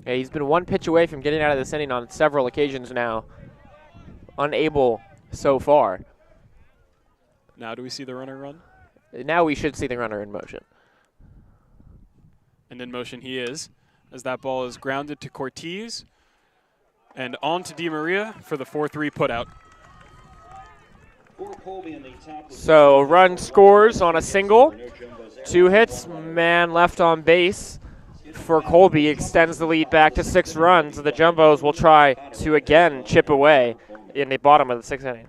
Yeah, he's been one pitch away from getting out of this inning on several occasions now. Unable so far. Now do we see the runner run? Now we should see the runner in motion. And in motion he is, as that ball is grounded to Cortez and on to DiMaria for the 4-3 putout. So a run scores on a single. 2 hits, man left on base for Colby, extends the lead back to 6 runs. The Jumbos will try to again chip away in the bottom of the 6th inning.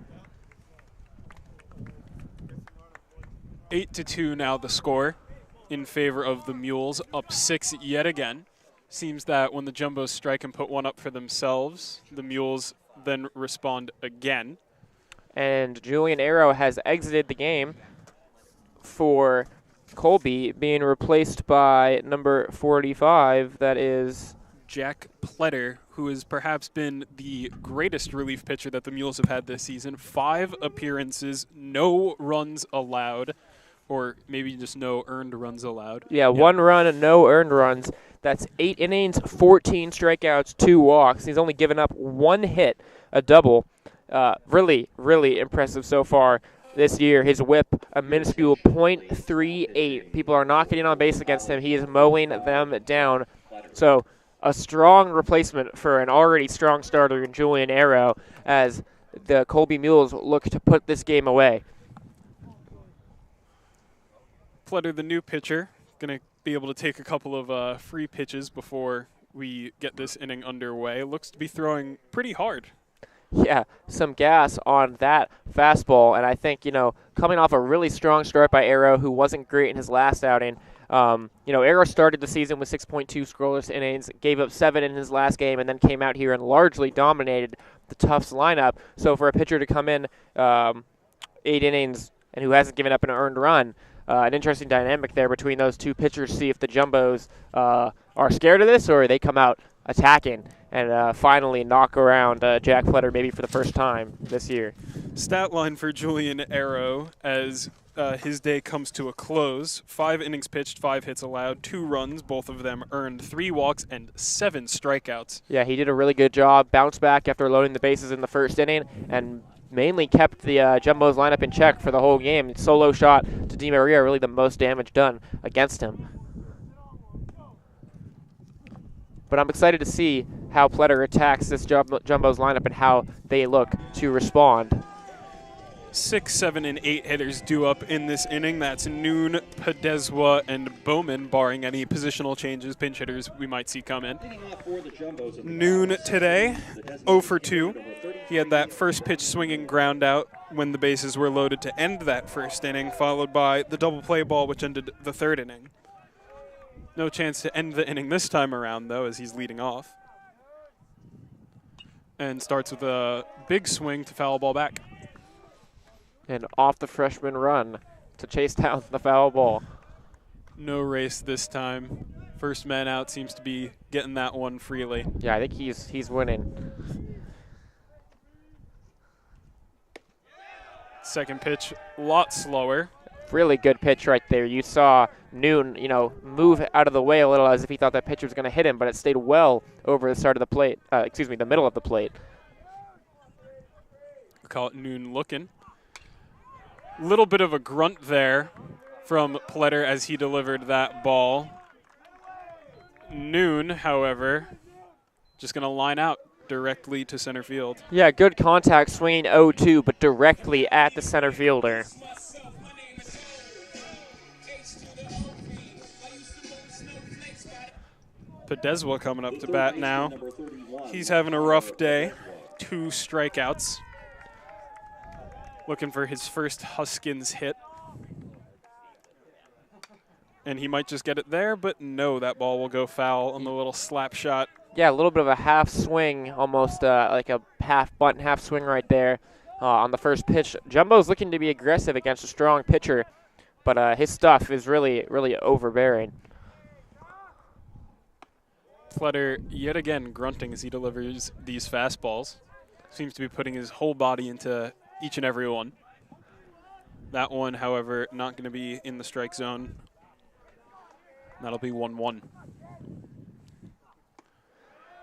8-2 now the score in favor of the Mules, up 6 yet again. Seems that when the Jumbos strike and put one up for themselves, the Mules then respond again. And Julian Arrow has exited the game for Colby, being replaced by number 45, that is Jack Pletter, who has perhaps been the greatest relief pitcher that the Mules have had this season. 5 appearances, no runs allowed, or maybe just no earned runs allowed. Yeah, 1 run and no earned runs. That's 8 innings, 14 strikeouts, 2 walks. He's only given up 1 hit, a double. Really, really impressive so far this year. His whip, a minuscule .38. People are not getting on base against him. He is mowing them down. So a strong replacement for an already strong starter in Julian Arrow as the Colby Mules look to put this game away. Pletter, the new pitcher, going to be able to take a couple of free pitches before we get this inning underway. Looks to be throwing pretty hard. Yeah, some gas on that fastball, and I think, coming off a really strong start by Arrow, who wasn't great in his last outing, Arrow started the season with 6.2 scoreless innings, gave up 7 in his last game, and then came out here and largely dominated the Tufts lineup. So for a pitcher to come in 8 innings and who hasn't given up an earned run, an interesting dynamic there between those two pitchers. See if the Jumbos are scared of this or they come out attacking and finally knock around Jack Pletter maybe for the first time this year. Stat line for Julian Arrow as his day comes to a close. 5 innings pitched, 5 hits allowed, 2 runs, both of them earned, 3 walks, and 7 strikeouts. Yeah, he did a really good job. Bounced back after loading the bases in the first inning and mainly kept the Jumbos lineup in check for the whole game. Solo shot to Di Maria, really the most damage done against him. But I'm excited to see how Pletter attacks this Jumbos lineup and how they look to respond. 6, 7, and 8 hitters due up in this inning. That's Noon, Podeswa, and Bowman, barring any positional changes, pinch hitters we might see come in. Noon today, 0 for 2. He had that first pitch swinging ground out when the bases were loaded to end that first inning, followed by the double play ball, which ended the third inning. No chance to end the inning this time around, though, as he's leading off. And starts with a big swing to foul ball back. And off the freshman run to chase down the foul ball. No race this time. First man out seems to be getting that one freely. Yeah, I think he's winning. Second pitch, a lot slower. Really good pitch right there. You saw Noon, move out of the way a little as if he thought that pitch was going to hit him, but it stayed well over the start of the plate. The middle of the plate. We call it Noon looking. Little bit of a grunt there from Pletter as he delivered that ball. Noon, however, just going to line out directly to center field. Yeah, good contact, swinging 0-2, but directly at the center fielder. Podeswa coming up to bat now. He's having a rough day. 2 strikeouts. Looking for his first Huskins hit. And he might just get it there, but no, that ball will go foul on the little slap shot. Yeah, a little bit of a half swing, almost like a half bunt, half swing right there on the first pitch. Jumbo's looking to be aggressive against a strong pitcher, but his stuff is really, really overbearing. Pletter yet again grunting as he delivers these fastballs. Seems to be putting his whole body into each and every one. That one, however, not going to be in the strike zone. That'll be 1-1.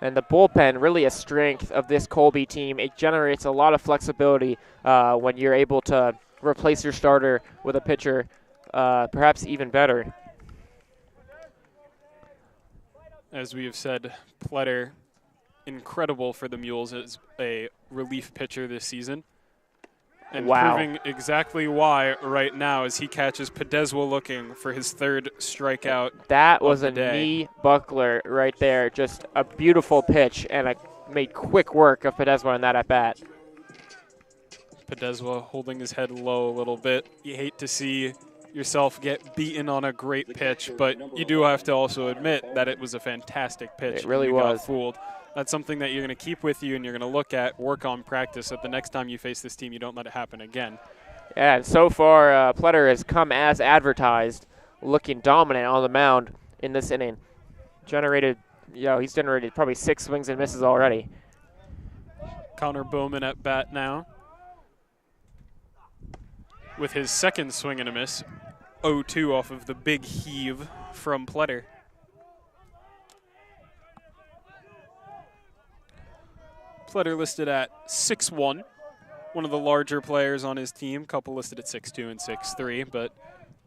And the bullpen, really a strength of this Colby team. It generates a lot of flexibility when you're able to replace your starter with a pitcher, perhaps even better. As we have said, Pletter, incredible for the Mules as a relief pitcher this season. And proving exactly why right now as he catches Podeswa looking for his 3rd strikeout. That was a knee buckler right there. Just a beautiful pitch, and made quick work of Podeswa in that at-bat. Podeswa holding his head low a little bit. You hate to see yourself get beaten on a great pitch, but you do have to also admit that it was a fantastic pitch. It really you was. Got fooled. That's something that you're going to keep with you and you're going to look at, work on practice, so that the next time you face this team, you don't let it happen again. Yeah, and so far, Pletter has come as advertised, looking dominant on the mound in this inning. He's generated probably 6 swings and misses already. Connor Bowman at bat now with his 2nd swing and a miss. 0-2 off of the big heave from Pletter. Pletter listed at 6'1", one of the larger players on his team. Couple listed at 6'2" and 6'3", but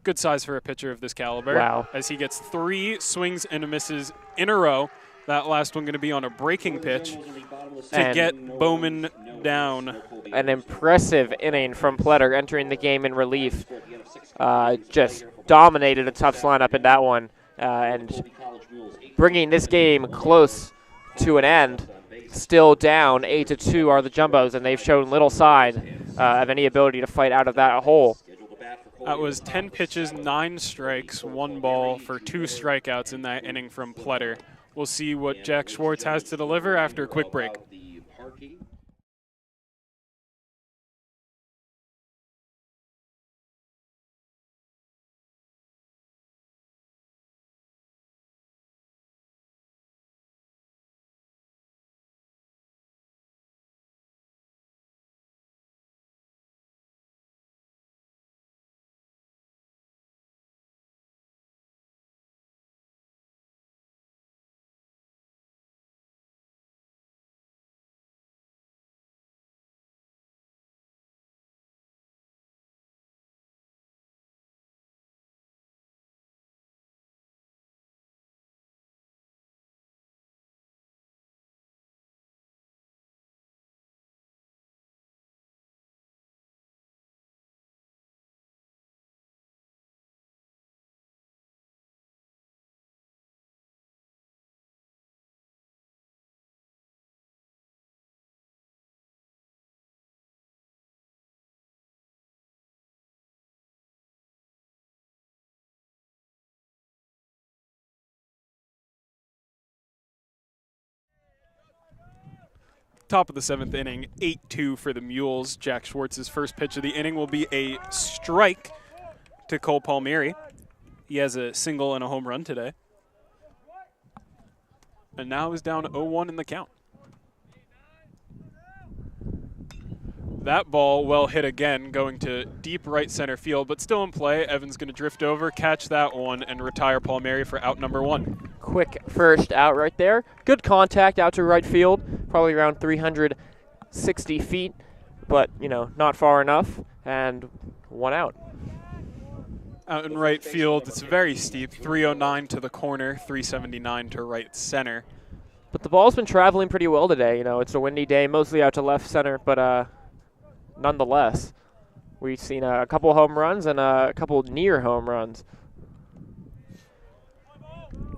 good size for a pitcher of this caliber. Wow. As he gets 3 swings and misses in a row. That last one going to be on a breaking pitch to get Bowman down. An impressive inning from Pletter entering the game in relief. Just dominated a Tufts lineup in that one and bringing this game close to an end. Still down 8-2 are the Jumbos, and they've shown little sign of any ability to fight out of that hole. That was 10 pitches, 9 strikes, 1 ball for 2 strikeouts in that inning from Pletter. We'll see what Jack Schwartz has to deliver after a quick break. Top of the 7th inning, 8-2 for the Mules. Jack Schwartz's first pitch of the inning will be a strike to Cole Palmieri. He has a single and a home run today. And now is down 0-1 in the count. That ball well hit again, going to deep right center field, but still in play. Evans going to drift over, catch that one, and retire Palmieri for out number 1. Quick first out right there. Good contact out to right field, probably around 360 feet, but, you know, not far enough, and 1 out. Out in right field, it's very steep, 309 to the corner, 379 to right center. But the ball's been traveling pretty well today. You know, it's a windy day, mostly out to left center, but nonetheless, we've seen a couple home runs and a couple near home runs.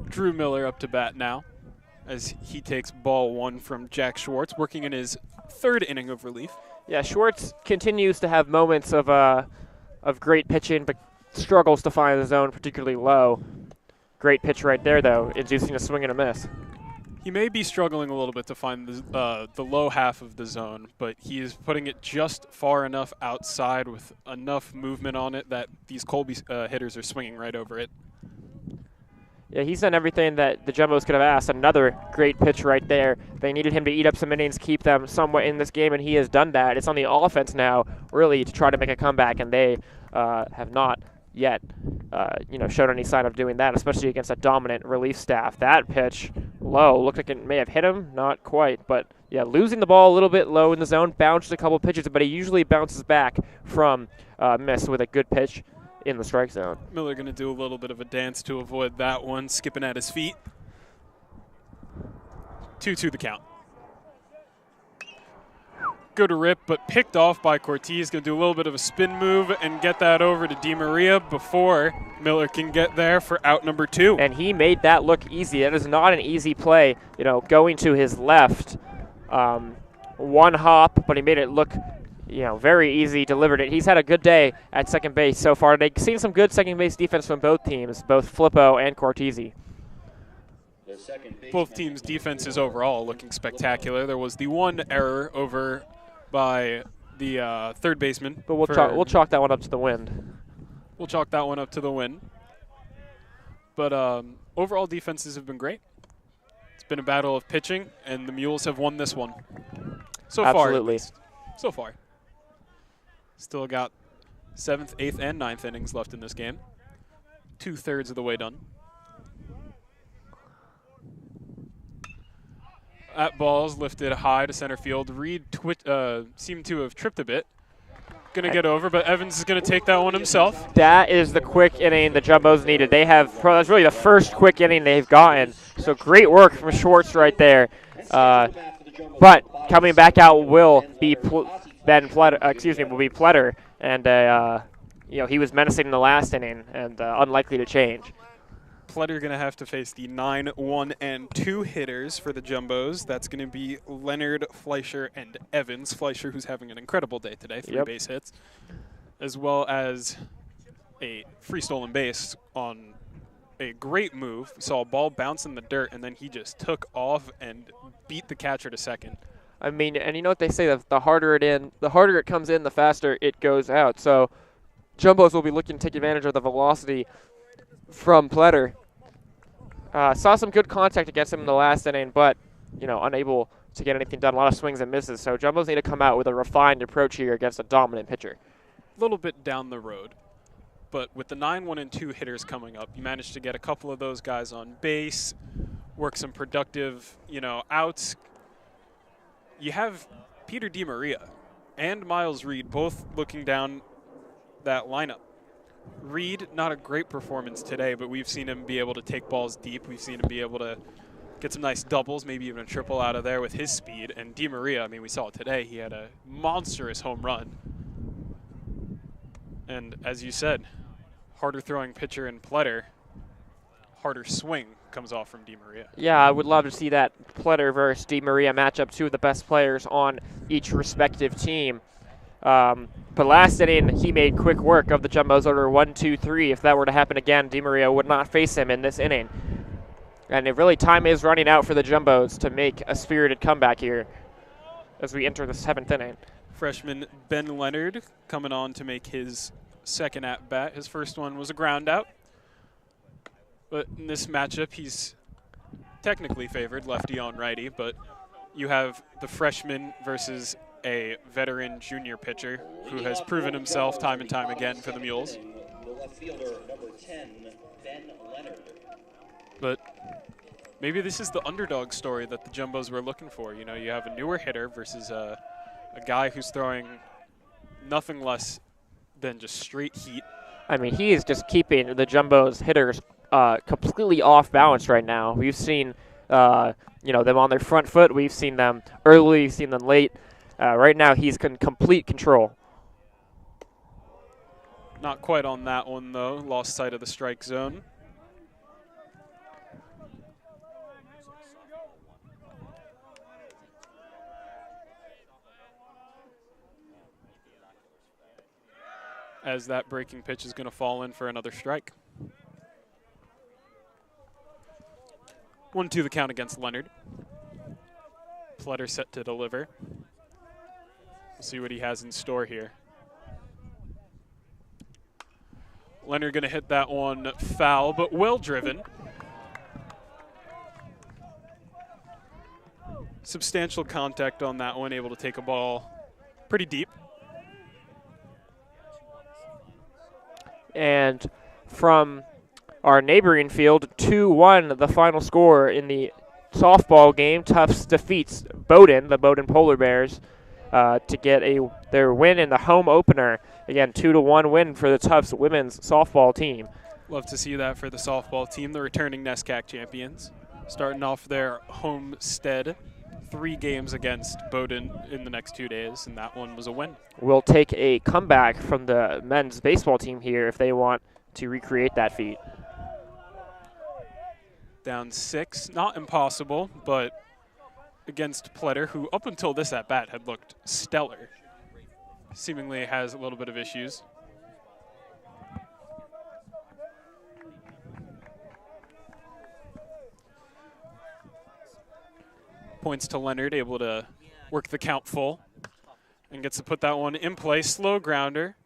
Drew Miller up to bat now as he takes ball 1 from Jack Schwartz, working in his 3rd inning of relief. Yeah, Schwartz continues to have moments of great pitching, but struggles to find the zone particularly low. Great pitch right there, though, inducing a swing and a miss. He may be struggling a little bit to find the low half of the zone, but he is putting it just far enough outside with enough movement on it that these Colby hitters are swinging right over it. Yeah, he's done everything that the Jumbos could have asked. Another great pitch right there. They needed him to eat up some innings, keep them somewhat in this game, and he has done that. It's on the offense now, really, to try to make a comeback, and they have not yet showed any sign of doing that, especially against a dominant relief staff. That pitch, low, looked like it may have hit him, not quite, but yeah, losing the ball a lited bit low in the zone, bounced a couple pitches, but he usually bounces back from miss with a good pitch in the strike zone. Miller going to do a little bit of a dance to avoid that one, skipping at his feet. 2-2 the count. Good rip, but picked off by Cortez. Going to do a little bit of a spin move and get that over to Di Maria before Miller can get there for out number 2. And he made that look easy. That is not an easy play, going to his left. One hop, but he made it look very easy, delivered it. He's had a good day at second base so far. They've seen some good second base defense from both teams, both Flippo and Cortese. Both teams' defenses overall looking spectacular. There was the one error over by the third baseman. But we'll chalk that one up to the wind. We'll chalk that one up to the win. But overall defenses have been great. It's been a battle of pitching, and the Mules have won this one. So far, at least. So far. Still got 7th, 8th, and 9th innings left in this game. 2/3 of the way done. That ball's lifted high to center field. Reed seemed to have tripped a bit. Going to get over, but Evans is going to take that one himself. That is the quick inning the Jumbos needed. That's really the first quick inning they've gotten. So great work from Schwartz right there. But coming back out will be Pletter, and he was menacing in the last inning and unlikely to change. Pletter going to have to face the 9, 1, and 2 hitters for the Jumbos. That's going to be Leonard, Fleischer, and Evans. Fleischer, who's having an incredible day today, 3 base hits, as well as a free stolen base on a great move. We saw a ball bounce in the dirt, and then he just took off and beat the catcher to second. I mean, and you know what they say, that the harder it comes in, the faster it goes out. So Jumbos will be looking to take advantage of the velocity from Pletter. Saw some good contact against him in the last inning, but, unable to get anything done. A lot of swings and misses. So Jumbos need to come out with a refined approach here against a dominant pitcher. A little bit down the road. But with the 9, 1, and 2 hitters coming up, you managed to get a couple of those guys on base, work some productive, outs. You have Peter DiMaria and Miles Reed both looking down that lineup. Reed, not a great performance today, but we've seen him be able to take balls deep. We've seen him be able to get some nice doubles, maybe even a triple out of there with his speed. And DiMaria, I mean, we saw it today. He had a monstrous home run. And as you said, harder throwing pitcher in Pletter, harder swing comes off from DiMaria. Yeah, I would love to see that Pletter versus DiMaria matchup, two of the best players on each respective team. But last inning, he made quick work of the Jumbos order 1, 2, 3. If that were to happen again, DiMaria would not face him in this inning. And time is running out for the Jumbos to make a spirited comeback here as we enter the 7th inning. Freshman Ben Leonard coming on to make his second at-bat. His first one was a ground out. But in this matchup, he's technically favored, lefty on righty, but you have the freshman versus a veteran junior pitcher who has proven himself time and time again for the Mules. The left fielder, number 10, Ben Leonard. But maybe this is the underdog story that the Jumbos were looking for. You have a newer hitter versus a guy who's throwing nothing less than just straight heat. I mean, he is just keeping the Jumbos hitters completely off balance right now. We've seen, them on their front foot. We've seen them early. We've seen them late. Right now, he's in complete control. Not quite on that one, though. Lost sight of the strike zone. As that breaking pitch is going to fall in for another strike. 1-2 the count against Leonard. Pletter set to deliver. We'll see what he has in store here. Leonard going to hit that one foul, but well driven. Substantial contact on that one, able to take a ball pretty deep. And from our neighboring field, 2-1, the final score in the softball game. Tufts defeats Bowdoin, the Bowdoin Polar Bears, to get their win in the home opener. Again, 2-1 win for the Tufts women's softball team. Love to see that for the softball team, the returning NESCAC champions. Starting off their homestead, 3 games against Bowdoin in the next 2 days, and that one was a win. We'll take a comeback from the men's baseball team here if they want to recreate that feat. Down 6, not impossible, but against Pletter, who up until this at-bat had looked stellar. Seemingly has a little bit of issues. Points to Leonard, able to work the count full and gets to put that one in play. Slow grounder,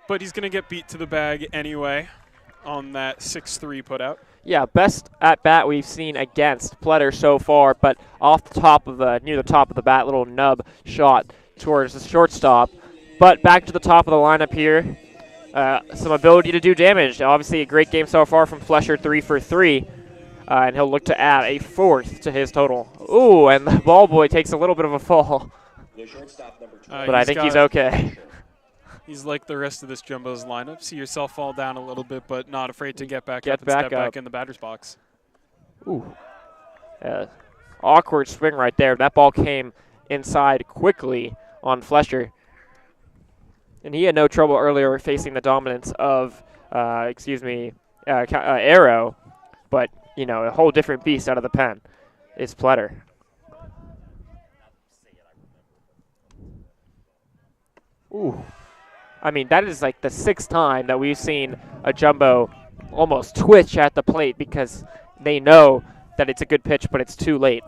but he's going to get beat to the bag anyway on that 6-3 putout. Yeah, best at bat we've seen against Pletter so far, but off the top of near the top of the bat, little nub shot towards the shortstop. But back to the top of the lineup here, some ability to do damage. Obviously, a great game so far from Flesher, 3 for 3, and he'll look to add a 4th to his total. Ooh, and the ball boy takes a little bit of a fall, but I think he's okay. He's like the rest of this Jumbo's lineup. See yourself fall down a little bit, but not afraid to get back up and step back in the batter's box. Ooh. Awkward swing right there. That ball came inside quickly on Flesher. And he had no trouble earlier facing the dominance of, Arrow. But, a whole different beast out of the pen is Pletter. Ooh. I mean, that is like the 6th time that we've seen a jumbo almost twitch at the plate because they know that it's a good pitch, but it's too late.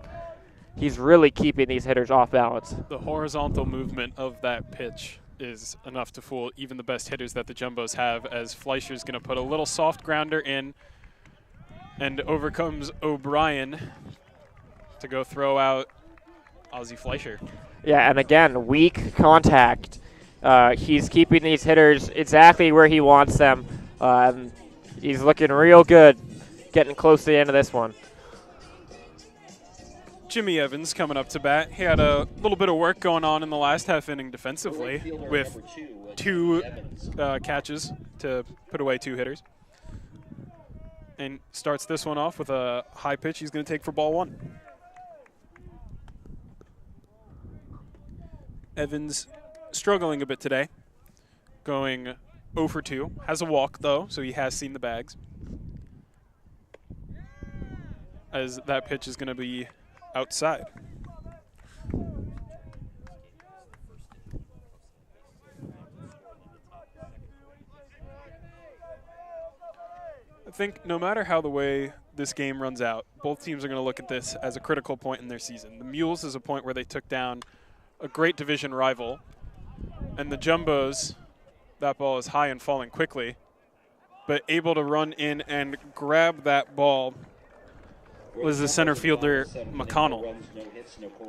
He's really keeping these hitters off balance. The horizontal movement of that pitch is enough to fool even the best hitters that the Jumbos have, as Fleischer's going to put a little soft grounder in, and over comes O'Brien to go throw out Ozzie Fleischer. Yeah, and again, weak contact. He's keeping these hitters exactly where he wants them. He's looking real good, getting close to the end of this one. Jimmy Evans coming up to bat. He had a little bit of work going on in the last half inning defensively with 2 catches to put away 2 hitters. And starts this one off with a high pitch he's going to take for ball 1. Evans struggling a bit today, going 0 for 2. Has a walk, though, so he has seen the bags. As that pitch is going to be outside. I think no matter how the way this game runs out, both teams are going to look at this as a critical point in their season. The Mules is a point where they took down a great division rival, and the Jumbos, that ball is high and falling quickly, but able to run in and grab that ball was the center fielder, McConnell.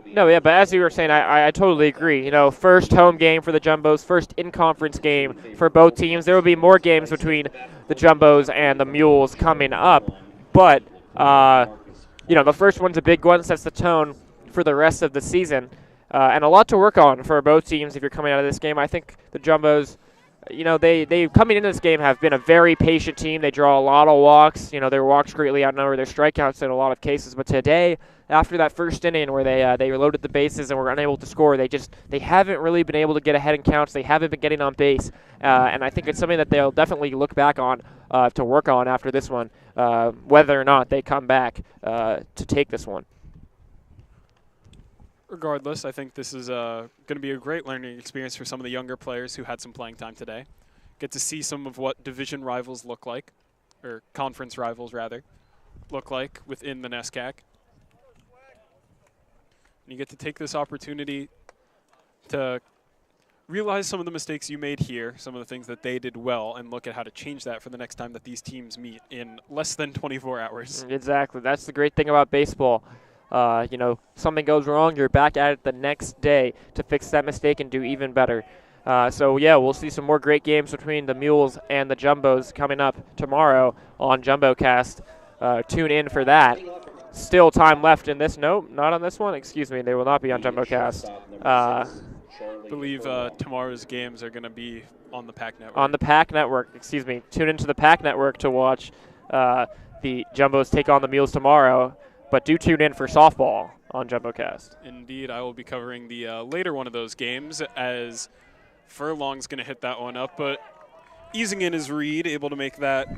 No, yeah, but as you were saying, I totally agree. You know, first home game for the Jumbos, first in-conference game for both teams. There will be more games between the Jumbos and the Mules coming up, but, you know, the first one's a big one, sets the tone for the rest of the season, and a lot to work on for both teams if you're coming out of this game. I think the Jumbos, you know, they coming into this game have been a very patient team. They draw a lot of walks. You know, their walks greatly outnumber their strikeouts in a lot of cases. But today, after that first inning where they loaded the bases and were unable to score, they haven't really been able to get ahead in counts. They haven't been getting on base, and I think it's something that they'll definitely look back on to work on after this one, whether or not they come back to take this one. Regardless, I think this is going to be a great learning experience for some of the younger players who had some playing time today. Get to see some of what division rivals look like, or conference rivals, rather, look like within the NESCAC. And you get to take this opportunity to realize some of the mistakes you made here, some of the things that they did well, and look at how to change that for the next time that these teams meet in less than 24 hours. Exactly. That's the great thing about baseball. You know, something goes wrong, you're back at it the next day to fix that mistake and do even better. So, yeah, we'll see some more great games between the Mules and the Jumbos coming up tomorrow on JumboCast. Tune in for that. Still time left in this. Nope, not on this one. Excuse me, they will not be on JumboCast. I believe tomorrow's games are going to be on the PAC Network. On the PAC Network, excuse me. Tune into the PAC Network to watch the Jumbos take on the Mules tomorrow. But do tune in for softball on JumboCast. Indeed, I will be covering the later one of those games as Furlong's going to hit that one up. But easing in his read, able to make that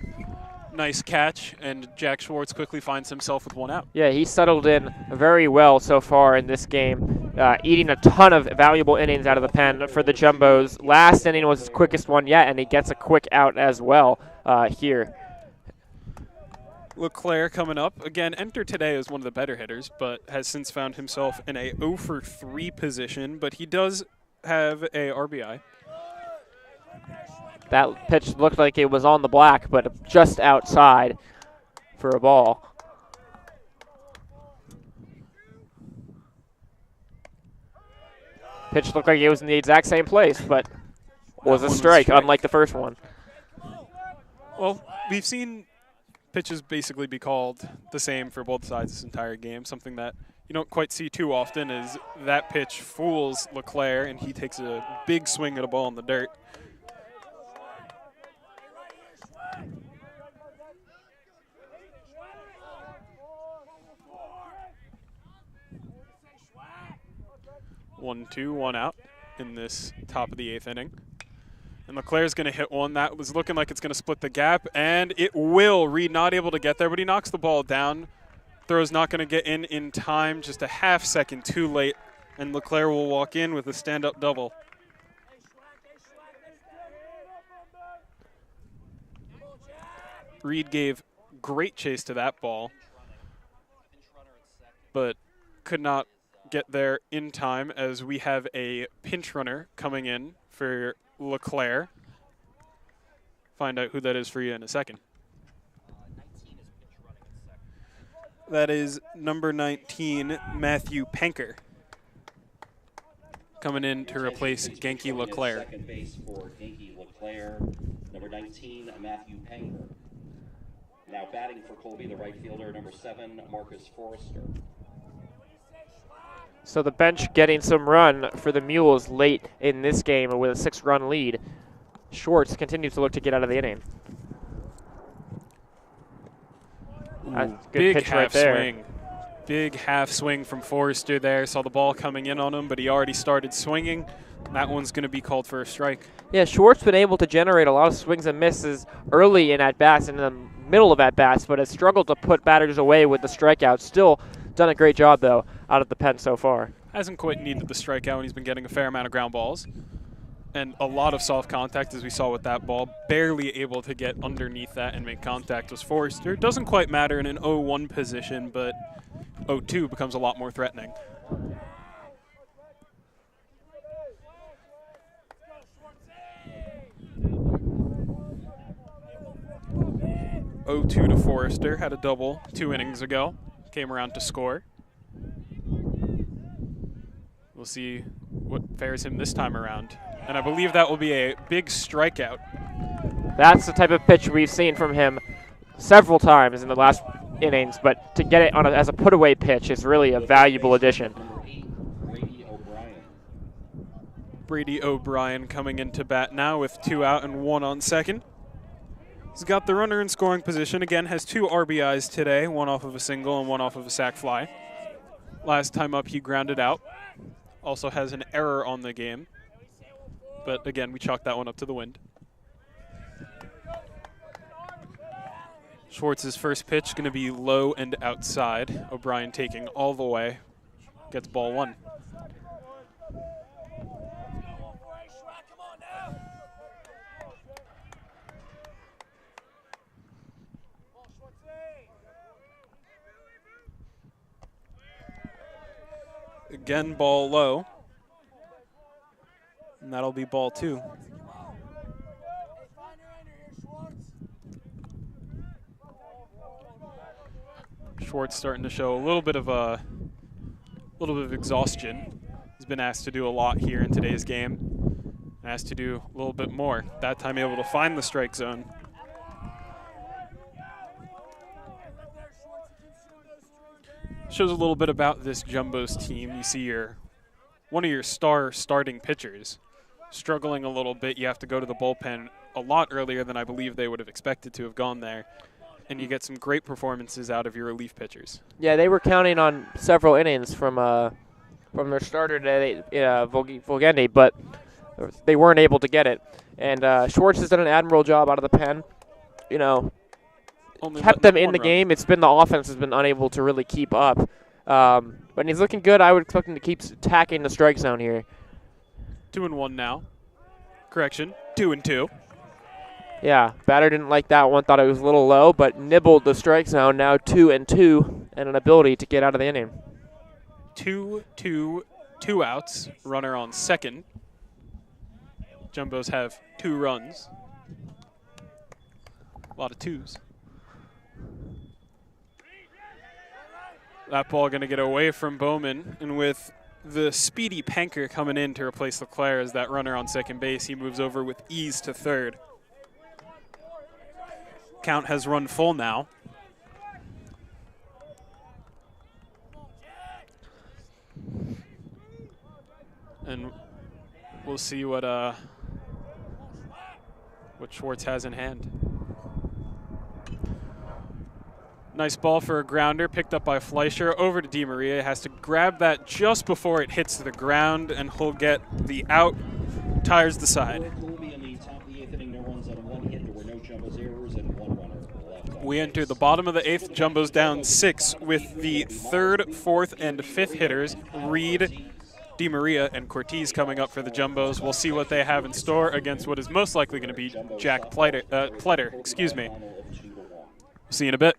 nice catch, and Jack Schwartz quickly finds himself with one out. Yeah, he settled in very well so far in this game, eating a ton of valuable innings out of the pen for the Jumbos. Last inning was his quickest one yet, and he gets a quick out as well here. Leclerc coming up. Again, entered today as one of the better hitters, but has since found himself in a 0 for 3 position, but he does have a RBI. That pitch looked like it was on the black, but just outside for a ball. Pitch looked like it was in the exact same place, but was a strike, unlike the first one. Well, we've seen pitches basically be called the same for both sides this entire game. Something that you don't quite see too often is that pitch fools Leclerc, and he takes a big swing at a ball in the dirt. One, two, one out in this top of the 8th inning. And Leclerc's going to hit one. That was looking like it's going to split the gap, and it will. Reed not able to get there, but he knocks the ball down. Throw's not going to get in time, just a half second too late, and Leclerc will walk in with a stand-up double. Reed gave great chase to that ball, but could not get there in time as we have a pinch runner coming in for LeClaire. Find out who that is for you in a second. That is number 19, Matthew Panker, coming in to replace Genki LeClaire. Second base for Genki LeClaire, number 19, Matthew Panker. Now batting for Colby, the right fielder, number 7, Marcus Forrester. So the bench getting some run for the Mules late in this game with a 6-run lead. Schwartz continues to look to get out of the inning. Good Big pitch half right there. swing. Big half swing from Forrester there. Saw the ball coming in on him, but he already started swinging. That one's going to be called for a strike. Yeah, Schwartz been able to generate a lot of swings and misses early in at-bats and in the middle of at-bats, but has struggled to put batters away with the strikeouts. Still done a great job, though, out of the pen so far. Hasn't quite needed the strikeout, and he's been getting a fair amount of ground balls. And a lot of soft contact, as we saw with that ball. Barely able to get underneath that and make contact was Forrester. Doesn't quite matter in an 0-1 position, but 0-2 becomes a lot more threatening. (0-2) to Forrester. Had a double 2 innings ago. Came around to score. We'll see what fares him this time around. And I believe that will be a big strikeout. That's the type of pitch we've seen from him several times in the last innings, but to get it on as a put-away pitch is really a valuable addition. Number 8, Brady O'Brien. Brady O'Brien coming into bat now with 2 out and 1 on second. He's got the runner in scoring position. Again, has 2 RBIs today, 1 off of a single and 1 off of a sac fly. Last time up, he grounded out. Also has an error on the game. But again, we chalked that one up to the wind. Schwartz's first pitch going to be low and outside. O'Brien taking all the way. Gets ball 1. Again, ball low. And that'll be ball 2. Schwartz starting to show a little bit of exhaustion. He's been asked to do a lot here in today's game. Asked to do a little bit more. That time able to find the strike zone. Shows a little bit about this Jumbo's team. You see one of your star starting pitchers struggling a little bit. You have to go to the bullpen a lot earlier than I believe they would have expected to have gone there. And you get some great performances out of your relief pitchers. Yeah, they were counting on several innings from their starter today, Volgendi, but they weren't able to get it. And Schwartz has done an admirable job out of the pen. You know, kept them in the game. It's been the offense has been unable to really keep up. But he's looking good. I would expect him to keep attacking the strike zone here. 2-1 now. Correction, 2-2. Yeah, batter didn't like that one. Thought it was a little low, but nibbled the strike zone. Now 2-2, and an ability to get out of the inning. 2-2, 2 outs. Runner on second. Jumbos have 2 runs. A lot of 2s. That ball going to get away from Bowman, and with the speedy Panker coming in to replace LeClaire as that runner on second base, he moves over with ease to third. Count has run full now. And we'll see what Schwartz has in hand. Nice ball for a grounder, picked up by Fleischer. Over to DiMaria. Has to grab that just before it hits the ground, and he'll get the out. Tires the side. We enter the bottom of the 8th. Jumbo's down 6 with the 3rd, 4th, and 5th hitters. Reed, DiMaria, and Cortez coming up for the Jumbos. We'll see what they have in store against what is most likely going to be Jack Pletter. See you in a bit.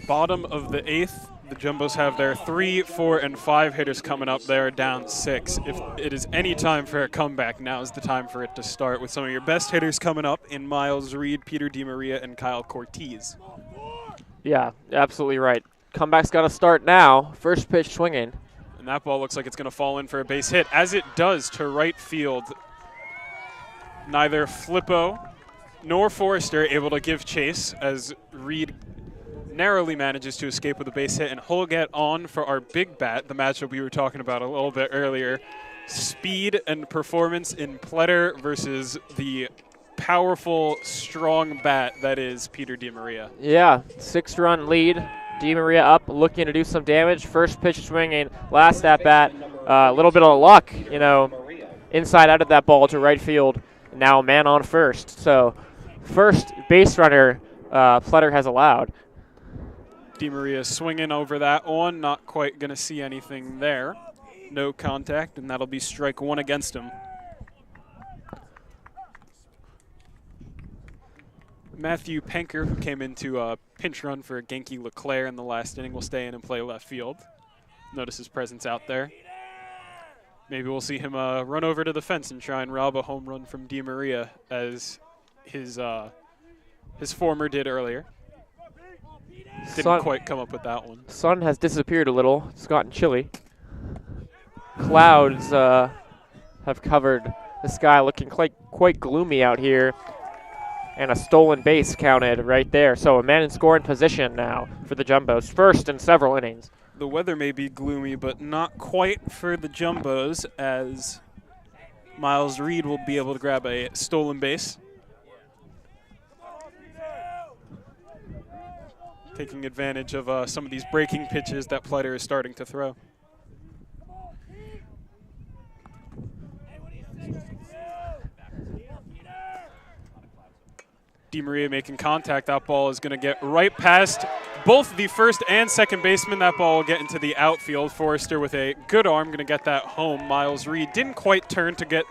Bottom of the 8th, the Jumbos have their 3, 4, and 5 hitters coming up. They're down 6. If it is any time for a comeback, now is the time for it to start with some of your best hitters coming up in Miles Reed, Peter DiMaria, and Kyle Cortez. Yeah, absolutely right. Comeback's got to start now. First pitch swinging. And that ball looks like it's going to fall in for a base hit, as it does to right field. Neither Flippo nor Forrester able to give chase as Reed narrowly manages to escape with a base hit, and he'll get on for our big bat, the matchup we were talking about a little bit earlier. Speed and performance in Pletter versus the powerful, strong bat that is Peter DiMaria. Yeah, 6-run lead. DiMaria up, looking to do some damage. First pitch swinging, last at bat. A little bit of luck, you know, inside out of that ball to right field. Now man on first. So first base runner Pletter has allowed. DiMaria swinging over that one, not quite going to see anything there. No contact, and that'll be strike 1 against him. Matthew Penker, who came into a pinch run for Genki LeClaire in the last inning, will stay in and play left field. Notice his presence out there. Maybe we'll see him run over to the fence and try and rob a home run from DiMaria, as his former did earlier. Didn't quite come up with that one. Sun has disappeared a little. It's gotten chilly. Clouds have covered the sky, looking quite gloomy out here. And a stolen base counted right there. So a man in scoring position now for the Jumbos. First in several innings. The weather may be gloomy, but not quite for the Jumbos, as Miles Reed will be able to grab a stolen base. Taking advantage of some of these breaking pitches that Pletter is starting to throw. DiMaria making contact. That ball is going to get right past both the first and second baseman. That ball will get into the outfield. Forrester with a good arm going to get that home. Miles Reed didn't quite turn to get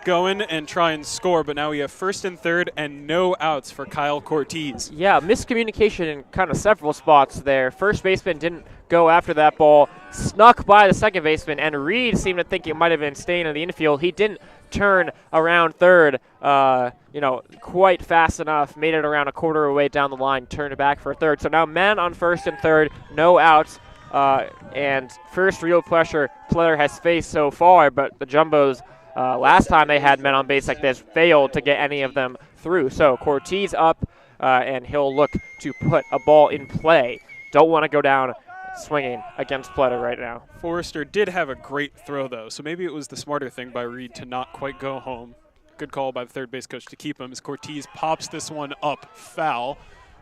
going and try and score, but now we have first and third and no outs for Kyle Cortez. Yeah, miscommunication in kind of several spots there. First baseman didn't go after that ball, snuck by the second baseman, and Reed seemed to think it might have been staying in the infield. He didn't turn around third, quite fast enough, made it around a quarter of the way down the line, turned it back for third. So now man on first and third, no outs, and first real pressure Pletter has faced so far, but the Jumbos Last time they had men on base like this, failed to get any of them through. So Cortez up, and he'll look to put a ball in play. Don't want to go down swinging against Pletter right now. Forrester did have a great throw, though, so maybe it was the smarter thing by Reed to not quite go home. Good call by the third base coach to keep him as Cortez pops this one up foul.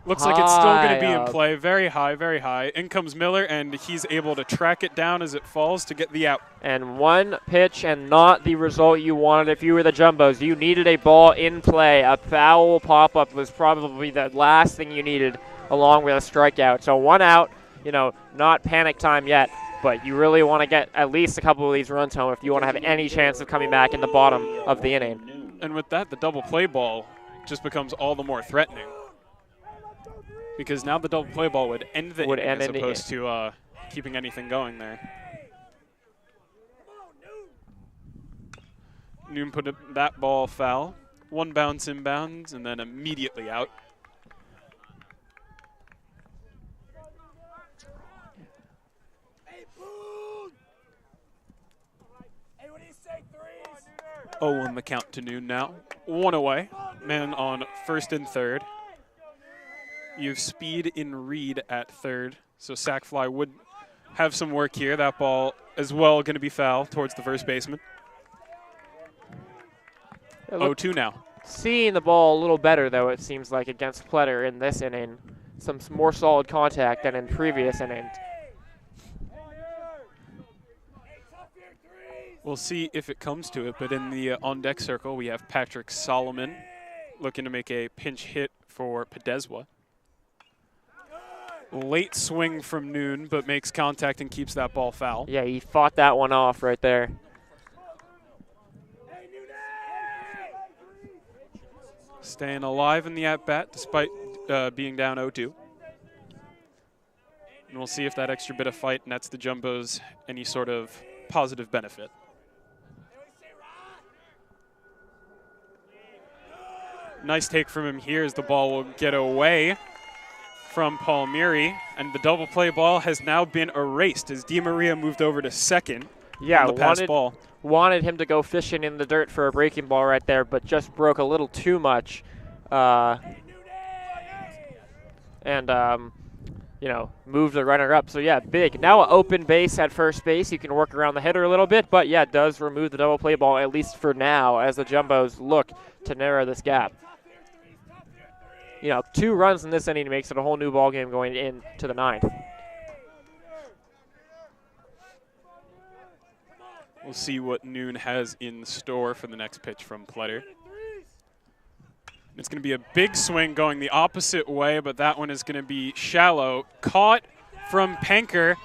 Looks like it's still going to be in play. Very high, very high. In comes Miller, and he's able to track it down as it falls to get the out. And one pitch and not the result you wanted if you were the Jumbos. You needed a ball in play. A foul pop-up was probably the last thing you needed along with a strikeout. So one out, not panic time yet, but you really want to get at least a couple of these runs home if you want to have any chance of coming back in the bottom of the inning. And with that, the double play ball just becomes all the more threatening. Because now the double play ball would end the inning as opposed to keeping anything going there. Noon put that ball foul. One bounce inbounds and then immediately out. Oh, on the count to Noon now. One away. Man on first and third. You have speed in Reed at third, so sac fly would have some work here. That ball as well going to be foul towards the first baseman. 0-2 now. Seeing the ball a little better, though, it seems like, against Pletter in this inning. Some more solid contact than in previous innings. We'll see if it comes to it, but in the on-deck circle, we have Patrick Solomon looking to make a pinch hit for Podeswa. Late swing from Noon, but makes contact and keeps that ball foul. Yeah, he fought that one off right there. Staying alive in the at-bat despite being down 0-2. And we'll see if that extra bit of fight nets the Jumbos any sort of positive benefit. Nice take from him here as the ball will get away from Palmieri, and the double play ball has now been erased as Di Maria moved over to second. Yeah, on the pass ball. Wanted him to go fishing in the dirt for a breaking ball right there, but just broke a little too much. Moved the runner up. So, yeah, big. Now an open base at first base. You can work around the hitter a little bit, but, yeah, does remove the double play ball, at least for now, as the Jumbos look to narrow this gap. 2 runs in this inning makes it a whole new ball game going into the 9th. We'll see what Noon has in store for the next pitch from Pletter. It's going to be a big swing going the opposite way, but that one is going to be shallow. Caught from Penker,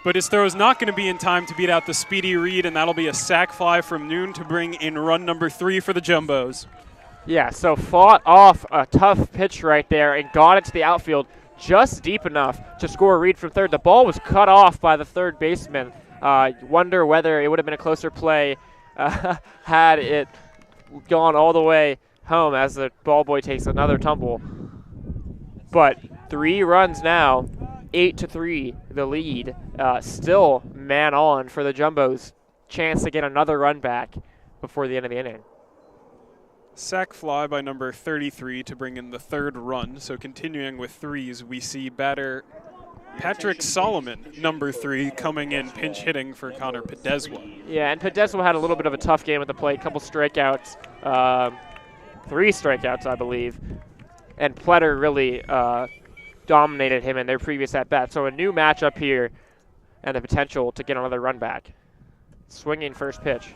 but his throw is not going to be in time to beat out the speedy Reed, and that'll be a sac fly from Noon to bring in run number 3 for the Jumbos. Yeah, so fought off a tough pitch right there and got it to the outfield just deep enough to score a read from third. The ball was cut off by the third baseman. Wonder whether it would have been a closer play had it gone all the way home as the ball boy takes another tumble. But 3 runs now, 8-3 the lead. Still man on for the Jumbos. Chance to get another run back before the end of the inning. Sac fly by number 33 to bring in the 3rd run. So continuing with 3s, we see batter Patrick Solomon, number 3, coming in pinch hitting for Connor Podeswa. Yeah, and Podeswa had a little bit of a tough game at the plate, couple strikeouts, 3 strikeouts, I believe. And Pletter really dominated him in their previous at-bat. So a new matchup here and the potential to get another run back. Swinging first pitch.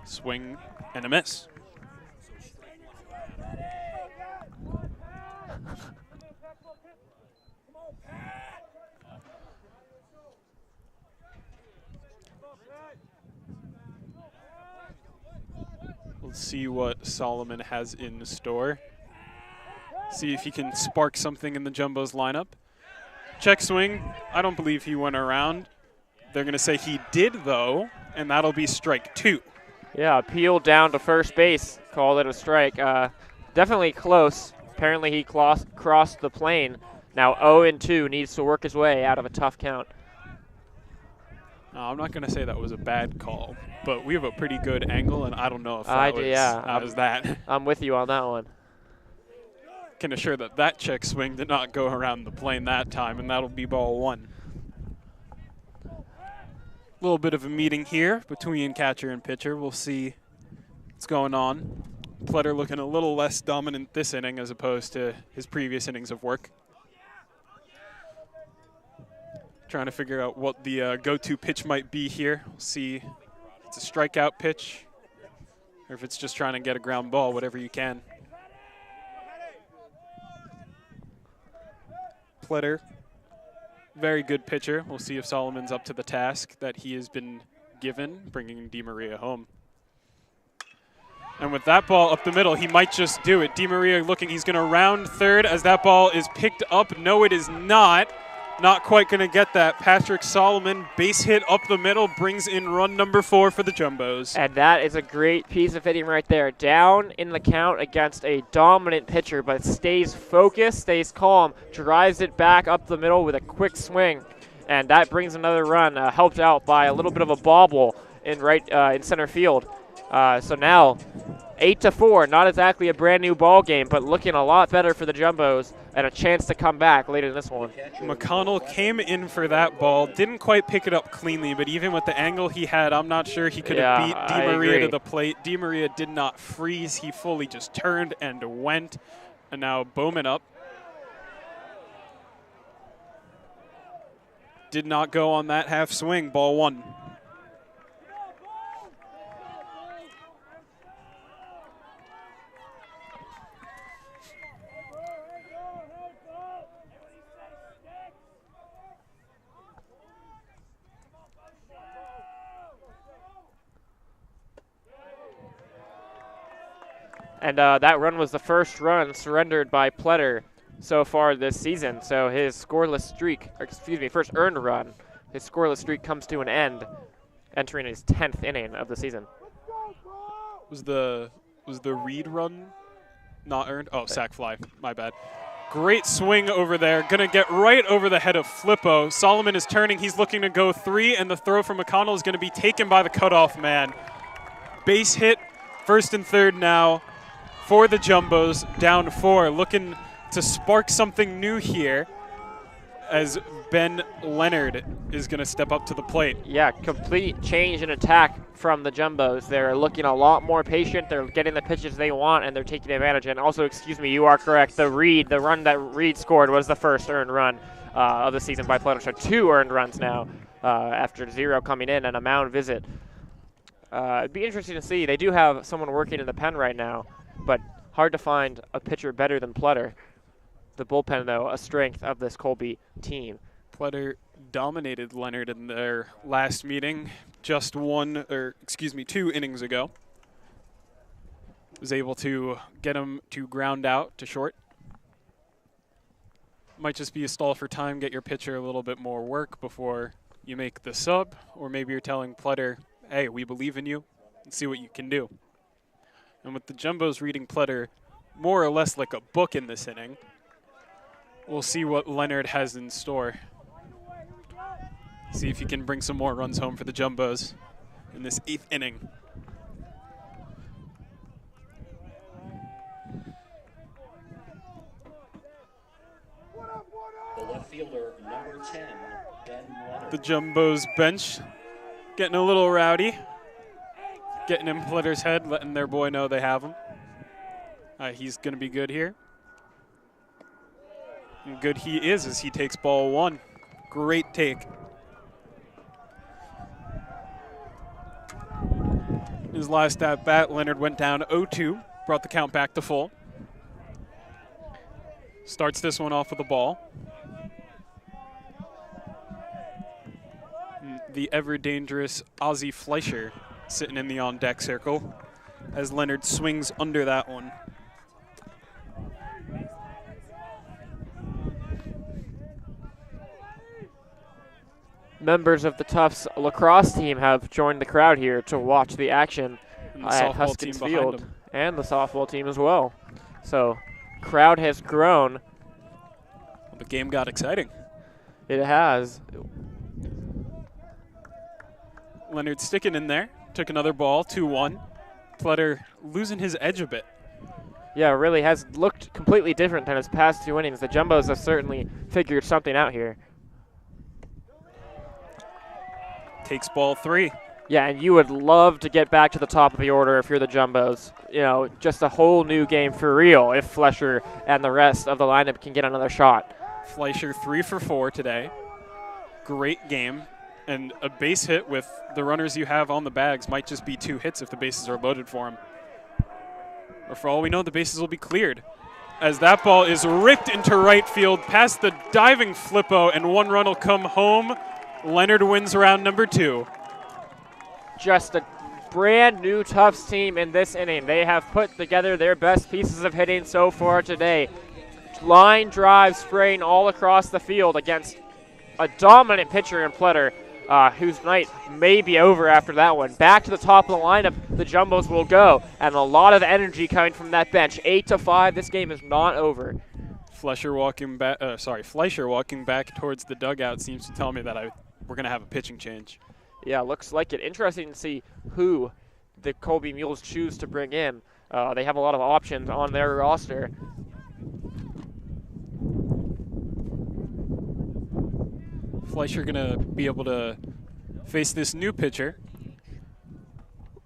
Swing and a miss. Let's see what Solomon has in store. See if he can spark something in the Jumbos lineup. Check swing. I don't believe he went around. They're going to say he did, though, and that'll be strike 2. Yeah, appeal down to first base. Called it a strike. Definitely close. Apparently he crossed the plane. Now 0-2, needs to work his way out of a tough count. I'm not going to say that was a bad call, but we have a pretty good angle, and I don't know if I that do, was, yeah. that was that. I'm with you on that one. Can assure that that check swing did not go around the plane that time, and that'll be ball 1. A little bit of a meeting here between catcher and pitcher. We'll see what's going on. Pletter looking a little less dominant this inning as opposed to his previous innings of work. Trying to figure out what the go-to pitch might be here. We'll see if it's a strikeout pitch or if it's just trying to get a ground ball, whatever you can. Pletter, very good pitcher. We'll see if Solomon's up to the task that he has been given, bringing DiMaria home. And with that ball up the middle, he might just do it. DiMaria looking, he's going to round third as that ball is picked up. No, it is not. Not quite going to get that. Patrick Solomon, base hit up the middle, brings in run number 4 for the Jumbos. And that is a great piece of hitting right there. Down in the count against a dominant pitcher, but stays focused, stays calm, drives it back up the middle with a quick swing. And that brings another run, helped out by a little bit of a bobble in in center field. So now 8-4, not exactly a brand new ball game, but looking a lot better for the Jumbos and a chance to come back later in this one. McConnell came in for that ball, didn't quite pick it up cleanly, but even with the angle he had, I'm not sure he could have beat DiMaria to the plate. DiMaria did not freeze. He fully just turned and went. And now Bowman up. Did not go on that half swing, ball 1. And that run was the first run surrendered by Pletter so far this season. So his scoreless streak, first earned run, his scoreless streak comes to an end, entering his 10th inning of the season. Was the Reed run not earned? Oh, sac fly, my bad. Great swing over there, gonna get right over the head of Flippo. Solomon is turning, he's looking to go 3, and the throw from McConnell is gonna be taken by the cutoff man. Base hit, first and third now for the Jumbos, down 4, looking to spark something new here as Ben Leonard is going to step up to the plate. Yeah, complete change in attack from the Jumbos. They're looking a lot more patient. They're getting the pitches they want, and they're taking advantage. And also, excuse me, you are correct. The run that Reed scored was the first earned run of the season by Pletter. So 2 earned runs now after 0 coming in and a mound visit. It'd be interesting to see. They do have someone working in the pen right now, but hard to find a pitcher better than Pletter. The bullpen, though, a strength of this Colby team. Pletter dominated Leonard in their last meeting, just 2 innings ago. Was able to get him to ground out to short. Might just be a stall for time, get your pitcher a little bit more work before you make the sub, or maybe you're telling Pletter, hey, we believe in you, and see what you can do. And with the Jumbos reading Pletter more or less like a book in this inning, we'll see what Leonard has in store. See if he can bring some more runs home for the Jumbos in this 8th inning. The left fielder, number 10, Ben Leonard. The Jumbos bench getting a little rowdy. Getting in Pletter's head, letting their boy know they have him. He's going to be good here. And good he is as he takes ball 1. Great take. His last at bat, Leonard went down 0-2, brought the count back to full. Starts this one off with a ball. The ever-dangerous Ozzie Fleischer sitting in the on-deck circle as Leonard swings under that one. Members of the Tufts lacrosse team have joined the crowd here to watch the action at Huskins Field, and the softball team as well. So, crowd has grown. The game got exciting. It has. Leonard sticking in there. Took another ball, 2-1. Pletter losing his edge a bit. Yeah, really has looked completely different than his past 2 innings. The Jumbos have certainly figured something out here. Takes ball 3. Yeah, and you would love to get back to the top of the order if you're the Jumbos. You know, just a whole new game for real if Fleischer and the rest of the lineup can get another shot. Fleischer 3 for 4 today. Great game. And a base hit with the runners you have on the bags might just be 2 hits if the bases are loaded for him. Or for all we know, the bases will be cleared. As that ball is ripped into right field past the diving Flippo, and 1 run will come home. Leonard wins round number 2. Just a brand new Tufts team in this inning. They have put together their best pieces of hitting so far today. Line drive spraying all across the field against a dominant pitcher in Pletter, whose night may be over after that one. Back to the top of the lineup, the Jumbos will go, and a lot of energy coming from that bench. 8-5, this game is not over. Fleischer walking back towards the dugout seems to tell me that we're going to have a pitching change. Yeah, looks like it. Interesting to see who the Colby Mules choose to bring in. They have a lot of options on their roster. Fleischer going to be able to face this new pitcher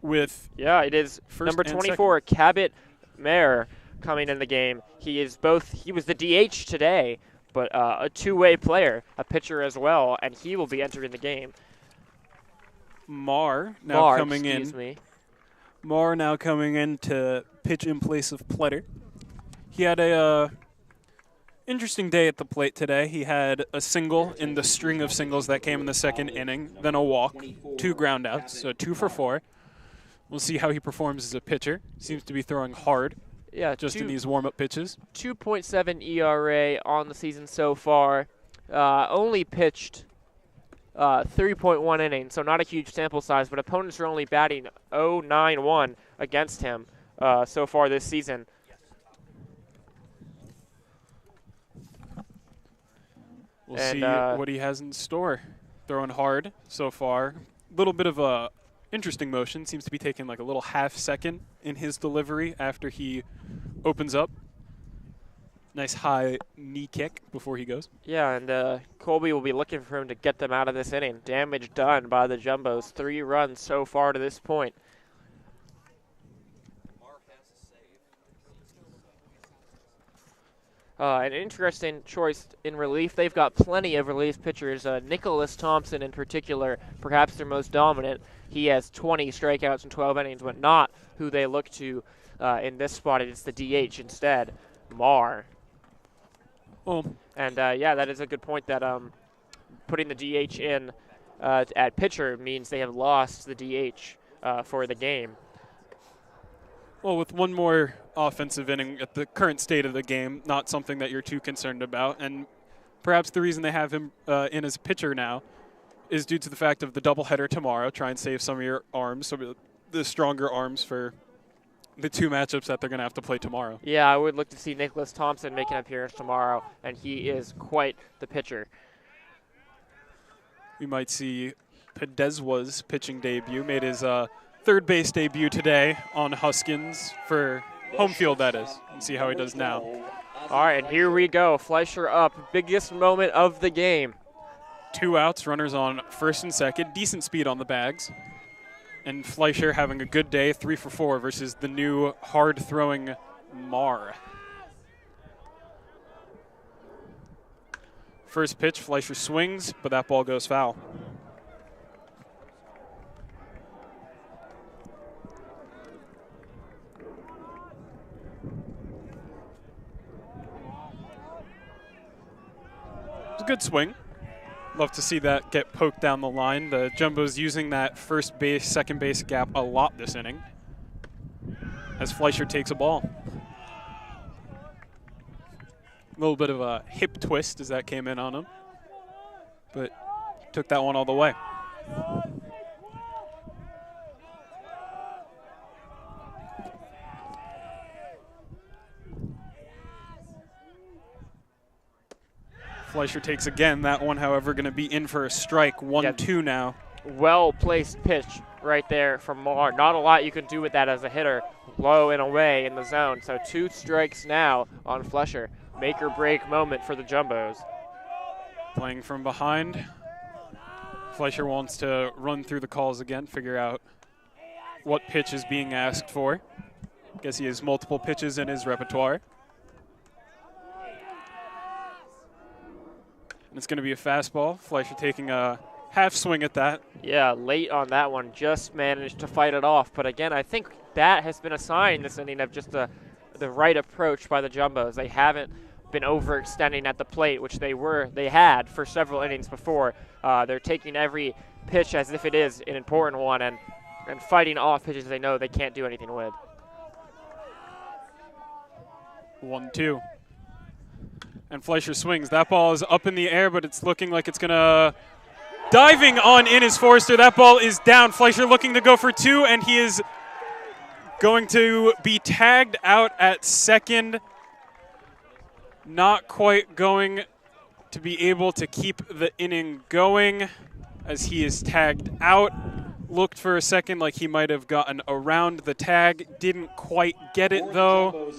with it is number 24, Cabot Mayer, coming in the game. He was the DH today, but a two-way player, a pitcher as well, and he will be entering the game. Marr now coming in to pitch in place of Pletter. He had a interesting day at the plate today. He had a single in the string of singles that came in the second inning, then a walk, 2 groundouts, so 2 for 4. We'll see how he performs as a pitcher. Seems to be throwing hard. Yeah, just in these warm-up pitches. 2.7 ERA on the season so far. Only pitched 3.1 innings, so not a huge sample size, but opponents are only batting 0.91 against him so far this season. We'll see what he has in store. Throwing hard so far. A little bit of a interesting motion. Seems to be taking like a little half second in his delivery after he opens up. Nice high knee kick before he goes. Yeah, and Colby will be looking for him to get them out of this inning. Damage done by the Jumbos. 3 runs so far to this point. An interesting choice in relief. They've got plenty of relief pitchers. Nicholas Thompson in particular, perhaps their most dominant. He has 20 strikeouts in 12 innings, but not who they look to in this spot. It's the DH instead, Marr. And that is a good point that putting the DH in at pitcher means they have lost the DH for the game. Well, with one more offensive inning at the current state of the game, not something that you're too concerned about. And perhaps the reason they have him in as pitcher now is due to the fact of the doubleheader tomorrow. Try and save some of your arms, some of the stronger arms for the 2 matchups that they're going to have to play tomorrow. Yeah, I would look to see Nicholas Thompson make an appearance tomorrow, and he is quite the pitcher. We might see Podeswa's pitching debut. Made his third base debut today on Huskins for home field, that is. And see how he does now. All right, and here we go. Fleischer up. Biggest moment of the game. 2 outs, runners on first and second. Decent speed on the bags. And Fleischer having a good day, 3 for 4 versus the new hard-throwing Marr. First pitch, Fleischer swings, but that ball goes foul. It's a good swing. Love to see that get poked down the line. The Jumbos using that first base, second base gap a lot this inning as Fleischer takes a ball. A little bit of a hip twist as that came in on him, but took that one all the way. Fleischer takes again. That one, however, going to be in for a strike. 1-2 now. well-placed pitch right there from Mar. Not a lot you can do with that as a hitter, low and away in the zone. So 2 strikes now on Flesher. Make or break moment for the Jumbos. Playing from behind. Fleischer wants to run through the calls again, figure out what pitch is being asked for. Guess he has multiple pitches in his repertoire. And it's going to be a fastball. Fleischer taking a half swing at that. Yeah, late on that one, just managed to fight it off. But again, I think that has been a sign this inning of just the right approach by the Jumbos. They haven't been overextending at the plate, which they had for several innings before. They're taking every pitch as if it is an important one and fighting off pitches they know they can't do anything with. 1-2. And Fleischer swings. That ball is up in the air, but it's looking like it's going to... Diving on in is Forrester. That ball is down. Fleischer looking to go for 2, and he is going to be tagged out at second. Not quite going to be able to keep the inning going as he is tagged out. Looked for a second like he might have gotten around the tag. Didn't quite get it, though.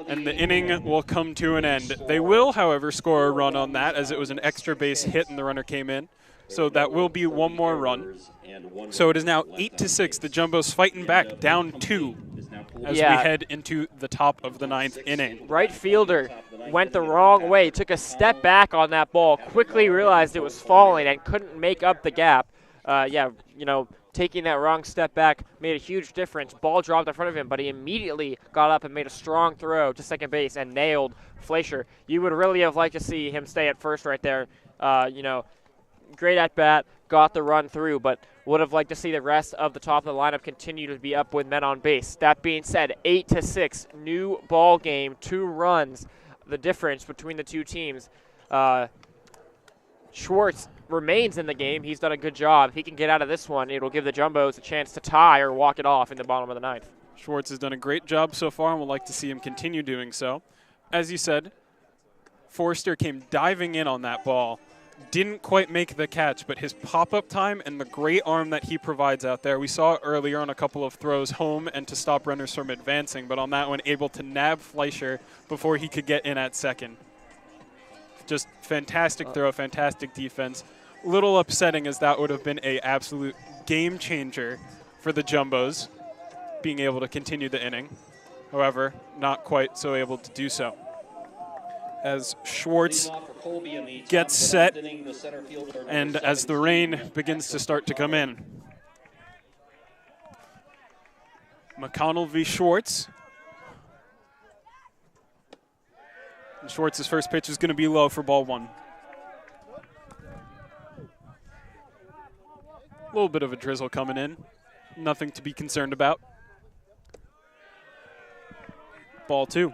And the inning will come to an end. They will, however, score a run on that as it was an extra base hit and the runner came in. So that will be one more run. So it is now 8-6. The Jumbos fighting back, down 2 as we head into the top of the 9th inning. Right fielder went the wrong way, took a step back on that ball, quickly realized it was falling and couldn't make up the gap. Taking that wrong step back made a huge difference. Ball dropped in front of him, but he immediately got up and made a strong throw to second base and nailed Fleischer. You would really have liked to see him stay at first right there. Great at bat, got the run through, but would have liked to see the rest of the top of the lineup continue to be up with men on base. That being said, 8-6, new ball game, 2 runs, the difference between the two teams. Schwartz remains in the game. He's done a good job. If he can get out of this one, it'll give the Jumbos a chance to tie or walk it off in the bottom of the 9th. Schwartz has done a great job so far and would like to see him continue doing so. As you said, Forrester came diving in on that ball. Didn't quite make the catch, but his pop-up time and the great arm that he provides out there, we saw it earlier on a couple of throws home and to stop runners from advancing, but on that one, able to nab Fleischer before he could get in at second. Just fantastic throw, fantastic defense. Little upsetting as that would have been an absolute game changer for the Jumbos, being able to continue the inning. However, not quite so able to do so. As Schwartz gets set and as the rain begins to start to come in. McConnell v. Schwartz. And Schwartz's first pitch is going to be low for ball 1. A little bit of a drizzle coming in. Nothing to be concerned about. Ball 2.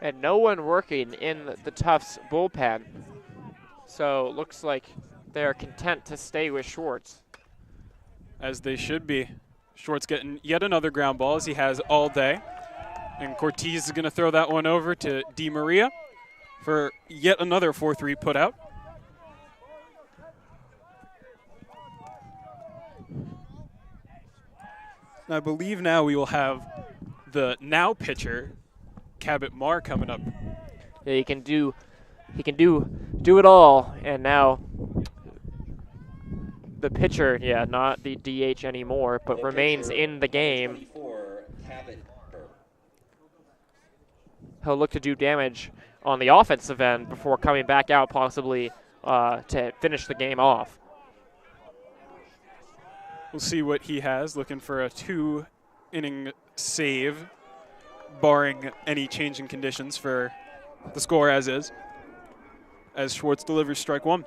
And no one working in the Tufts bullpen. So looks like they're content to stay with Schwartz. As they should be. Schwartz getting yet another ground ball as he has all day. And Cortez is going to throw that one over to Di Maria for yet another 4-3 put out. And I believe now we will have the now pitcher, Cabot Marr, coming up. Yeah, he can do it all, and now the pitcher, not the DH anymore, but remains in the game. He'll look to do damage on the offensive end before coming back out possibly to finish the game off. We'll see what he has, looking for a 2-inning save, barring any change in conditions for the score as is, as Schwartz delivers strike 1.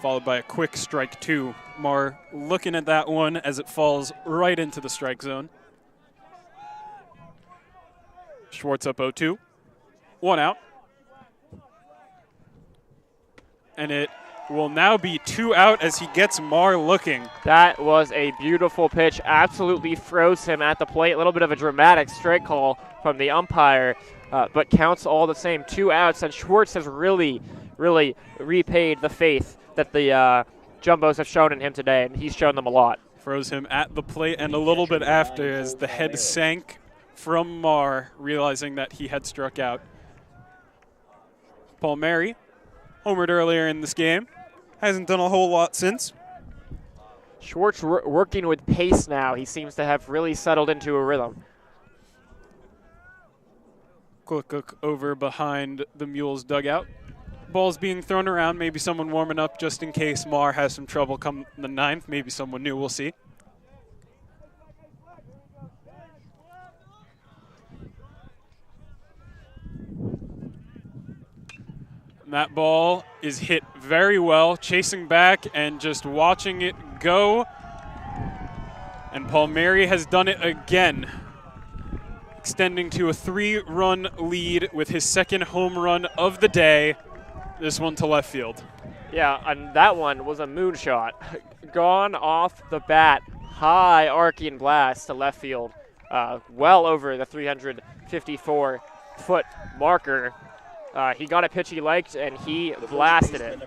Followed by a quick strike 2. Marr looking at that one as it falls right into the strike zone. Schwartz up 0-2. 1 out. And it will now be 2 out as he gets Marr looking. That was a beautiful pitch. Absolutely froze him at the plate. A little bit of a dramatic strike call from the umpire. but counts all the same. 2 outs, and Schwartz has really repaid the faith that the Jumbos have shown in him today, and he's shown them a lot. Throws him at the plate and a little bit after as the head sank from Marr, realizing that he had struck out. Paul Mary, homered earlier in this game, hasn't done a whole lot since. Schwartz working with pace now. He seems to have really settled into a rhythm. Quick look over behind the Mules dugout. Ball's being thrown around, maybe someone warming up just in case Marr has some trouble come the 9th. Maybe someone new, we'll see. And that ball is hit very well, chasing back and just watching it go. And Paul Mary has done it again, extending to a 3-run lead with his 2nd home run of the day. This one to left field. Yeah, and that one was a moonshot. Gone off the bat, high arcing blast to left field, well over the 354-foot marker. He got a pitch he liked, and he blasted it.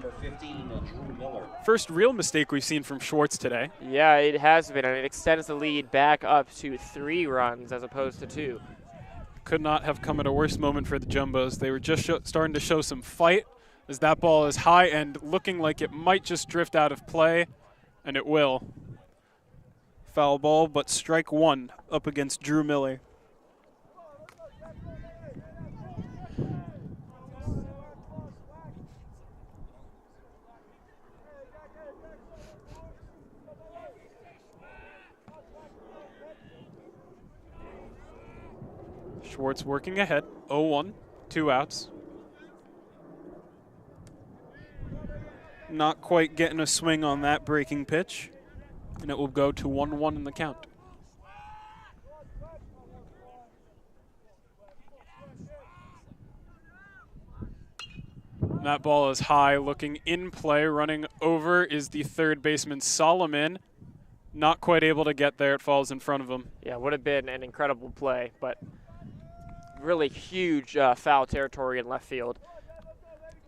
First real mistake we've seen from Schwartz today. Yeah, it has been, and it extends the lead back up to 3 runs as opposed to 2. Could not have come at a worse moment for the Jumbos. They were just starting to show some fight, as that ball is high and looking like it might just drift out of play, and it will. Foul ball, but strike 1 up against Drew Miller. Schwartz working ahead, 0-1, 2 outs. Not quite getting a swing on that breaking pitch, and it will go to 1-1 in the count. That ball is high, looking in play. Running over is the 3rd baseman, Solomon. Not quite able to get there. It falls in front of him. Yeah, would have been an incredible play, but really huge foul territory in left field.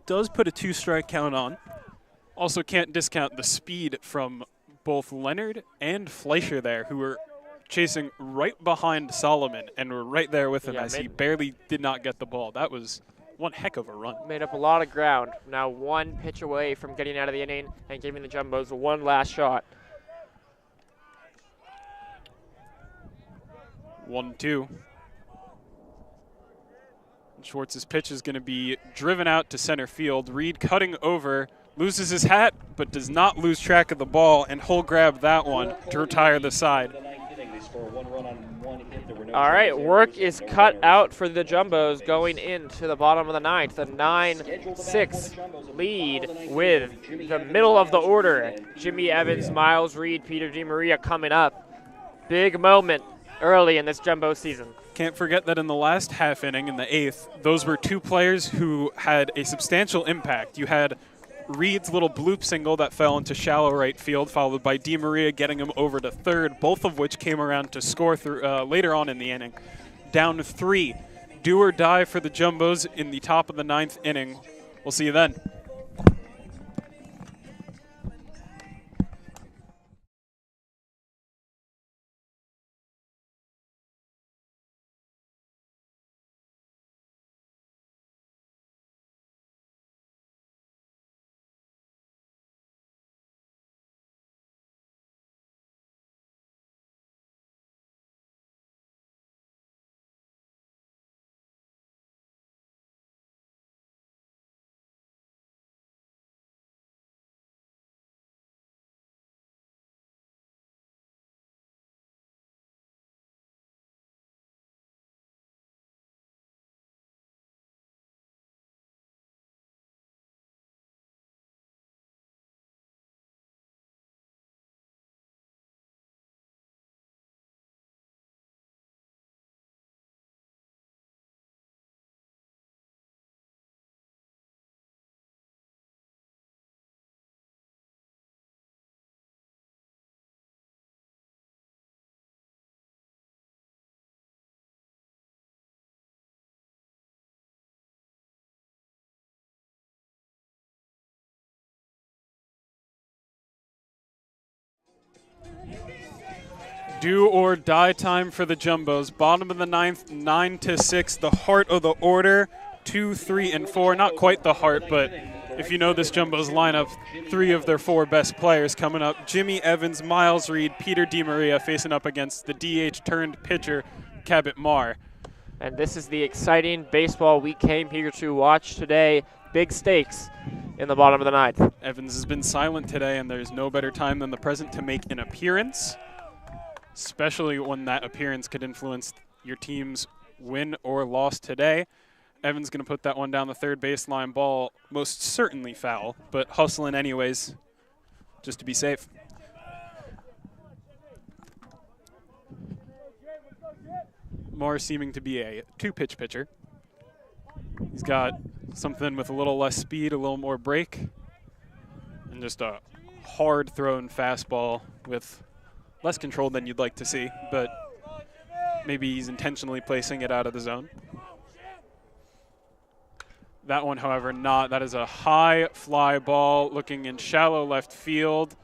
Does put a 2-strike count on. Also can't discount the speed from both Leonard and Fleischer there, who were chasing right behind Solomon and were right there with him as he barely did not get the ball. That was one heck of a run. Made up a lot of ground. Now 1 pitch away from getting out of the inning and giving the Jumbos 1 last shot. 1-2. Schwartz's pitch is going to be driven out to center field. Reed cutting over, loses his hat, but does not lose track of the ball, and he'll grab that one to retire the side. All right, work is cut out for the Jumbos going into the bottom of the 9th. The 9-6 lead with the middle of the order. Jimmy Evans, Miles Reed, Peter DiMaria coming up. Big moment early in this Jumbo season. Can't forget that in the last half inning, in the 8th, those were 2 players who had a substantial impact. You had Reed's little bloop single that fell into shallow right field, followed by DiMaria getting him over to 3rd, both of which came around to score later on in the inning. Down 3. Do or die for the Jumbos in the top of the 9th inning. We'll see you then. Do or die time for the Jumbos. Bottom of the ninth, 9-6. The heart of the order, 2, 3, and 4. Not quite the heart, but if you know this Jumbos lineup, 3 of their 4 best players coming up. Jimmy Evans, Miles Reed, Peter DiMaria facing up against the DH turned pitcher, Cabot Marr. And this is the exciting baseball we came here to watch today. Big stakes in the bottom of the ninth. Evans has been silent today, and there's no better time than the present to make an appearance, especially when that appearance could influence your team's win or loss today. Evans going to put that one down the third baseline. Ball most certainly foul, but hustling anyways, just to be safe. Moore seeming to be a 2-pitch pitcher. He's got something with a little less speed, a little more break, and just a hard-thrown fastball with less control than you'd like to see, but maybe he's intentionally placing it out of the zone. That one, however, not. That is a high fly ball looking in shallow left field,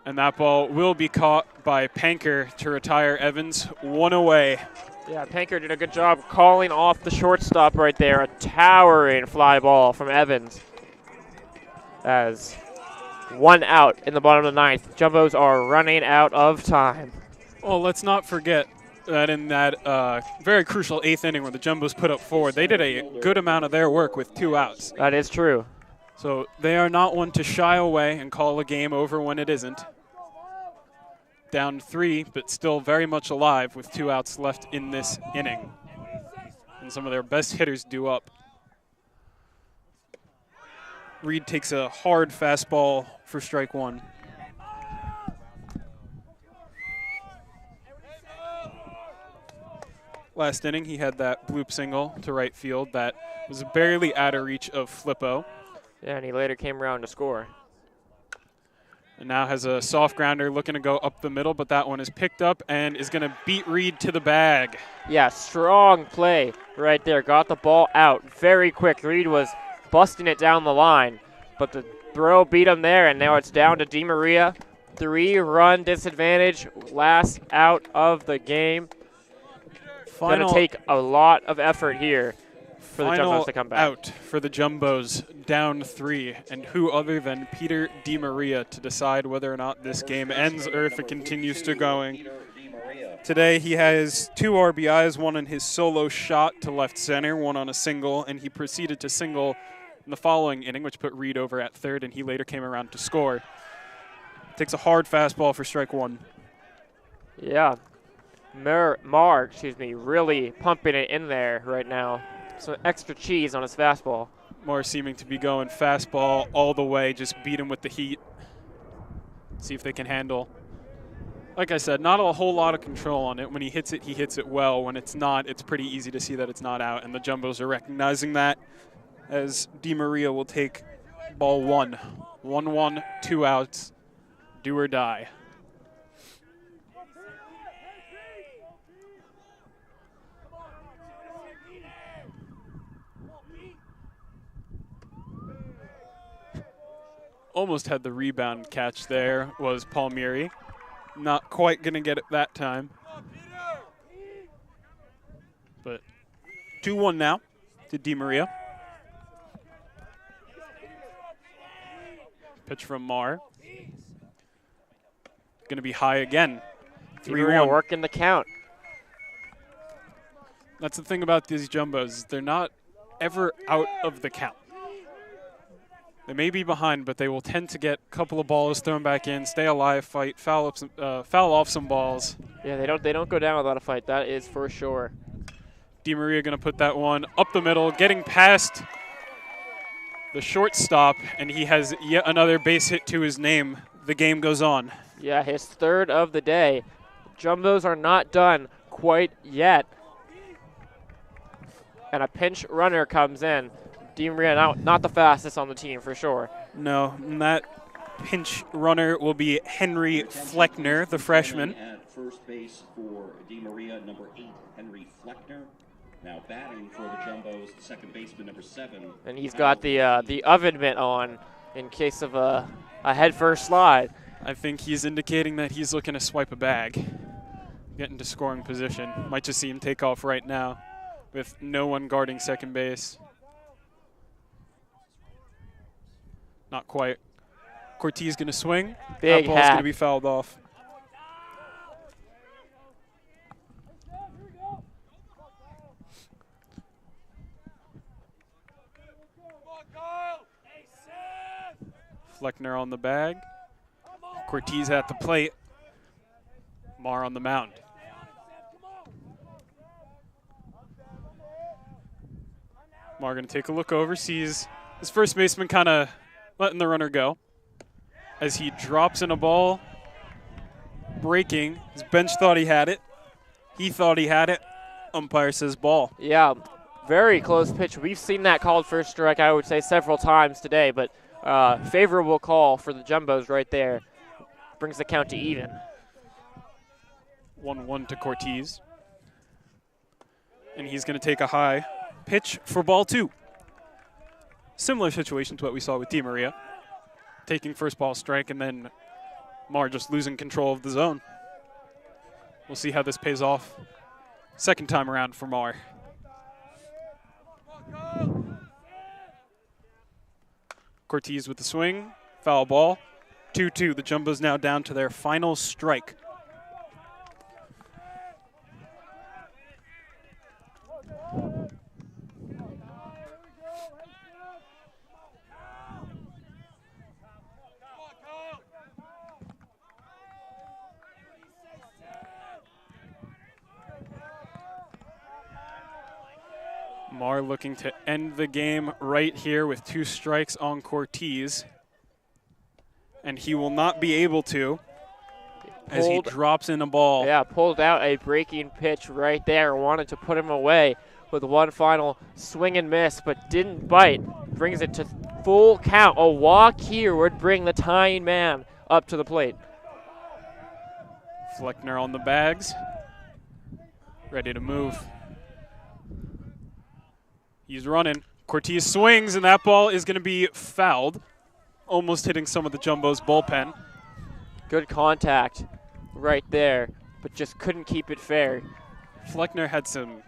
and that ball will be caught by Panker to retire Evans. 1 away. Yeah, Panker did a good job calling off the shortstop right there. A towering fly ball from Evans. As 1 out in the bottom of the ninth. Jumbos are running out of time. Well, let's not forget that in that very crucial 8th inning where the Jumbos put up 4, they did a good amount of their work with 2 outs. That is true. So they are not one to shy away and call a game over when it isn't. Down 3, but still very much alive with 2 outs left in this inning. And some of their best hitters due up. Reed takes a hard fastball for strike 1. Last inning, he had that bloop single to right field that was barely out of reach of Flippo. Yeah, and he later came around to score. And now has a soft grounder looking to go up the middle, but that one is picked up and is going to beat Reed to the bag. Yeah, strong play right there. Got the ball out very quick. Reed was busting it down the line, but the throw beat him there, and now it's down to DiMaria. 3-run disadvantage, last out of the game. Going to take a lot of effort here for the Jumbos to come back. Out for the Jumbos, down 3, and who other than Peter DiMaria to decide whether or not this game ends or if it continues to going. Today he has 2 RBIs, one in his solo shot to left center, one on a single, and he proceeded to single in the following inning, which put Reed over at third, and he later came around to score. Takes a hard fastball for strike 1. Yeah. Marr, really pumping it in there right now. Some extra cheese on his fastball. Moore seeming to be going fastball all the way, just beat him with the heat. See if they can handle. Like I said, not a whole lot of control on it. When he hits it well. When it's not, it's pretty easy to see that it's not out, and the Jumbos are recognizing that as DiMaria will take ball 1. 1-1, 2 outs, do or die. Almost had the rebound catch there was Palmieri. Not quite going to get it that time. But 2-1 now to DiMaria. Pitch from Marr. Going to be high again. 3-1. Working the count. That's the thing about these Jumbos. They're not ever out of the count. They may be behind, but they will tend to get a couple of balls thrown back in, stay alive, fight, foul off some balls. Yeah, they don't go down without a fight. That is for sure. DiMaria going to put that one up the middle, getting past the shortstop, and he has yet another base hit to his name. The game goes on. Yeah, his 3rd of the day. Jumbos are not done quite yet. And a pinch runner comes in. DiMaria not the fastest on the team for sure. No, and that pinch runner will be Henry Fleckner, the freshman. At first base for DiMaria, number 8, Henry Fleckner. Now batting for the Jumbos, second baseman, number 7. And he's got the oven mitt on in case of a head-first slide. I think he's indicating that he's looking to swipe a bag, get into scoring position. Might just see him take off right now with no one guarding second base. Not quite. Cortez going to swing. Big that ball's going hack. to be fouled off. Fleckner on the bag. Cortez at the plate. Marr on the mound. Marr going to take a look over, sees his first baseman kind of letting the runner go as he drops in a ball, breaking. His bench thought he had it. He thought he had it. Umpire says ball. Yeah, very close pitch. We've seen that called for a strike, I would say, several times today, but favorable call for the Jumbos right there. Brings the count to even. 1-1 to Cortez. And he's going to take a high pitch for ball 2. Similar situation to what we saw with DiMaria. Taking first ball strike and then Marr just losing control of the zone. We'll see how this pays off. Second time around for Marr. Cortez with the swing. Foul ball. 2-2. The Jumbos now down to their final strike. Marr looking to end the game right here with 2 strikes on Cortez. And he will not be able to as he drops in a ball. Yeah, pulled out a breaking pitch right there. Wanted to put him away with one final swing and miss, but didn't bite. Brings it to full count. A walk here would bring the tying man up to the plate. Fleckner on the bags. Ready to move. He's running. Cortez swings, and that ball is going to be fouled. Almost hitting some of the Jumbo's bullpen. Good contact right there, but just couldn't keep it fair. Fleckner had some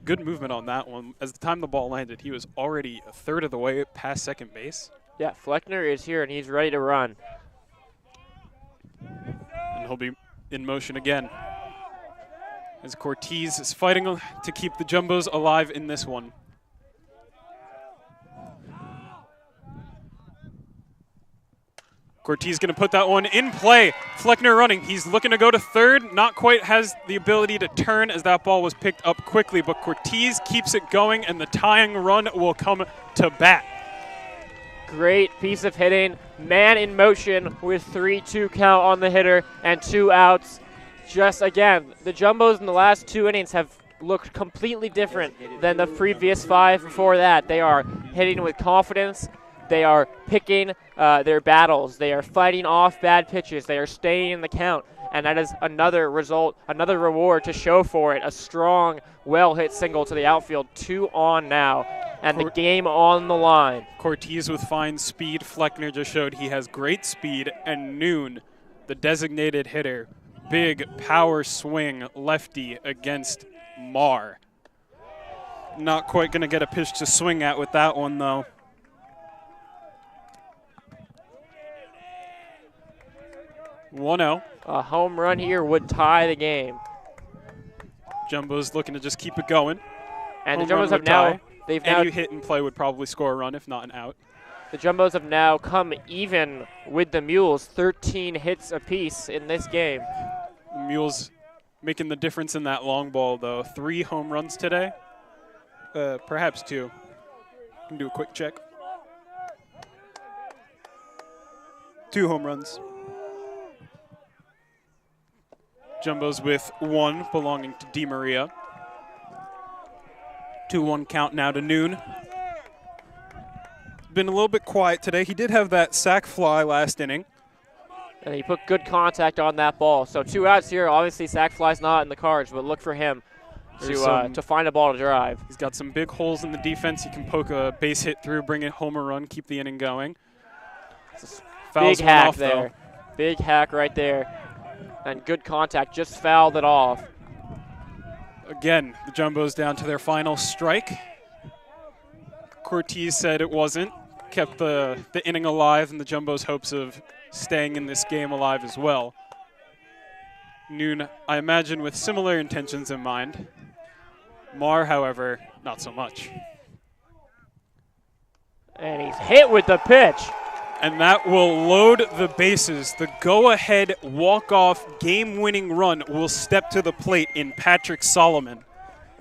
good movement on that one. As the time the ball landed, he was already a third of the way past second base. Yeah, Fleckner is here, and he's ready to run. And he'll be in motion again. As Cortez is fighting to keep the Jumbos alive in this one. Cortez going to put that one in play. Fleckner running. He's looking to go to third. Not quite has the ability to turn as that ball was picked up quickly, but Cortez keeps it going, and the tying run will come to bat. Great piece of hitting. Man in motion with 3-2 count on the hitter and 2 outs. Just again, the Jumbos in the last 2 innings have looked completely different than the previous 5 before that. They are hitting with confidence. They are picking their battles. They are fighting off bad pitches. They are staying in the count. And that is another result, another reward to show for it. A strong, well-hit single to the outfield. 2 on now. And the game on the line. Cortez with fine speed. Fleckner just showed he has great speed. And Noon, the designated hitter, big power swing lefty against Marr. Not quite going to get a pitch to swing at with that one, though. A home run here would tie the game. Jumbo's looking to just keep it going. And home the Jumbos have now, Any hit and play would probably score a run, if not an out. The Jumbos have now come even with the Mules, 13 hits apiece in this game. Mules making the difference in that long ball, though. 3 home runs today, perhaps 2. Can do a quick check. 2 home runs. Jumbos with 1 belonging to DiMaria. 2-1 count now to Noon. Been a little bit quiet today. He did have that sac fly last inning. And he put good contact on that ball. So 2 outs here. Obviously, sac fly's not in the cards, but look for him to find a ball to drive. He's got some big holes in the defense. He can poke a base hit through, bring it home a run, keep the inning going. Big hack there. Big hack right there. And good contact, just fouled it off. Again, the Jumbos down to their final strike. Cortez said it wasn't. Kept the inning alive and the Jumbos' hopes of staying in this game alive as well. Noon, I imagine, with similar intentions in mind. Mar, however, not so much. And he's hit with the pitch. And that will load the bases. The go-ahead walk-off game-winning run will step to the plate in Patrick Solomon.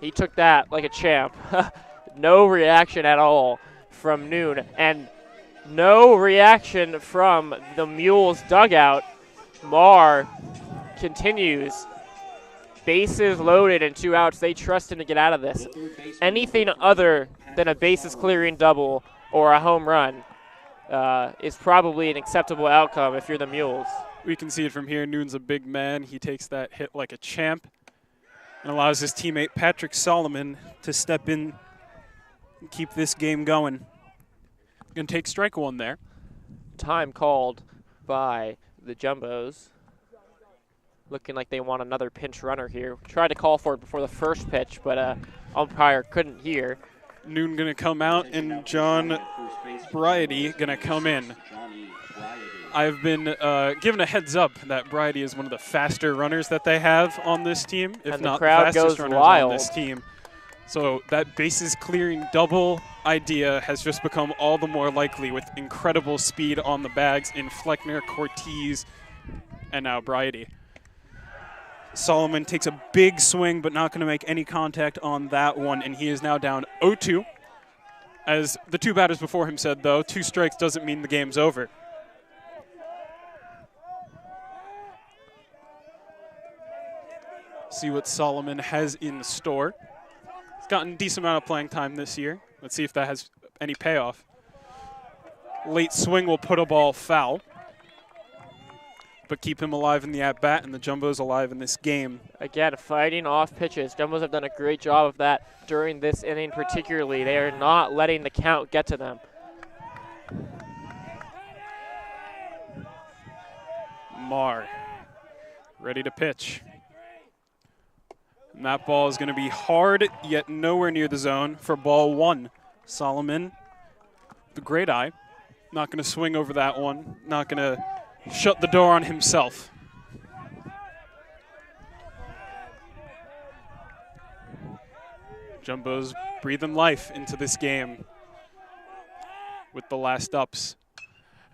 He took that like a champ. No reaction at all from Noon. And no reaction from the Mules dugout. Mar continues. Bases loaded and 2 outs. They trust him to get out of this. Anything other than a bases clearing double or a home run is probably an acceptable outcome if you're the Mules. We can see it from here. Noon's a big man. He takes that hit like a champ and allows his teammate Patrick Solomon to step in and keep this game going. Going to take strike one there. Time called by the Jumbos. Looking like they want another pinch runner here. Tried to call for it before the first pitch, but umpire couldn't hear. Noon going to come out, and John Brady going to come in. I've been given a heads up that Brady is one of the faster runners that they have on this team, if and the not crowd fastest goes runners wild on this team. So that bases clearing double idea has just become all the more likely with incredible speed on the bags in Fleckner, Cortez, and now Brady. Solomon takes a big swing, but not going to make any contact on that one, and he is now down 0-2. As the 2 batters before him said, though, 2 strikes doesn't mean the game's over. See what Solomon has in store. He's gotten a decent amount of playing time this year. Let's see if that has any payoff. Late swing will put a ball foul, but keep him alive in the at-bat, and the Jumbos alive in this game. Again, fighting off pitches. Jumbos have done a great job of that during this inning particularly. They are not letting the count get to them. Mar, ready to pitch. And that ball is going to be hard, yet nowhere near the zone for ball 1. Solomon, the great eye, not going to swing over that one, not going to shut the door on himself. Jumbos breathing life into this game with the last ups.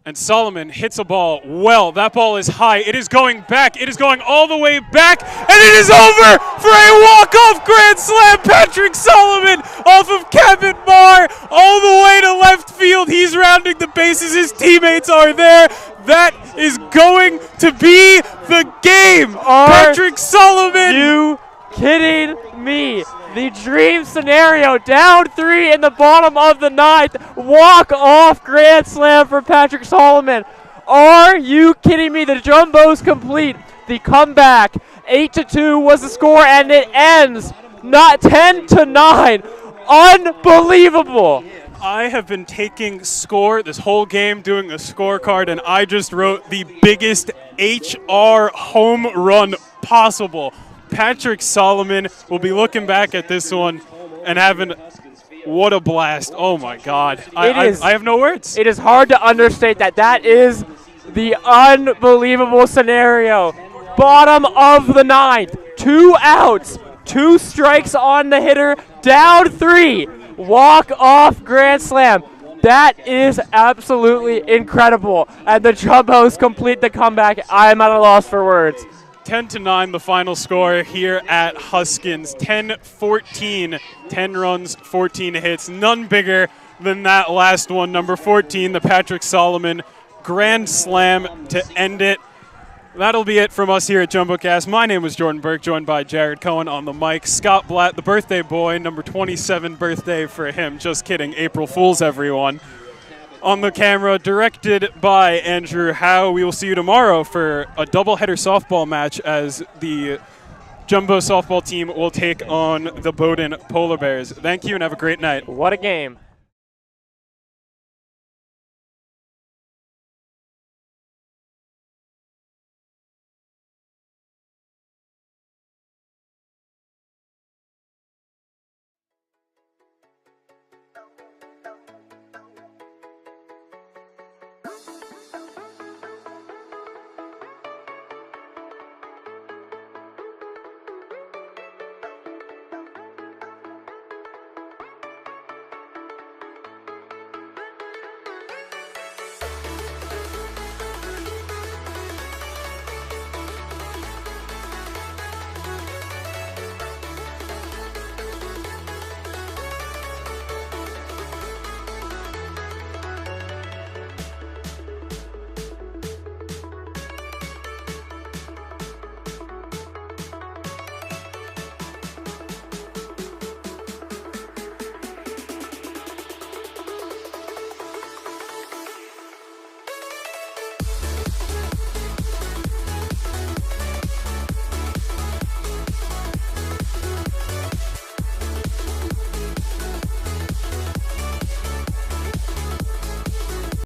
And Solomon hits a ball well. That ball is high. It is going back. It is going all the way back. And it is over for a walk-off grand slam. Patrick Solomon off of Kevin Marr all the way to left field. He's rounding the bases. His teammates are there. That is going to be the game. Patrick Solomon. You kidding me? The dream scenario, down 3 in the bottom of the 9th. Walk-off grand slam for Patrick Solomon. Are you kidding me? The Jumbos complete the comeback. 8-2 was the score, and it ends not 10-9. Unbelievable. I have been taking score this whole game, doing a scorecard, and I just wrote the biggest HR home run possible. Patrick Solomon will be looking back at this one and having, what a blast. Oh, my God. I have no words. It is hard to understate that. That is the unbelievable scenario. Bottom of the 9th. 2 outs. 2 strikes on the hitter. Down 3. Walk-off grand slam. That is absolutely incredible. And the Jumbos complete the comeback. I am at a loss for words. 10-9 the final score here at Huskins. 10-14, 10 runs, 14 hits. None bigger than that last one, number 14, the Patrick Solomon grand slam to end it. That'll be it from us here at JumboCast. My name was Jordan Burke, joined by Jared Cohen on the mic. Scott Blatt, the birthday boy, number 27 birthday for him. Just kidding. April Fools, everyone. On the camera, directed by Andrew Howe. We will see you tomorrow for a doubleheader softball match as the Jumbo softball team will take on the Bowdoin Polar Bears. Thank you and have a great night. What a game.